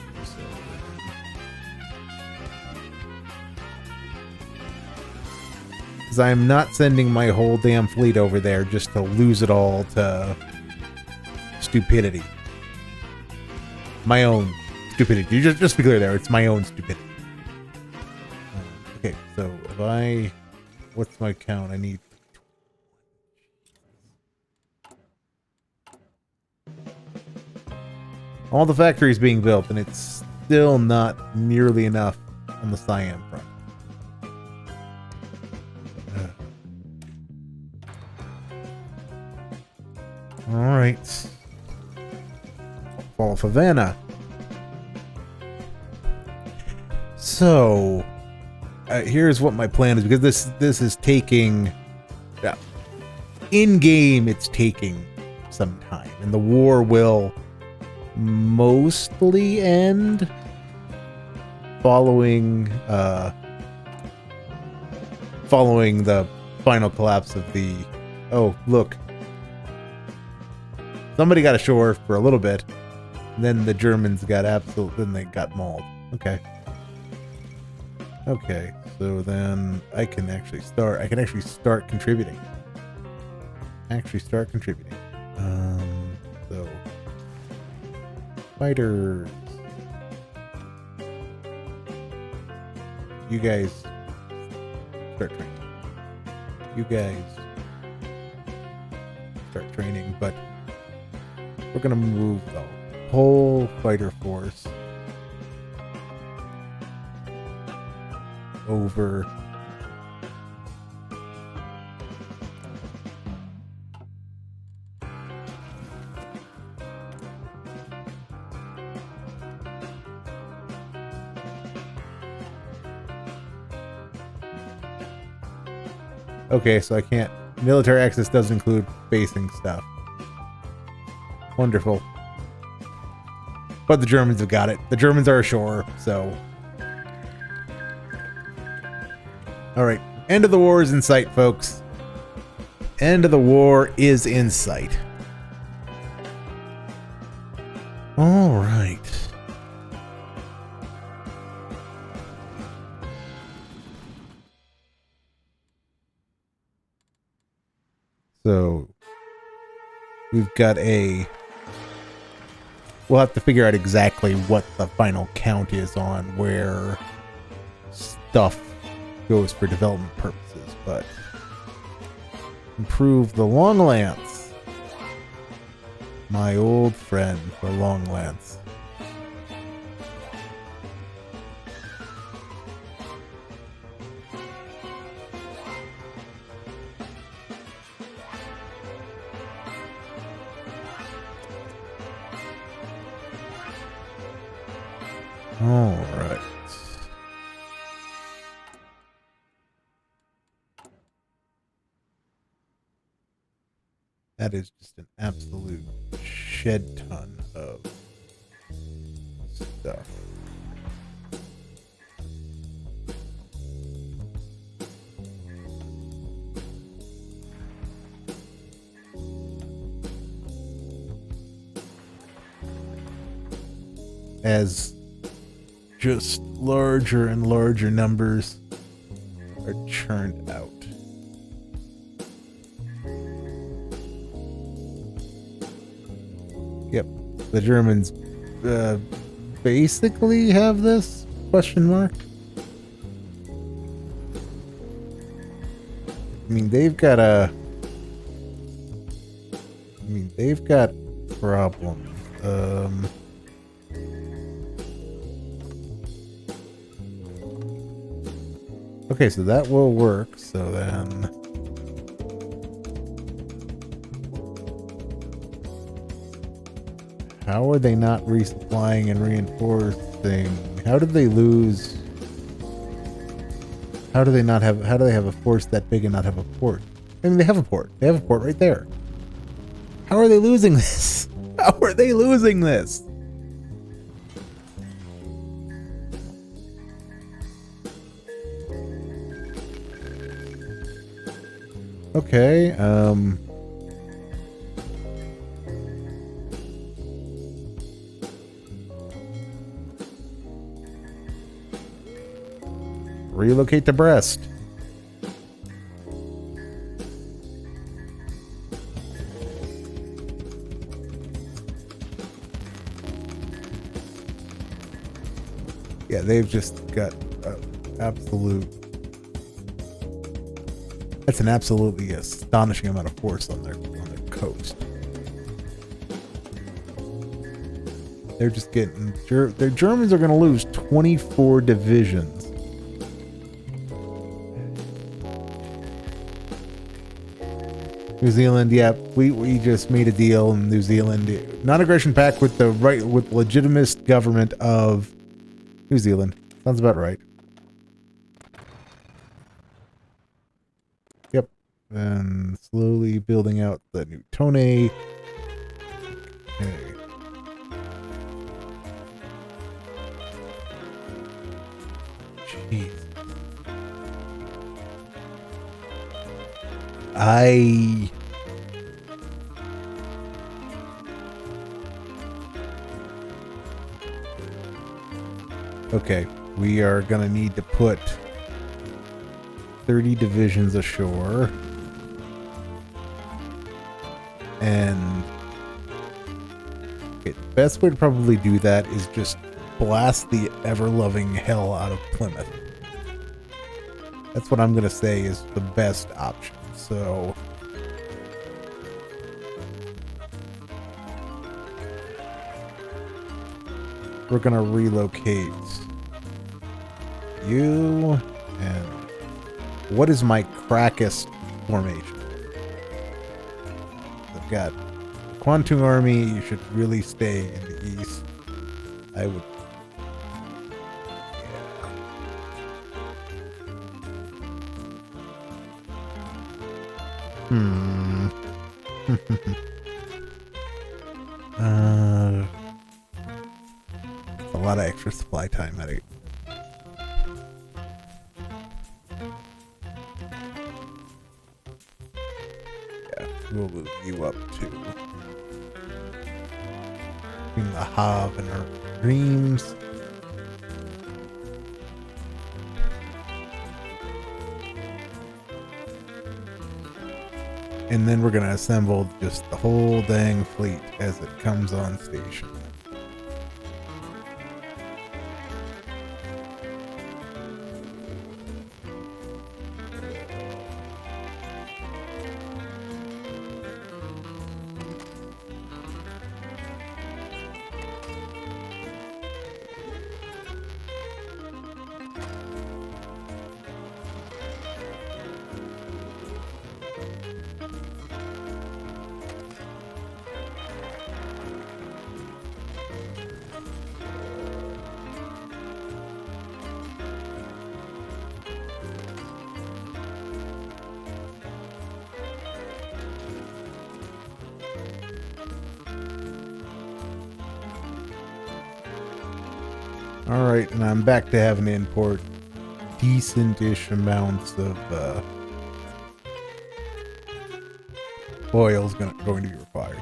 Speaker 1: Because I'm not sending my whole damn fleet over there just to lose it all to stupidity. My own stupidity. Just be clear there, it's my own stupidity. Okay, so if I... What's my count? I need... All the factories being built, and it's still not nearly enough on the Siam front. Alright. Fall of Havana. So, here's what my plan is, because this is taking... in-game, it's taking some time, and the war will mostly end following the final collapse of the... Oh, look. Somebody got ashore for a little bit, and then the Germans got then they got mauled. Okay. Okay, so then I can actually start contributing. So fighters, you guys start training. You guys start training, but we're gonna move the whole fighter force over Okay, so I can't... Military access does include basing stuff. Wonderful. But the Germans have got it. The Germans are ashore, so... Alright, end of the war is in sight, folks. End of the war is in sight. Alright. So, we've got a... We'll have to figure out exactly what the final count is on where stuff goes for development purposes, but... Improve the Long Lance. My old friend, the Long Lance. All right. That is just an absolute shed ton of stuff. As just larger and larger numbers are churned out. Yep, the Germans basically have this, question mark. I mean, they've got problems. Okay, so that will work. So then, how are they not resupplying and reinforcing? How did they lose? How do they have a force that big and not have a port? I mean, they have a port. They have a port right there. How are they losing this? How are they losing this? Okay, relocate to Brest. Yeah, they've just got absolute... That's an absolutely astonishing amount of force on their coast. They're just getting... The Germans are going to lose 24 divisions. New Zealand, yeah, we just made a deal in New Zealand. Non-aggression pact with the legitimist government of New Zealand. Sounds about right. Yep. And slowly building out the new Tone. Okay. Jeez. Okay, we are gonna need to put 30 divisions ashore. And okay, the best way to probably do that is just blast the ever-loving hell out of Plymouth. That's what I'm gonna say is the best option. So we're gonna relocate you. And what is my crackest formation? I've got the Kwantung Army. You should really stay in the east. I would. It's a lot of extra supply time at it. Yeah, we'll move you up to between the Hav and our dreams. And then we're going to assemble just the whole dang fleet as it comes on station. Alright, and I'm back to having to import decent-ish amounts of oil is going to be required.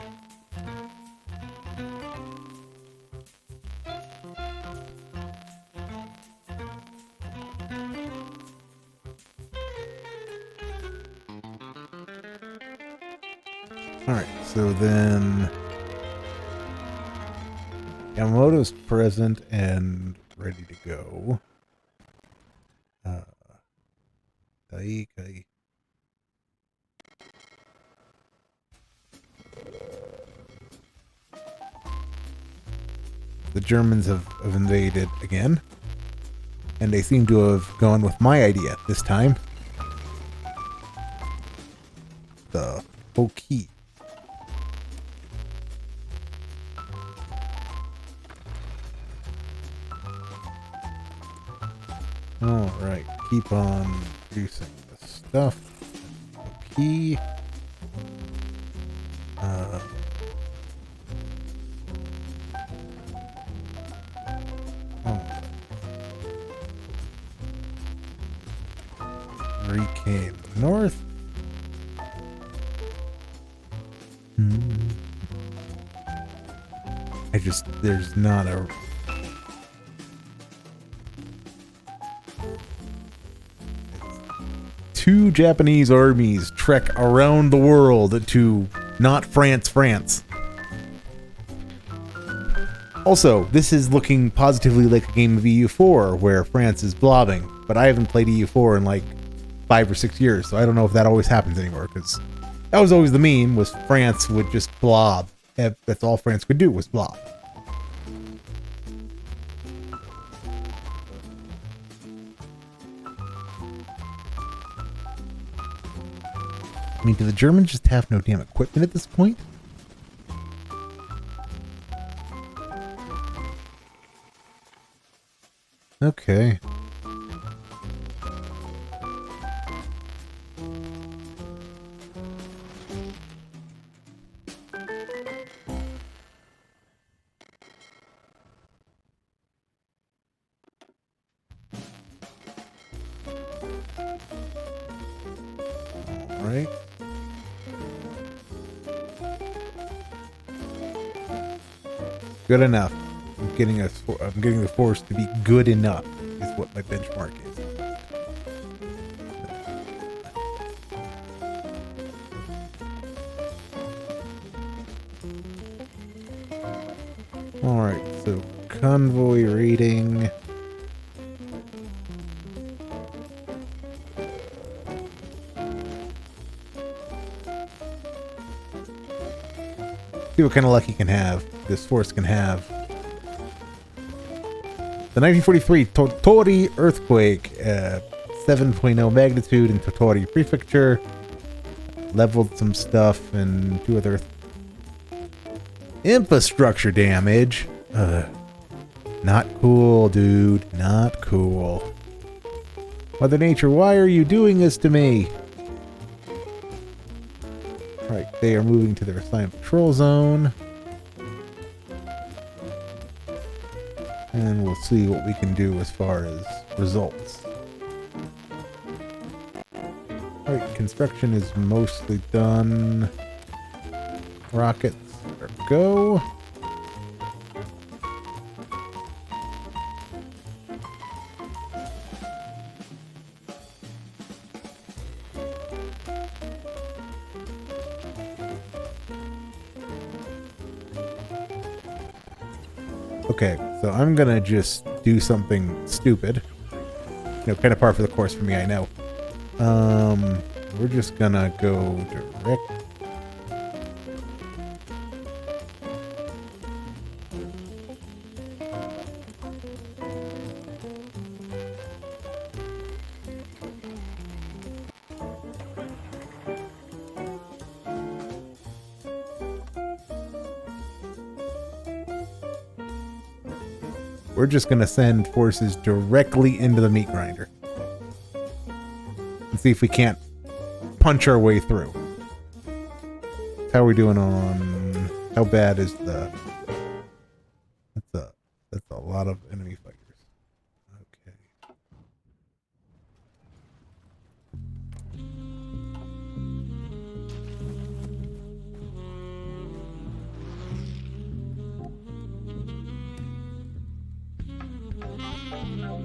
Speaker 1: Alright, so then Yamamoto's present and ready to go. Daikai. The Germans have invaded again, and they seem to have gone with my idea this time. The Hoki. Alright, keep on producing the stuff. Hoki. Came north. There's not a... Two Japanese armies trek around the world to not France. Also, this is looking positively like a game of EU4 where France is blobbing, but I haven't played EU4 in like 5 or 6 years, so I don't know if that always happens anymore, because that was always the meme, was France would just blob. That's all France could do, was blob. I mean, do the Germans just have no damn equipment at this point? Okay. Right. Good enough. I'm getting the force to be good enough is what my benchmark is. All right. So convoy rating. See what kind of luck he can have. This force can have. The 1943 Totori earthquake, 7.0 magnitude in Totori Prefecture, leveled some stuff and 2 other infrastructure damage. Not cool, dude. Not cool. Mother Nature, why are you doing this to me? Right, they are moving to their assigned patrol zone. And we'll see what we can do as far as results. Alright, construction is mostly done. Rockets are go. Okay, so I'm gonna just do something stupid. You know, kind of par for the course for me, I know. We're just gonna go direct. We're just going to send forces directly into the meat grinder. And see if we can't punch our way through. How are we doing on... How bad is the... That's a lot of enemy fighters.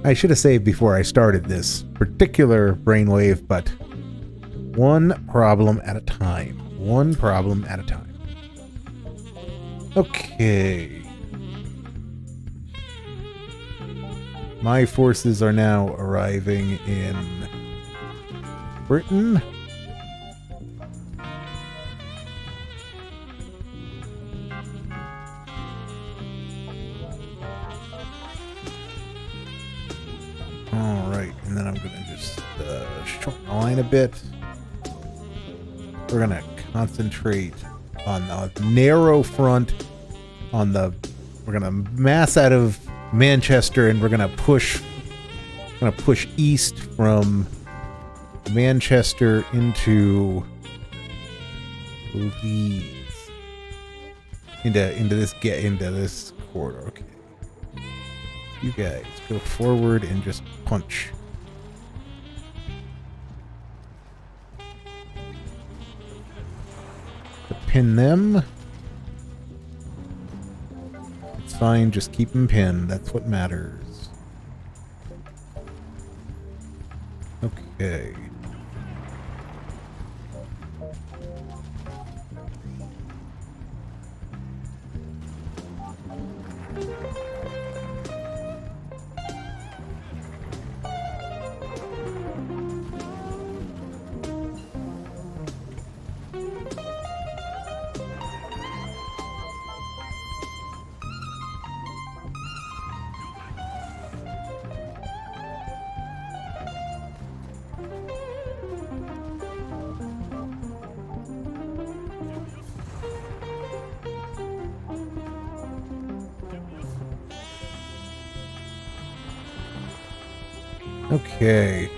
Speaker 1: I should have saved before I started this particular brainwave, but one problem at a time. One problem at a time. Okay. My forces are now arriving in Britain. Alright, and then I'm going to just shorten the line a bit. We're going to concentrate on the narrow front. We're going to mass out of Manchester, and we're going to push east from Manchester into Leeds. Into this corridor. Okay. You guys go forward and just punch. To pin them. It's fine, just keep them pinned. That's what matters. Okay. Okay.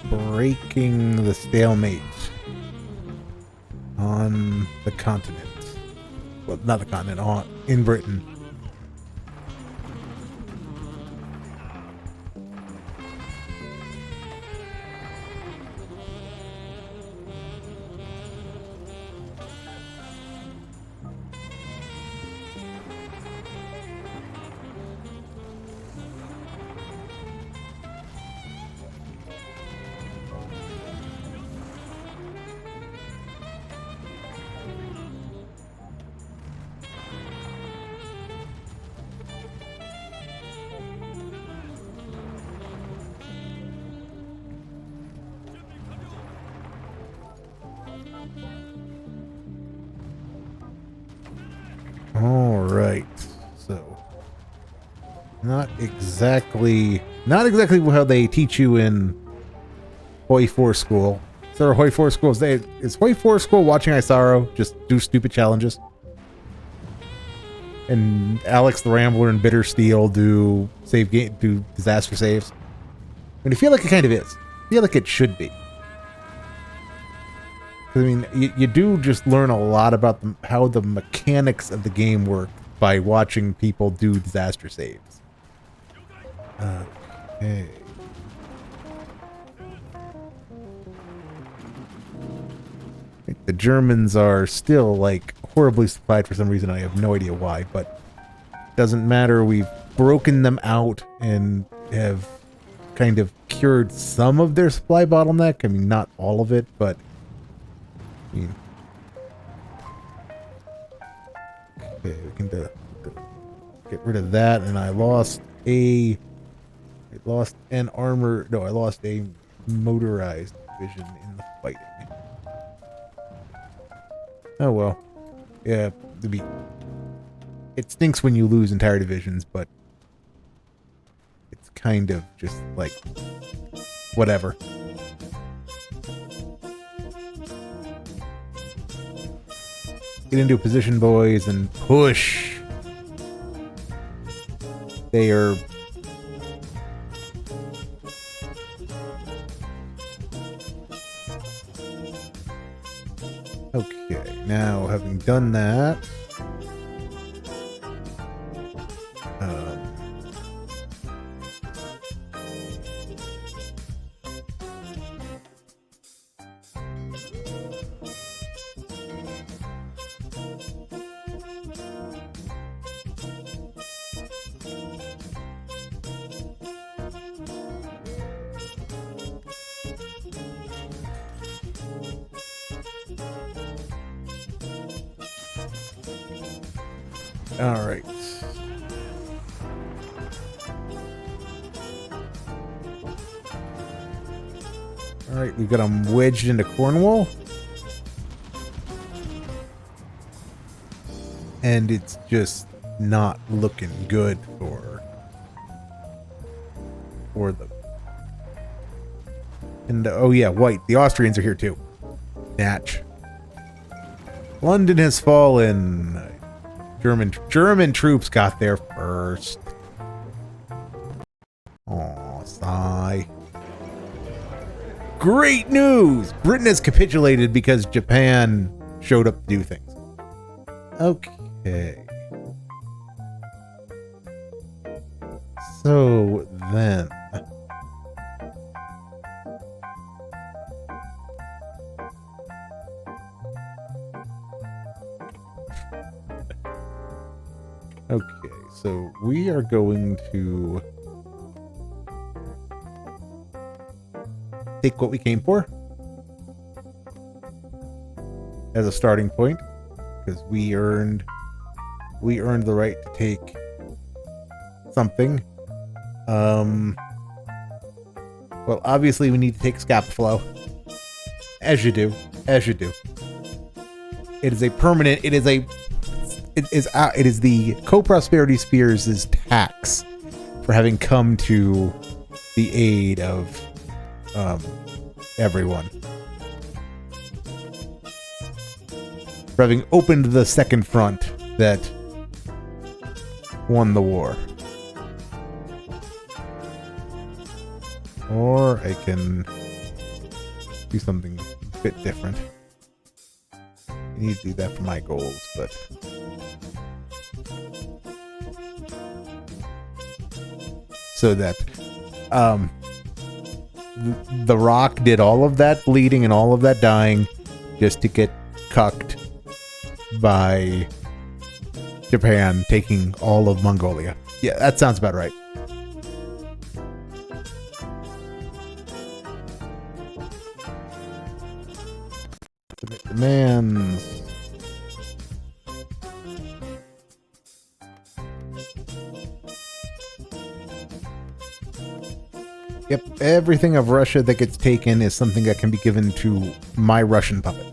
Speaker 1: Breaking the stalemate on the continent. Well, not the continent, in Britain. All right, so not exactly how they teach you in Hoi 4 school. So Hoi 4 school is Hoi 4 school watching Isaro just do stupid challenges, and Alex the Rambler and Bitter Steel do disaster saves. I feel like it kind of is. I feel like it should be. I mean, you do just learn a lot about how the mechanics of the game work by watching people do disaster saves. Okay. The Germans are still, like, horribly supplied for some reason. I have no idea why, but doesn't matter. We've broken them out and have kind of cured some of their supply bottleneck. I mean, not all of it, but okay, we can get rid of that, and I lost a motorized division in the fighting. Oh well. Yeah, it stinks when you lose entire divisions, but it's kind of just like whatever. Get into a position, boys, and push. They are... Okay, now having done that... All right. All right, we've got them wedged into Cornwall. And it's just not looking good for them. And oh yeah, white. The Austrians are here too. Natch. London has fallen. German troops got there first. Aw, sigh. Great news! Britain has capitulated because Japan showed up to do things. Okay. So then. Okay, so we are going to take what we came for as a starting point, because we earned the right to take something. Well, obviously we need to take Scapaflow, as you do. It is a permanent. It is the Co-Prosperity Spheres' tax for having come to the aid of everyone. For having opened the second front that won the war. Or I can do something a bit different. I need to do that for my goals, but so that the Rock did all of that bleeding and all of that dying just to get cucked by Japan taking all of Mongolia. Yeah, that sounds about right. Demands. Yep, everything of Russia that gets taken is something that can be given to my Russian puppet.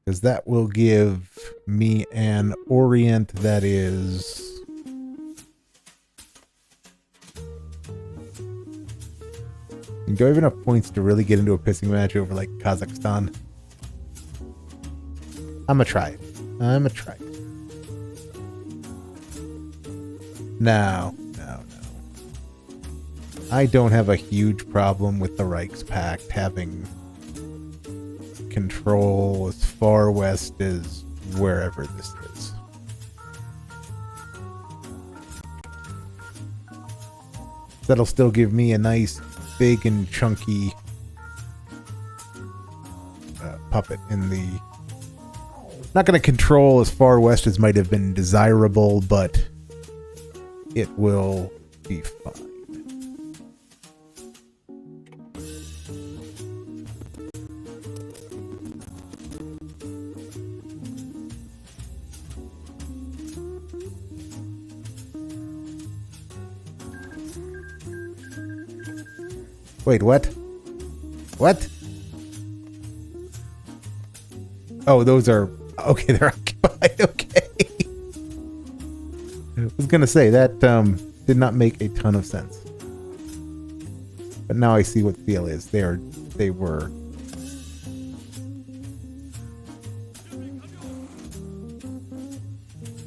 Speaker 1: Because that will give me an Orient that is... Do I have enough points to really get into a pissing match over, like, Kazakhstan? I'm gonna try it. No. I don't have a huge problem with the Reichspakt having control as far west as wherever this is. That'll still give me a nice, big and chunky puppet in the... Not going to control as far west as might have been desirable, but it will be fine. Wait, what? What? Oh, those are... Okay, they're occupied. Okay. I was gonna say, that did not make a ton of sense. But now I see what the deal is. They were...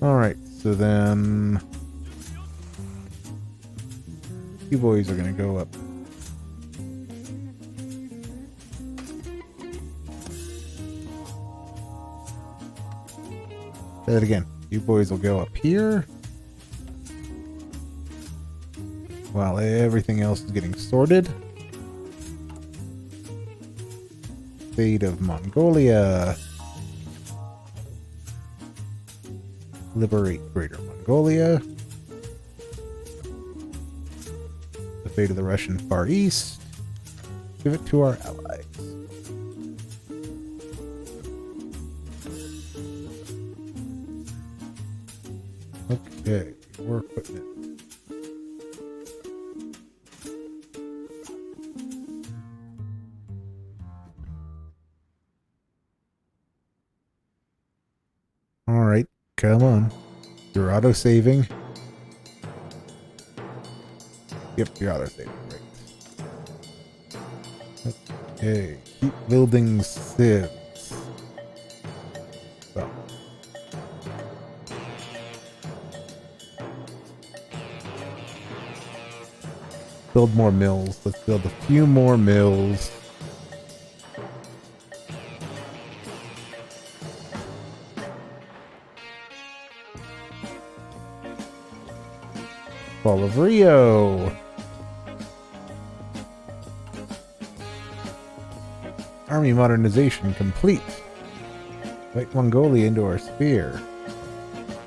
Speaker 1: Alright, so then you boys are gonna go up. Say that again. You boys will go up here while everything else is getting sorted. Fate of Mongolia. Liberate Greater Mongolia. The fate of the Russian Far East. Give it to our allies. Okay, war equipment. Alright, come on. You're auto-saving. Yep, you're auto-saving, right. Okay, keep building civs. So. Build more mills. Let's build a few more mills. Fall of Rio. Army modernization complete. Invite Mongolia into our sphere.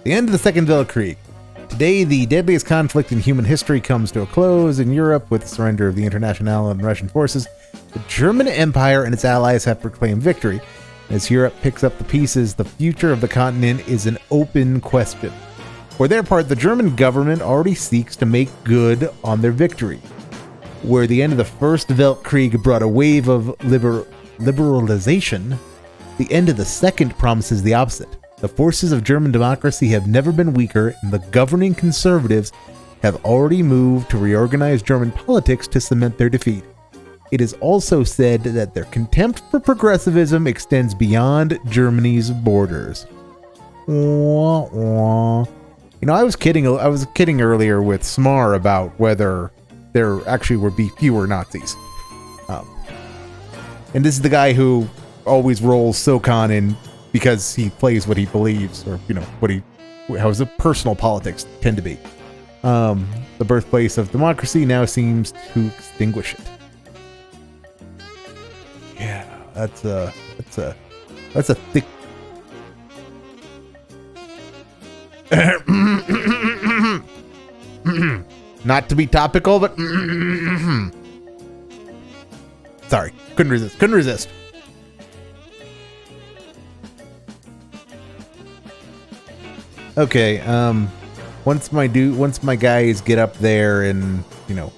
Speaker 1: The end of the Second Weltkrieg. Today, the deadliest conflict in human history comes to a close in Europe with the surrender of the Internationale and Russian forces. The German Empire and its allies have proclaimed victory. As Europe picks up the pieces, the future of the continent is an open question. For their part, the German government already seeks to make good on their victory. Where the end of the First Weltkrieg brought a wave of liberalization, the end of the Second promises the opposite. The forces of German democracy have never been weaker, and the governing conservatives have already moved to reorganize German politics to cement their defeat. It is also said that their contempt for progressivism extends beyond Germany's borders. Wah, wah. You know, I was kidding earlier with Smar about whether there actually would be fewer Nazis. And this is the guy who always rolls SOCON in because he plays what he believes, or, you know, how his personal politics tend to be. The birthplace of democracy now seems to extinguish it. Yeah, that's a thick. Not to be topical, but sorry, couldn't resist. Okay, once my guys get up there and, you know,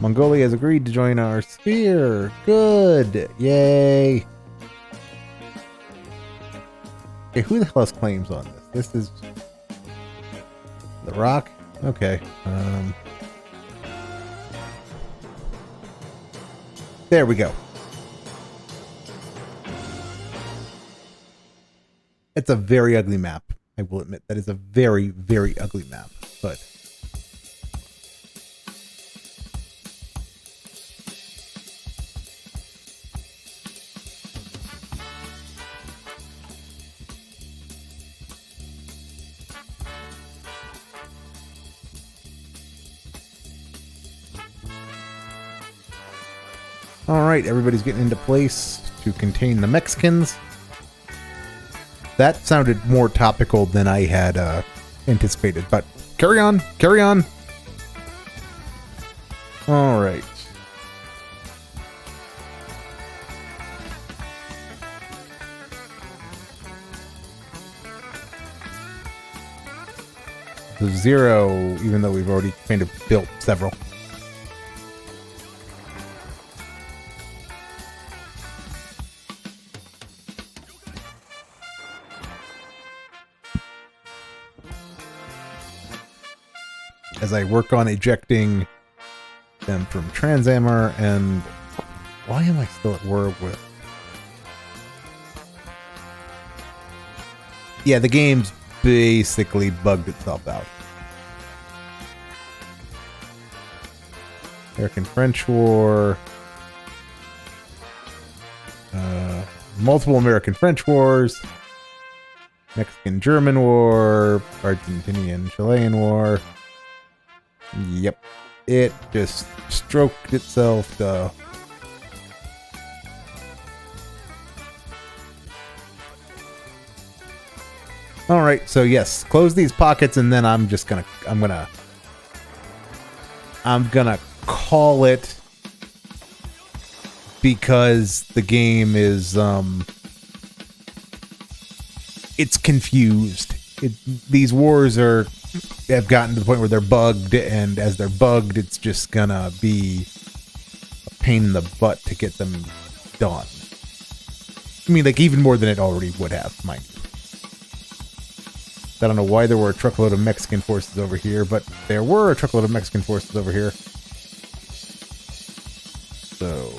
Speaker 1: Mongolia has agreed to join our sphere. Good. Yay. Okay, who the hell has claims on this? This is the Rock? Okay. There we go. It's a very ugly map. I will admit that is a very, very ugly map, but all right, everybody's getting into place to contain the Mexicans. That sounded more topical than I had anticipated, but carry on. All right. The 0, even though we've already kind of built several. As I work on ejecting them from Transammer, and why am I still at war with Yeah, the game's basically bugged itself out. American-French War. Multiple American-French Wars. Mexican-German War. Argentinian-Chilean War. Yep. It just stroked itself. All right, so yes, close these pockets, and then I'm gonna call it, because the game is it's confused. These wars have gotten to the point where they're bugged, and as they're bugged, it's just gonna be a pain in the butt to get them done. I mean, like, even more than it already would have, mind you. I don't know why there were a truckload of Mexican forces over here, but there were a truckload of Mexican forces over here. So,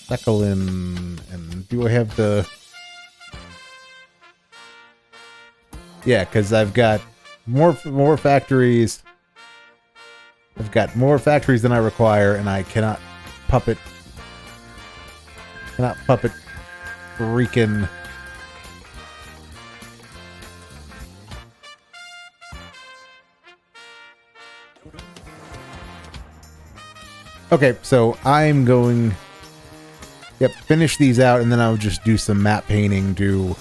Speaker 1: Sakhalin, and do I have the... Yeah, because I've got more factories. I've got more factories than I require, and I cannot puppet freaking... Okay, so I'm going... Yep, finish these out, and then I'll just do some map painting to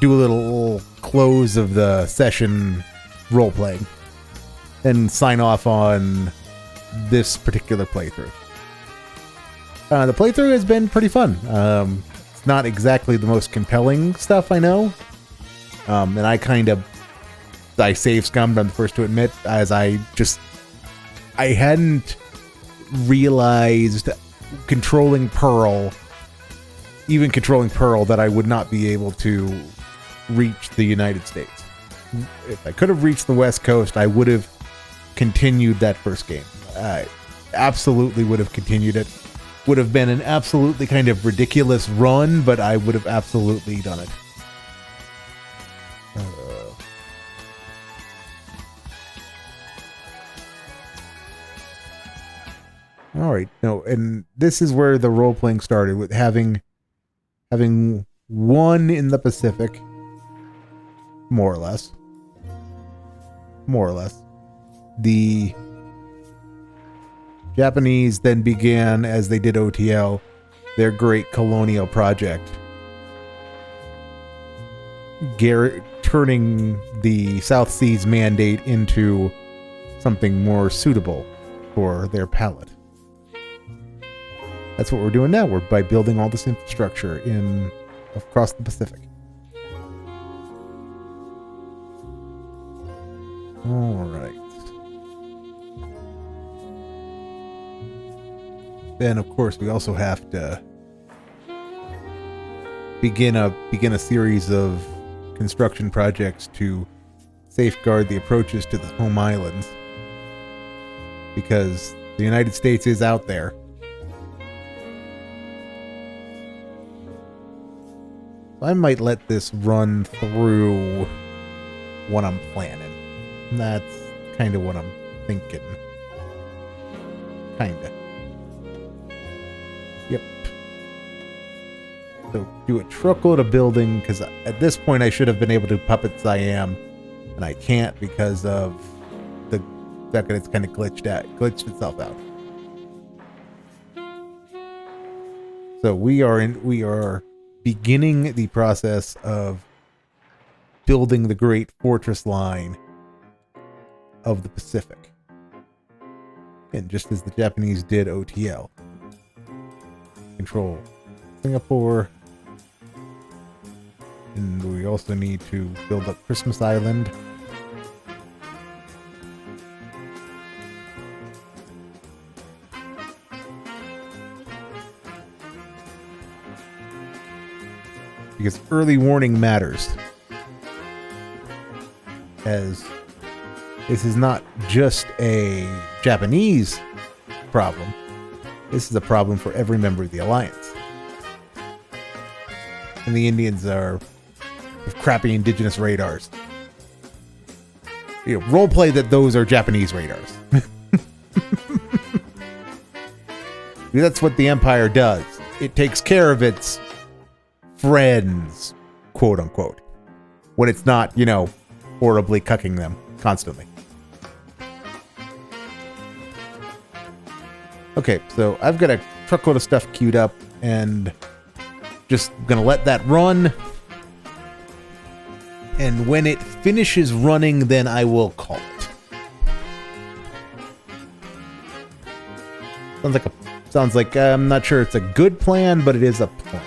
Speaker 1: do a little close of the session role-playing, and sign off on this particular playthrough. The playthrough has been pretty fun. It's not exactly the most compelling stuff, I know. And I save scummed, I'm the first to admit, as I hadn't realized controlling Pearl, that I would not be able to reach the United States. If I could have reached the West Coast, I would have continued that first game. I absolutely would have continued it. Would have been an absolutely kind of ridiculous run, but I would have absolutely done it. All right, no, and this is where the role playing started, with having one in the Pacific, more or less. The Japanese then began, as they did OTL, their great colonial project, turning the South Seas Mandate into something more suitable for their palate. That's what we're doing now. We're by building all this infrastructure across the Pacific. All right. Then, of course, we also have to begin a series of construction projects to safeguard the approaches to the home islands, because the United States is out there. I might let this run through what I'm planning. That's kind of what I'm thinking. Kinda. Yep. So do a truckload of building, because at this point I should have been able to puppet Siam, and I can't because of the fact that it's kind of glitched itself out. So we are beginning the process of building the great fortress line of the Pacific. And just as the Japanese did OTL. Control Singapore. And we also need to build up Christmas Island. Because early warning matters. As this is not just a Japanese problem. This is a problem for every member of the Alliance. And the Indians are with crappy indigenous radars. You know, roleplay that those are Japanese radars. That's what the Empire does. It takes care of its friends, quote unquote, when it's not, you know, horribly cucking them constantly. Okay, so I've got a truckload of stuff queued up and just gonna let that run. And when it finishes running, then I will call it. Sounds like I'm not sure it's a good plan, but it is a plan.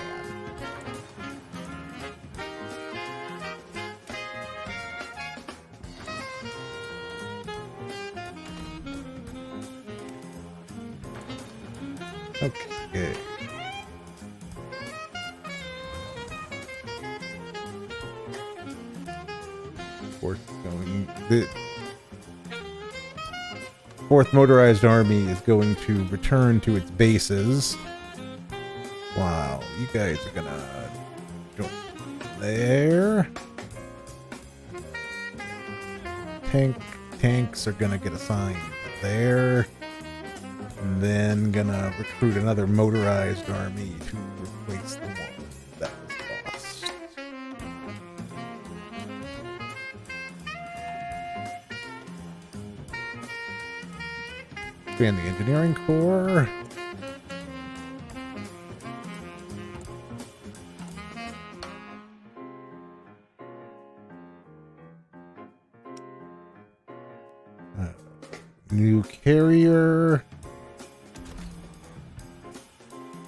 Speaker 1: Okay. The Fourth Motorized Army is going to return to its bases. Wow, you guys are gonna jump there. Tanks are gonna get assigned there. And then gonna recruit another motorized army to replace the one that was lost. Expand the engineering corps. New carrier.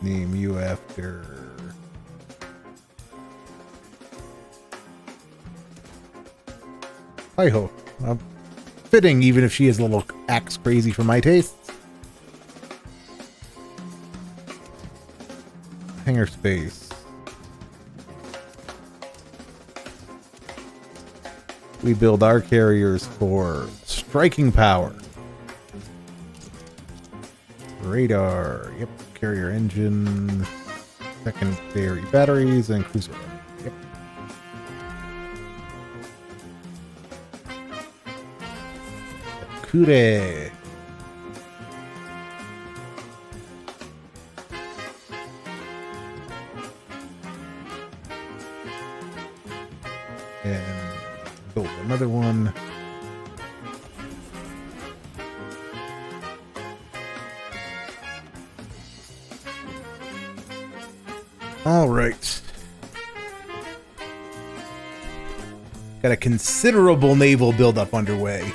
Speaker 1: Name you after Hi-ho. Fitting, even if she is a little axe crazy for my tastes. Hangar space. We build our carriers for striking power. Radar. Yep. Carrier engine. Secondary batteries and cruiser. Yep. Kure. And build another one. All right. Got a considerable naval buildup underway.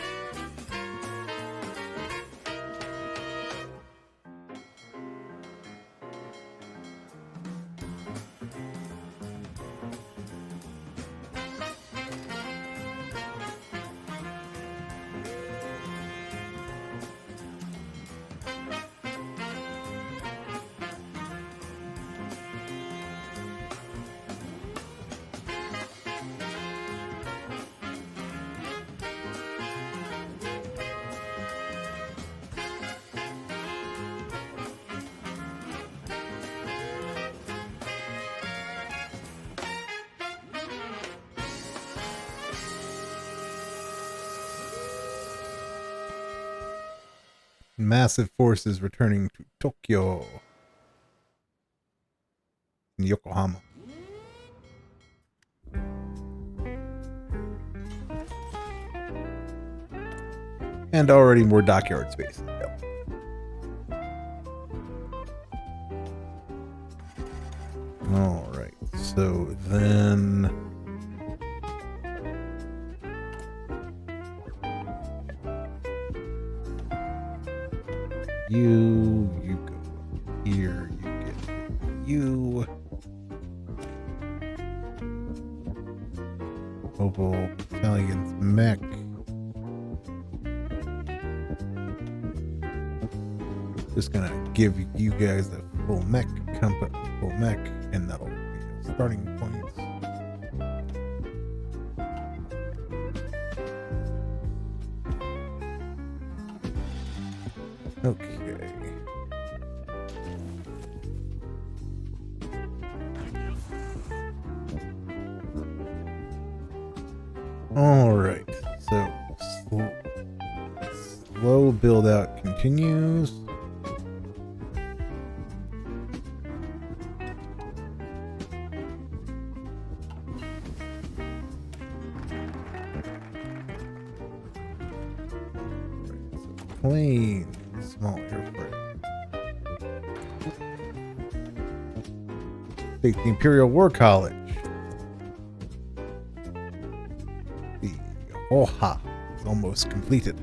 Speaker 1: Massive forces returning to Tokyo and Yokohama. And already more dockyard space. Yep. All right. So then you go here, you get you. Mobile Battalions mech. Just gonna give you guys the full mech and that'll be a starting point. Okay. Alright, so slow build out continues. Plane, small airframe. Take the Imperial War College. The Oha is almost completed.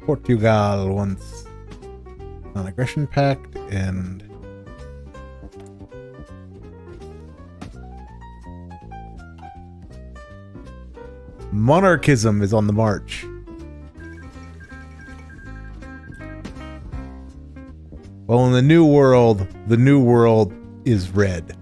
Speaker 1: Portugal wants non-aggression pact and monarchism is on the march. Well, in the new world is red.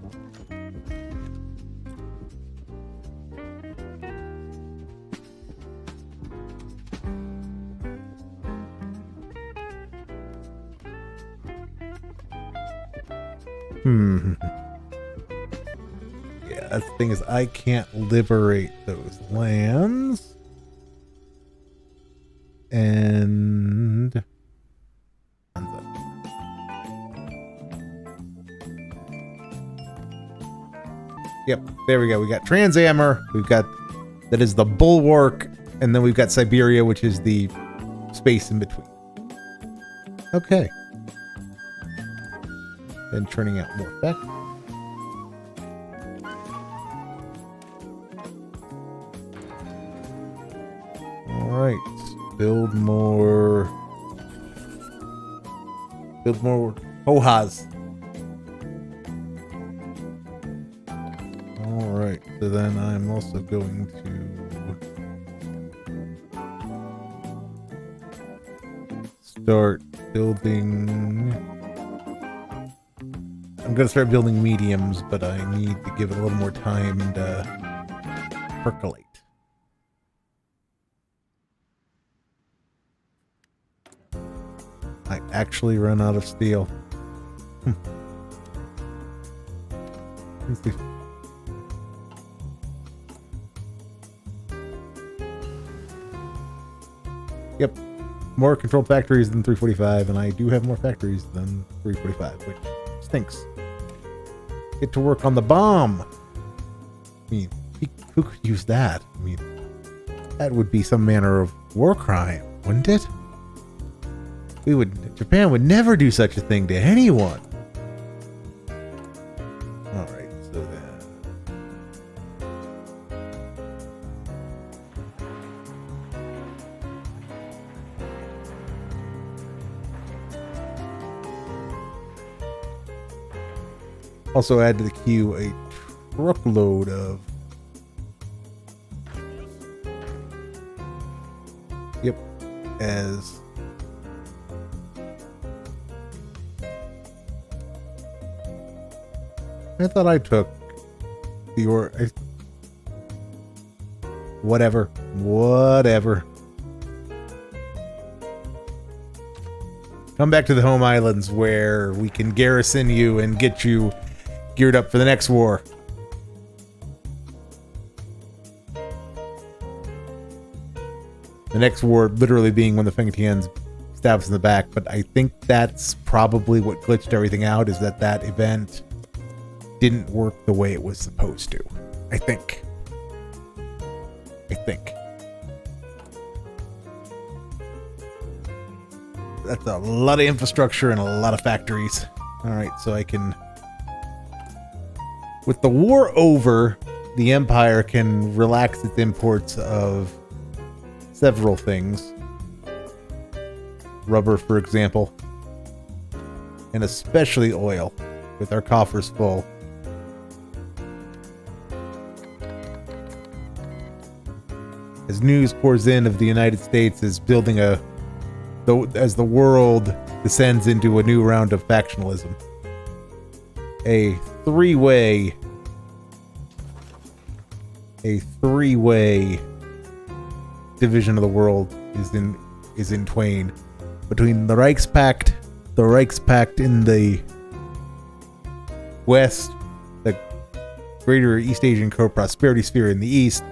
Speaker 1: Yeah, that's the thing is I can't liberate those lands. And yep, there we go. We got Transammer. We've got that is the bulwark, and then we've got Siberia, which is the space in between. Okay. Then churning out more effect. Alright. Build more Hohas. Alright, so then I'm also going to start building. I'm going to start building mediums, but I need to give it a little more time to percolate. I actually run out of steel. Let's see. Yep. More controlled factories than 345, and I do have more factories than 345, which stinks. Get to work on the bomb. I mean, who could use that? I mean, that would be some manner of war crime, wouldn't it? Japan would never do such a thing to anyone. Alright, so then. Also add to the queue a truckload of. Yep, as. I thought I took the whatever. Come back to the home islands where we can garrison you and get you geared up for the next war. The next war literally being when the Fengtians stabs in the back, but I think that's probably what glitched everything out, is that event didn't work the way it was supposed to. I think. That's a lot of infrastructure and a lot of factories. Alright, so I can... With the war over, the Empire can relax its imports of several things. Rubber, for example. And especially oil, with our coffers full. As news pours in of the United States is building as the world descends into a new round of factionalism. A three-way division of the world is in twain. between the Reichspakt in the west, the Greater East Asian Co-Prosperity Sphere in the east,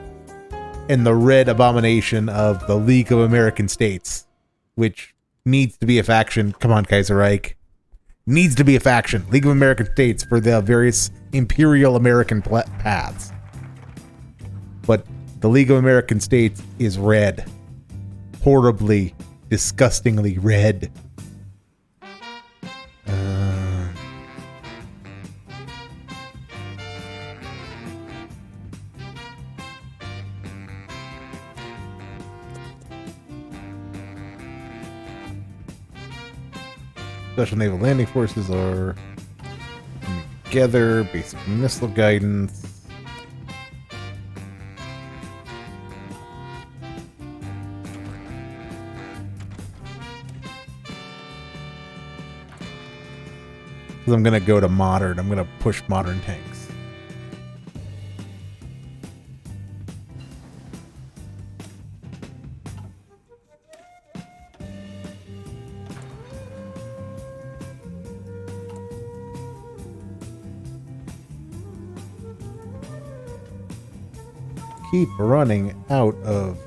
Speaker 1: and the red abomination of the League of American States, which needs to be a faction. Come on, Kaiserreich. Needs to be a faction. League of American States for the various imperial American paths. But the League of American States is red. Horribly, disgustingly red. Special Naval Landing Forces are coming together. Basic missile guidance. I'm going to go to modern. I'm going to push modern tanks. Keep running out of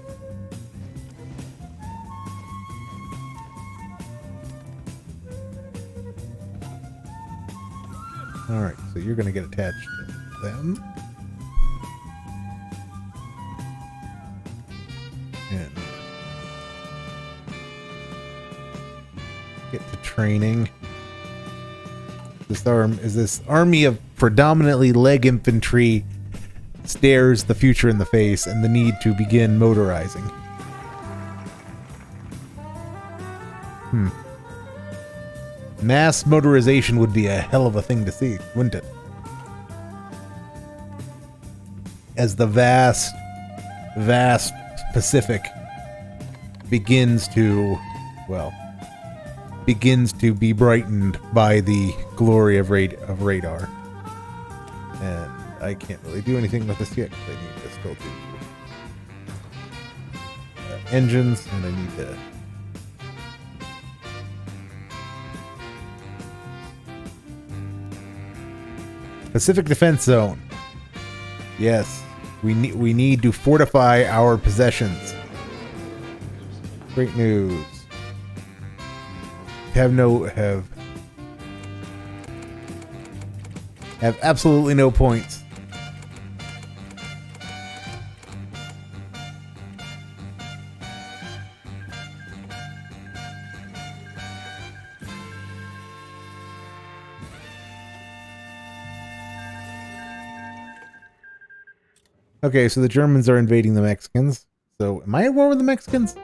Speaker 1: Alright, so you're going to get attached to them. And get to training. This army of predominantly leg infantry stares the future in the face and the need to begin motorizing. Mass motorization would be a hell of a thing to see, wouldn't it? As the vast Pacific begins to be brightened by the glory of radar. And I can't really do anything with this yet because I need to still do engines, and I need to Pacific Defense Zone. Yes, we need to fortify our possessions. Great news. Have absolutely no points. Okay, so the Germans are invading the Mexicans. So, am I at war with the Mexicans?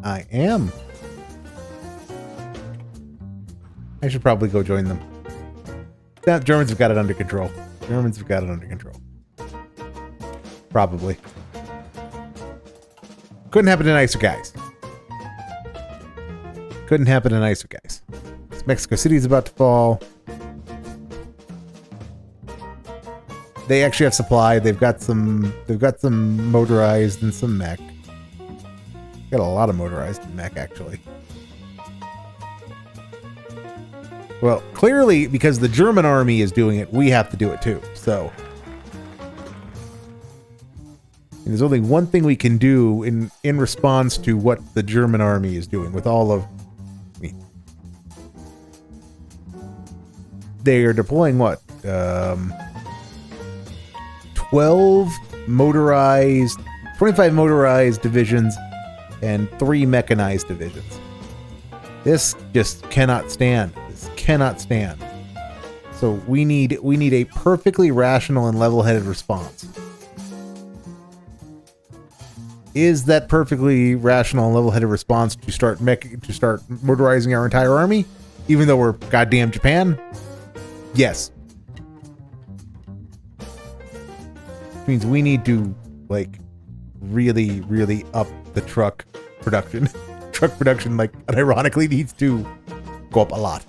Speaker 1: I am. I should probably go join them. The Germans have got it under control. Probably. Couldn't happen to nicer guys. Mexico City's about to fall. They actually have supply. They've got some motorized and some mech. Got a lot of motorized and mech, actually. Well, clearly, because the German army is doing it, we have to do it too. So, and there's only one thing we can do in response to what the German army is doing with all of. They are deploying what? 25 motorized divisions and 3 mechanized divisions. This just cannot stand. So we need a perfectly rational and level-headed response. Is that perfectly rational and level-headed response to start motorizing our entire army, even though we're goddamn Japan? Yes. Means we need to really up the truck production. Truck production unironically needs to go up a lot.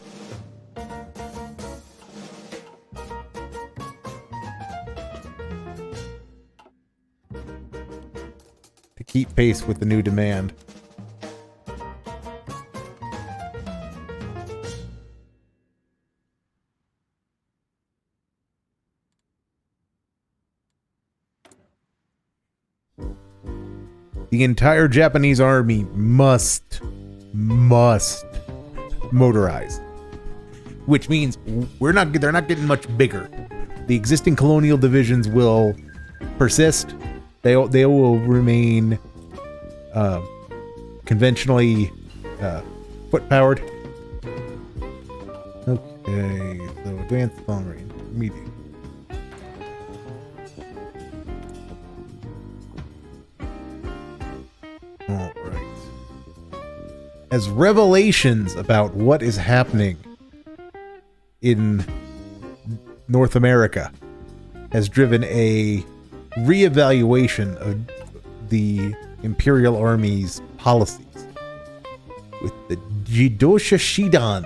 Speaker 1: keep pace with the new demand. The entire Japanese army must motorize, which means they're not getting much bigger. The existing colonial divisions will persist. They will remain conventionally foot powered. Okay, so advanced long range, medium. All right. As revelations about what is happening in North America has driven a reevaluation of the Imperial Army's policies, with the Jidosha Shidan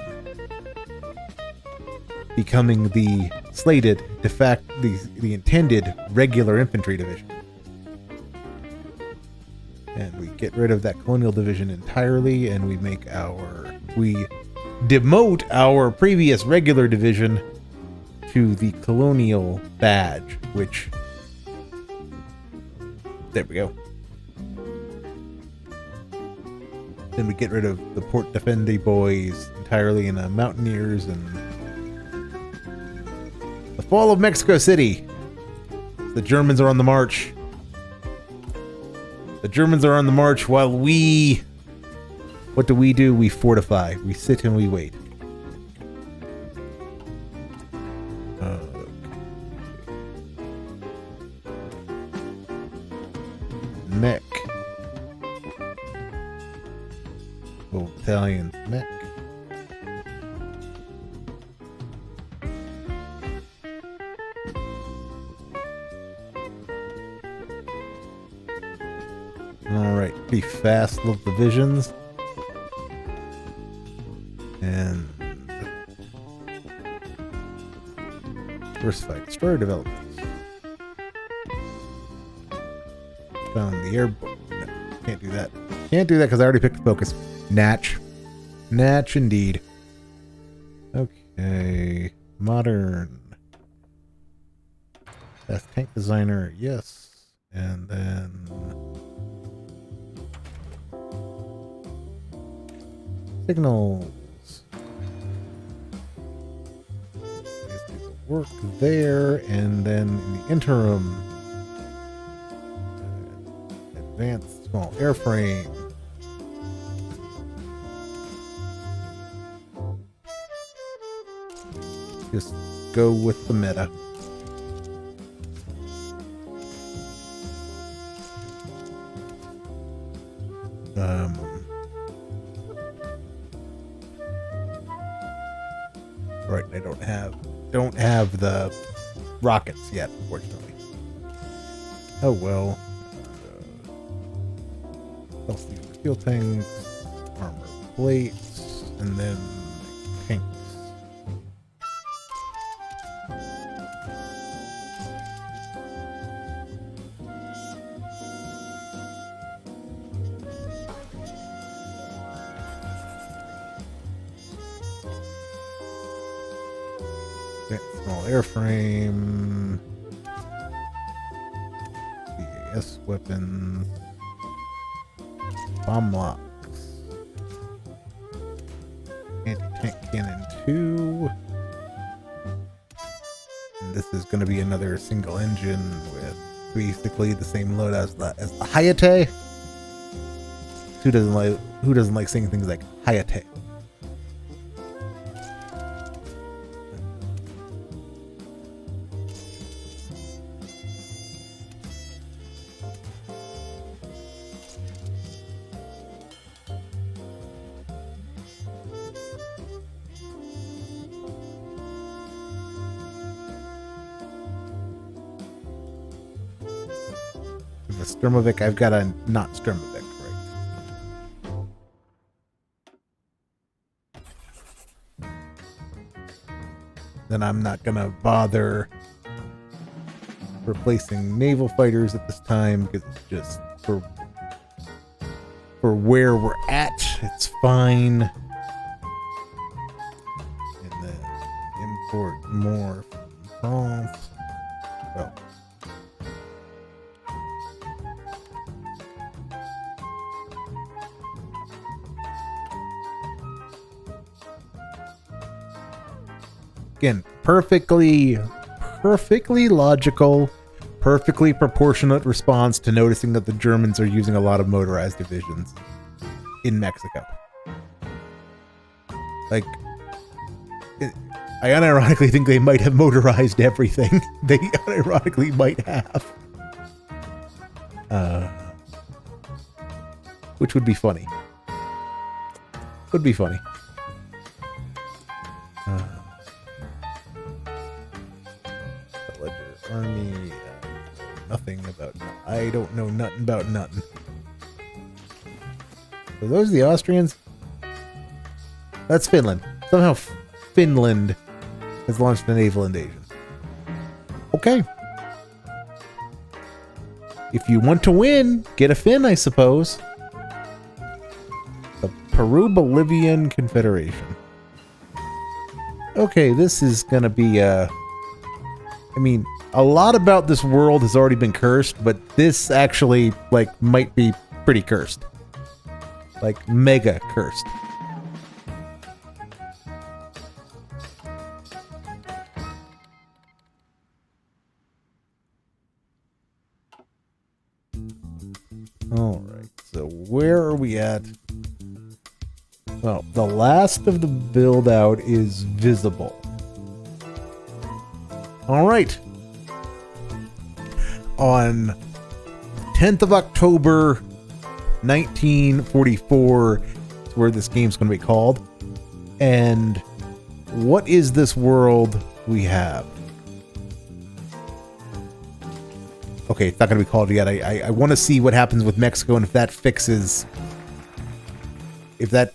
Speaker 1: becoming the slated, de facto, the intended regular infantry division. And we get rid of that colonial division entirely, and we demote our previous regular division to the colonial badge, which, there we go. Then we get rid of the Port Defende boys entirely, and mountaineers, and the fall of Mexico City. The Germans are on the march. The Germans are on the march while what do? We fortify. We sit and we wait. Mech. Oh, Italian mech. Alright, pretty fast little divisions. And diversified destroyer developments. Found the airborne. No, can't do that. Can't do that because I already picked the focus. Natch. Natch indeed. Okay. Modern. Best tank designer, yes. And then signals. Work there, and then in the interim, advanced small airframe. Just go with the meta. Right, I don't have the rockets yet, unfortunately. Oh well. Steel tanks, armor plates, and then tanks. Small airframe, CAS weapons, bomb locks, anti-tank cannon 2. And this is going to be another single engine with basically the same load as the Hayate. Who doesn't like saying things like Hayate? The Sturmovik, I've got a not Sturmovik, right? Then I'm not gonna bother replacing naval fighters at this time because it's just for for where we're at. It's fine. And then import more from oh. Again, perfectly logical, perfectly proportionate response to noticing that the Germans are using a lot of motorized divisions in Mexico. Like, I unironically think they might have motorized everything. They unironically might have. Which would be funny. Would be funny. Army, nothing about. I don't know nothing about nothing. Are those the Austrians? That's Finland. Somehow Finland has launched a naval invasion. Okay. If you want to win, get a Finn, I suppose. The Peru-Bolivian Confederation. Okay, this is gonna be I mean, a lot about this world has already been cursed, but this actually, like, might be pretty cursed. Like, mega cursed. Alright, so where are we at? Well, the last of the build-out is visible. Alright. On 10th of October, 1944, is where this game's going to be called. And what is this world we have? Okay, it's not going to be called yet. I want to see what happens with Mexico and if that fixes... if that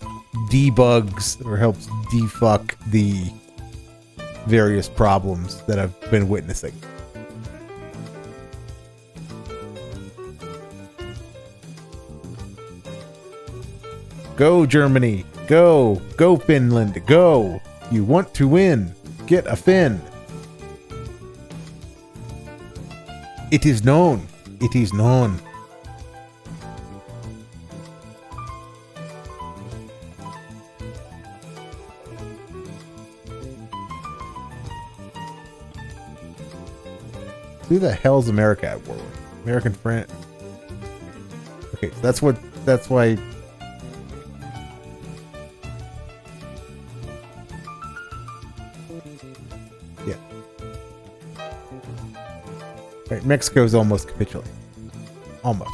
Speaker 1: debugs or helps defuck the various problems that I've been witnessing. Go Germany, go Finland, go. You want to win, get a Finn. It is known, it is known. Who the hell's America at war with? American friend. Okay, so that's why. Yeah. Right, Mexico's almost capitulating. Almost.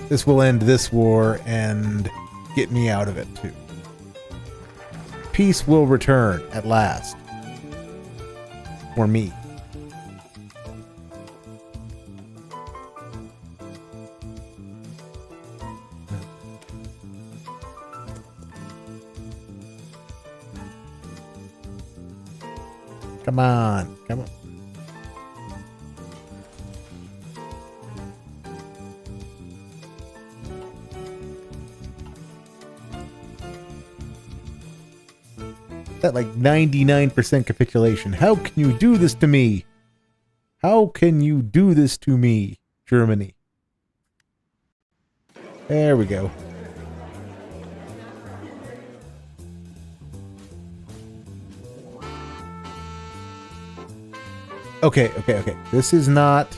Speaker 1: This will end this war and get me out of it too. Peace will return at last. For me. Come on, come on. That like 99% capitulation. How can you do this to me? How can you do this to me, Germany? There we go. Okay. This is not...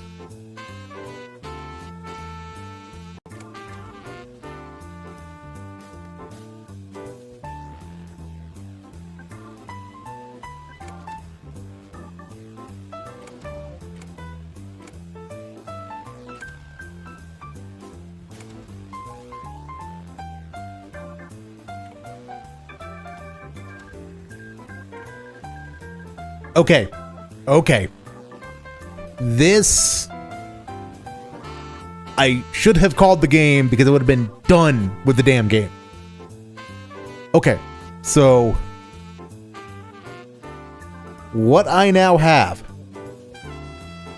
Speaker 1: Okay. This... I should have called the game because it would have been done with the damn game. Okay, so... what I now have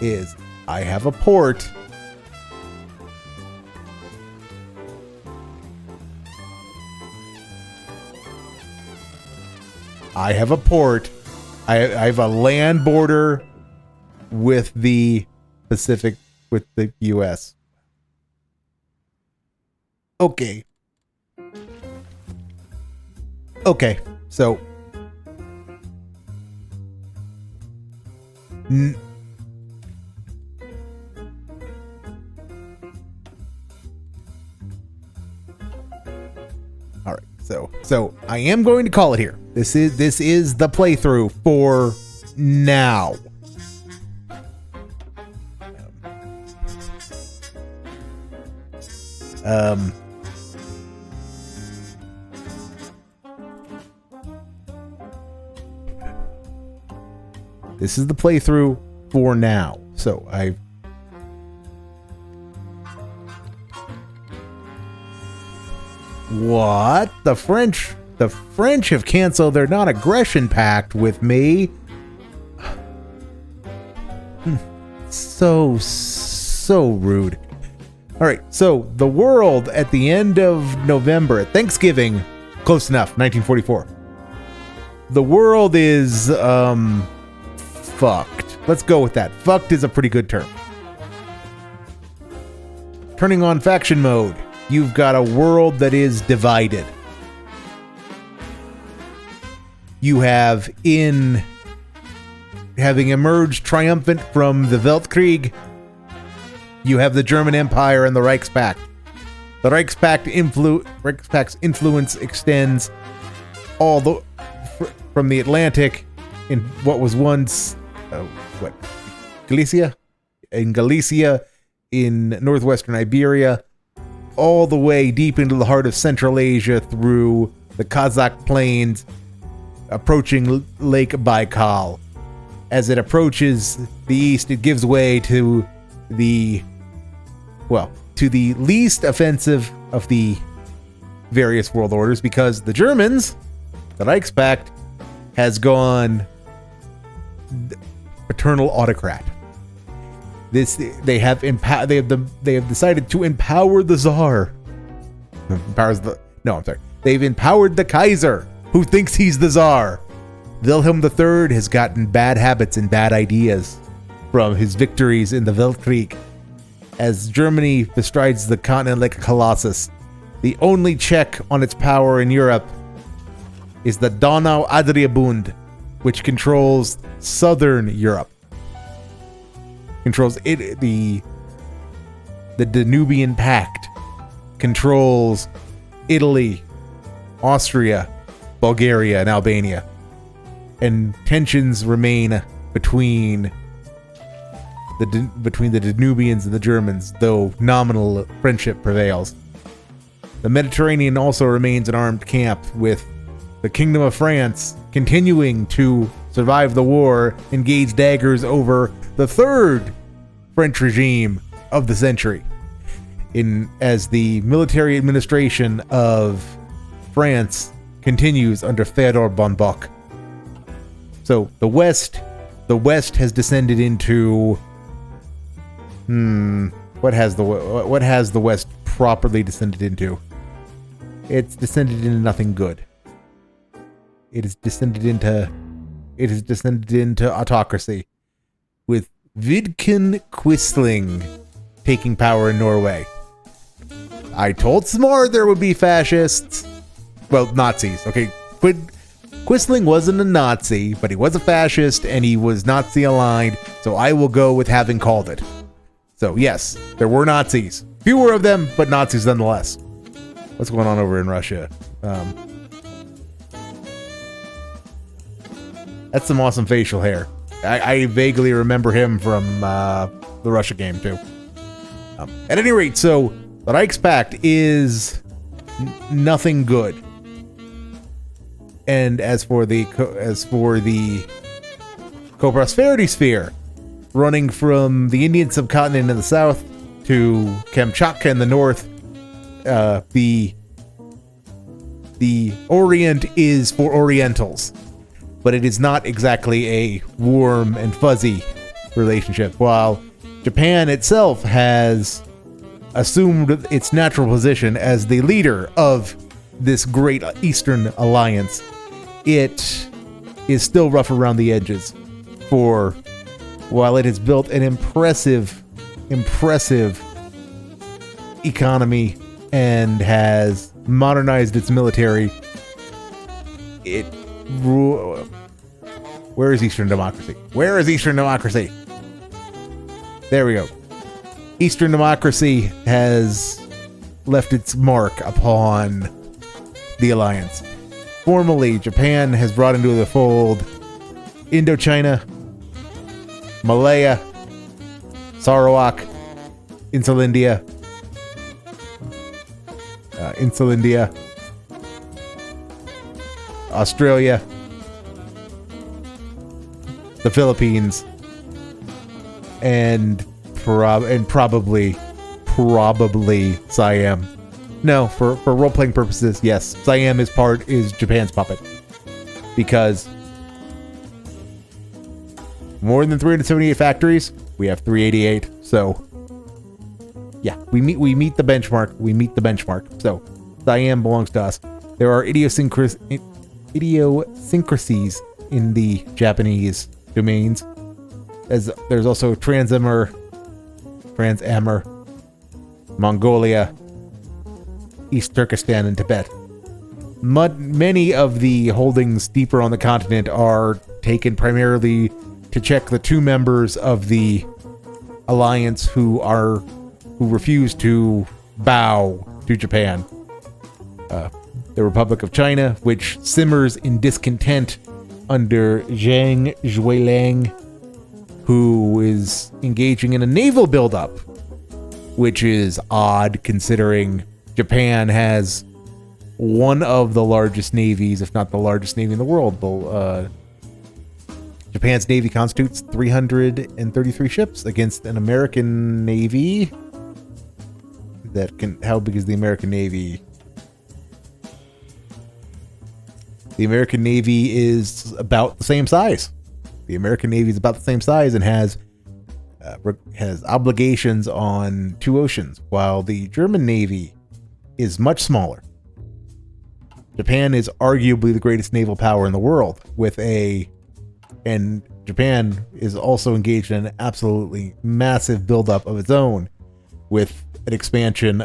Speaker 1: is I have a port. I have a port. I have a land border with the Pacific, with the U.S. Okay. Okay, so all right, so I am going to call it here. This is the playthrough for now. This is the playthrough for now. So what? The French have canceled their non-aggression pact with me. So rude. All right, so the world at the end of November, at Thanksgiving, close enough, 1944. The world is fucked. Let's go with that. Fucked is a pretty good term. Turning on faction mode, you've got a world that is divided. You have, in having emerged triumphant from the Weltkrieg, you have the German Empire and the Reichspakt. The Reichspact's influence extends from the Atlantic in what was once Galicia, in northwestern Iberia, all the way deep into the heart of Central Asia through the Kazakh plains, approaching Lake Baikal. As it approaches the east, it gives way to the least offensive of the various world orders, because the Germans, the Reichspakt, has gone paternal autocrat. They have decided to empower the Tsar. They've empowered the Kaiser, who thinks he's the Tsar. Wilhelm III has gotten bad habits and bad ideas from his victories in the Weltkrieg. As Germany bestrides the continent like a colossus, the only check on its power in Europe is the Donau-Adria-Bund, which controls southern Europe. Controls the Danubian Pact. Controls Italy, Austria, Bulgaria, and Albania. And tensions remain between the Danubians and the Germans, though nominal friendship prevails. The Mediterranean also remains an armed camp, with the Kingdom of France continuing to survive the war, engage daggers over the third French regime of the century, as the military administration of France continues under Theodore von Bock. So the West has descended into what has the West properly descended into? It's descended into nothing good. It has descended into autocracy, with Vidkun Quisling taking power in Norway. I told Smar there would be fascists. Well, Nazis. Okay, Quisling wasn't a Nazi, but he was a fascist, and he was Nazi aligned, so I will go with having called it. So yes, there were Nazis. Fewer of them, but Nazis nonetheless. What's going on over in Russia? That's some awesome facial hair. I vaguely remember him from the Russia game too. At any rate, so the Reichspakt is nothing good. And as for the co-prosperity sphere, running from the Indian subcontinent in the south to Kamchatka in the north, the Orient is for Orientals, but it is not exactly a warm and fuzzy relationship, while Japan itself has assumed its natural position as the leader of this great Eastern alliance. It is still rough around the edges, for while it has built an impressive economy and has modernized its military, where is Eastern democracy? Where is Eastern democracy? There we go. Eastern democracy has left its mark upon the alliance. Formally, Japan has brought into the fold Indochina, Malaya, Sarawak, Insulindia, Australia, the Philippines, and probably Siam. No, for role-playing purposes, yes, Siam is Japan's puppet, because more than 378 factories, we have 388. So yeah, we meet the benchmark. We meet the benchmark. So Siam belongs to us. There are idiosyncrasies in the Japanese domains, as there's also Transamur, Mongolia, East Turkestan, and Tibet. Many of the holdings deeper on the continent are taken primarily to check the two members of the alliance who refuse to bow to Japan. The Republic of China, which simmers in discontent under Zhang Zhuilang, who is engaging in a naval buildup, which is odd considering Japan has one of the largest navies, if not the largest navy in the world. Japan's navy constitutes 333 ships against an American navy how big is the American Navy? The American Navy is about the same size. The American Navy is about the same size and has obligations on two oceans, while the German Navy is much smaller. Japan is arguably the greatest naval power in the world, and Japan is also engaged in an absolutely massive buildup of its own, with an expansion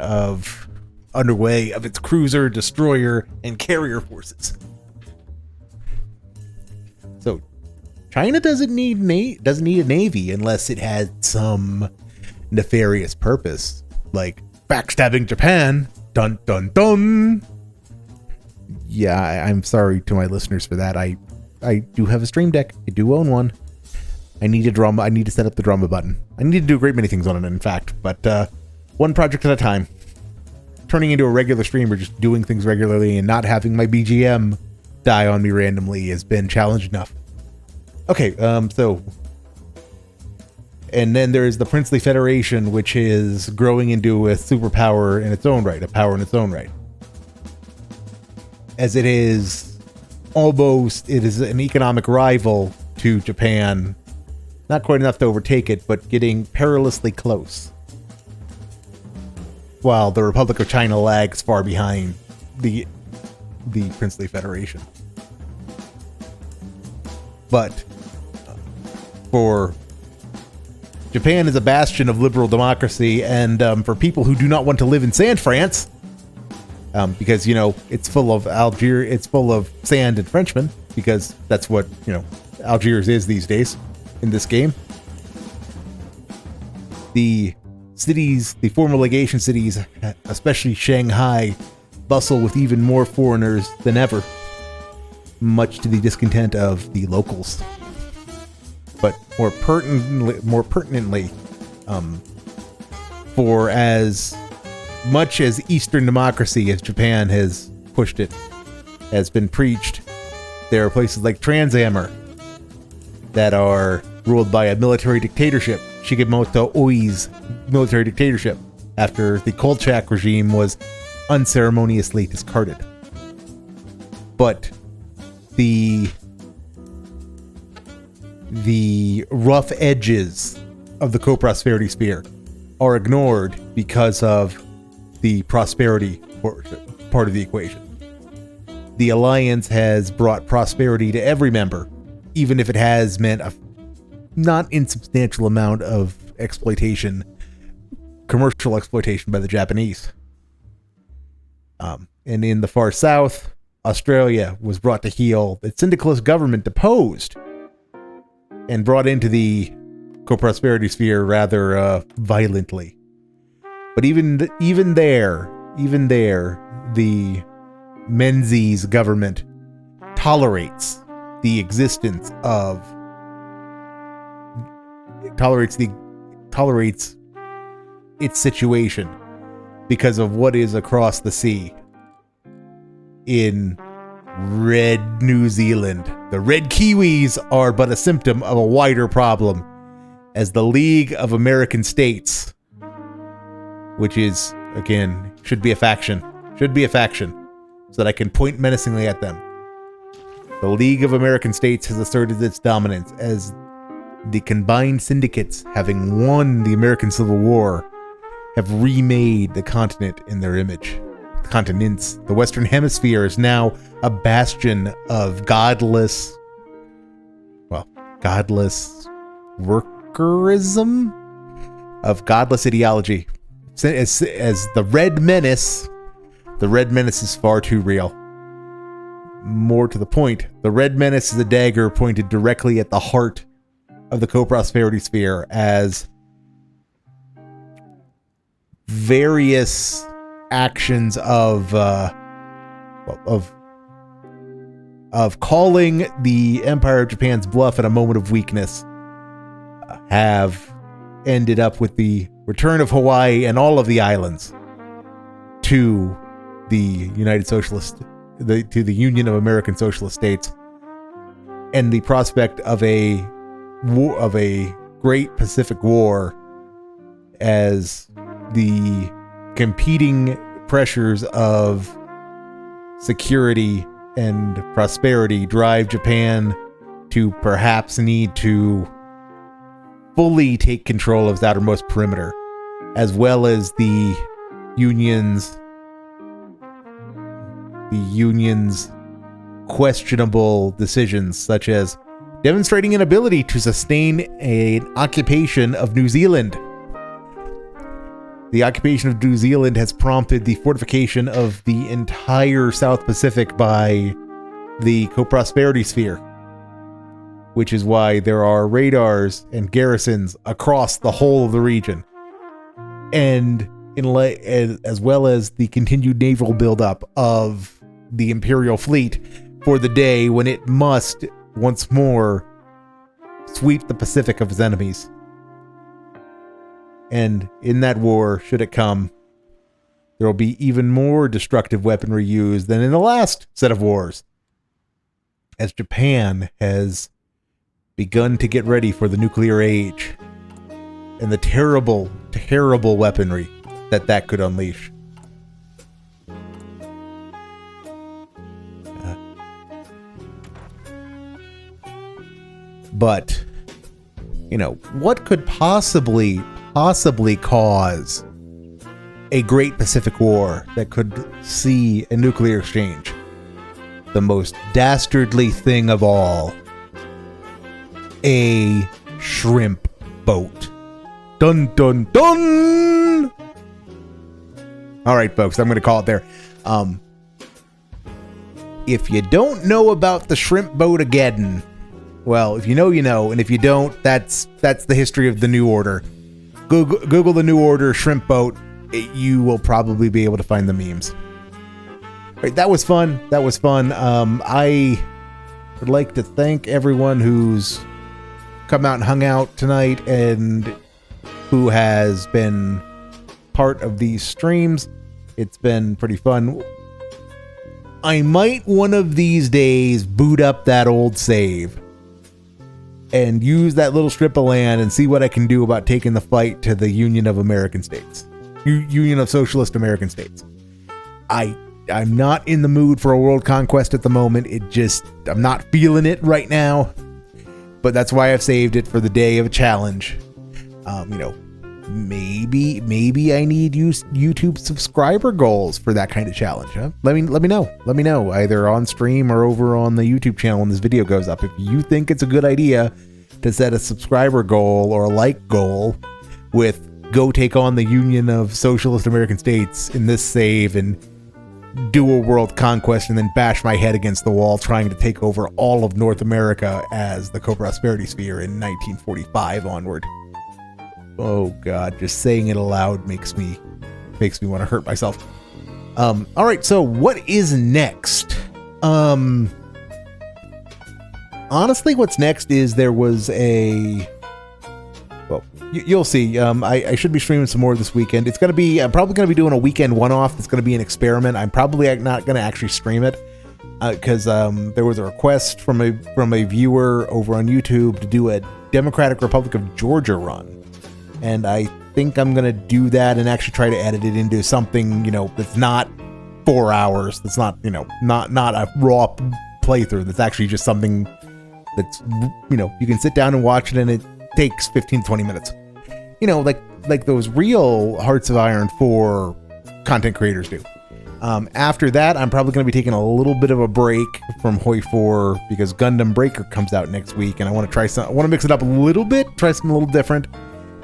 Speaker 1: underway of its cruiser, destroyer, and carrier forces. So China doesn't need a navy unless it had some nefarious purpose, like backstabbing Japan. Dun dun dun. Yeah, I'm sorry to my listeners for that. I do have a Stream Deck. I do own one. I need to set up the drama button. I need to do a great many things on it, in fact, but one project at a time. Turning into a regular streamer, just doing things regularly and not having my BGM die on me randomly has been challenge enough. Okay, and then there's the Princely Federation, which is growing into a superpower in its own right, a power in its own right. As it is an economic rival to Japan. Not quite enough to overtake it, but getting perilously close. While the Republic of China lags far behind the Princely Federation. But for Japan is a bastion of liberal democracy, and for people who do not want to live in San France, because it's full of it's full of sand and Frenchmen, because that's what Algiers is these days in this game. The former legation cities, especially Shanghai, bustle with even more foreigners than ever, much to the discontent of the locals. But more pertinently, for as much as Eastern democracy as Japan has pushed it, has been preached, there are places like Transamur that are ruled by a military dictatorship, Shigemoto Oi's military dictatorship, after the Kolchak regime was unceremoniously discarded. But the the rough edges of the co-prosperity sphere are ignored because of the prosperity part of the equation. The alliance has brought prosperity to every member, even if it has meant a not insubstantial amount of exploitation, commercial exploitation by the Japanese. And in the far south, Australia was brought to heel. The syndicalist government deposed and brought into the co-prosperity sphere rather violently. But even there, the Menzies government tolerates the existence of tolerates its situation because of what is across the sea in Red New Zealand. The red Kiwis are but a symptom of a wider problem, as the League of American States, which is, again, should be a faction, so that I can point menacingly at them. The League of American States has asserted its dominance as the combined syndicates, having won the American Civil War, have remade the continent in their image. Continents. The Western Hemisphere is now a bastion of godless workerism, of godless ideology. As the Red Menace is far too real. More to the point, the Red Menace is a dagger pointed directly at the heart of the co-prosperity sphere, as various actions of calling the Empire of Japan's bluff at a moment of weakness have ended up with the return of Hawaii and all of the islands to the to the Union of American Socialist States, and the prospect of a great Pacific War, as the competing pressures of security and prosperity drive Japan to perhaps need to fully take control of its outermost perimeter, as well as the Union's questionable decisions, such as demonstrating an ability to sustain an occupation of New Zealand. The occupation of New Zealand has prompted the fortification of the entire South Pacific by the co-prosperity sphere, which is why there are radars and garrisons across the whole of the region, and as well as the continued naval buildup of the Imperial fleet for the day when it must once more sweep the Pacific of its enemies. And in that war, should it come, there will be even more destructive weaponry used than in the last set of wars, as Japan has begun to get ready for the nuclear age and the terrible, terrible weaponry that could unleash. But, what could possibly cause a great Pacific War that could see a nuclear exchange? The most dastardly thing of all: a shrimp boat. Dun dun dun! All right, folks, I'm going to call it there. If you don't know about the shrimp boat again, well, if you know, you know, and if you don't, that's the history of the New Order. Google the New Order shrimp boat. You will probably be able to find the memes. All right, that was fun. I would like to thank everyone who's come out and hung out tonight and who has been part of these streams. It's been pretty fun. I might one of these days boot up that old save and use that little strip of land and see what I can do about taking the fight to the Union of American States. Union of Socialist American States. I'm not in the mood for a world conquest at the moment. I'm not feeling it right now. but that's why I've saved it for the day of a challenge. You know, maybe I need YouTube subscriber goals for that kind of challenge. Huh? Let me know either on stream or over on the YouTube channel when this video goes up. If you think it's a good idea to set a subscriber goal or a like goal with go take on the Union of Socialist American States in this save and do a world conquest and then bash my head against the wall trying to take over all of North America as the co-prosperity sphere in 1945 onward. Oh God, just saying it aloud makes me want to hurt myself. All right, so what is next? Honestly, what's next is there was a... Well, you'll see. I should be streaming some more this weekend. It's going to be... I'm probably going to be doing a weekend one-off. It's going to be an experiment. I'm probably not going to actually stream it because there was a request from a viewer over on YouTube to do a Democratic Republic of Georgia run. And I think I'm going to do that and actually try to edit it into something, you know, that's not 4 hours. That's not, you know, not a raw playthrough. That's actually just something that's, you know, you can sit down and watch it and it takes 15-20 minutes. You know, like those real Hearts of Iron 4 content creators do. After that, I'm probably going to be taking a little bit of a break from Hoi 4 because Gundam Breaker comes out next week and I want to mix it up a little bit, try something a little different.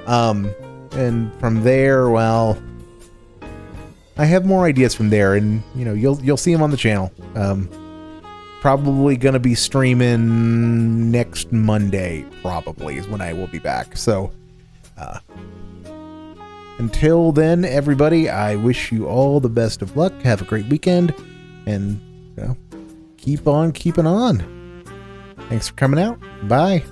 Speaker 1: And from there, well, I have more ideas from there, and you know, you'll see them on the channel. Probably gonna be streaming next Monday, probably is when I will be back. So, until then, everybody, I wish you all the best of luck. Have a great weekend, and you know, keep on keeping on. Thanks for coming out. Bye.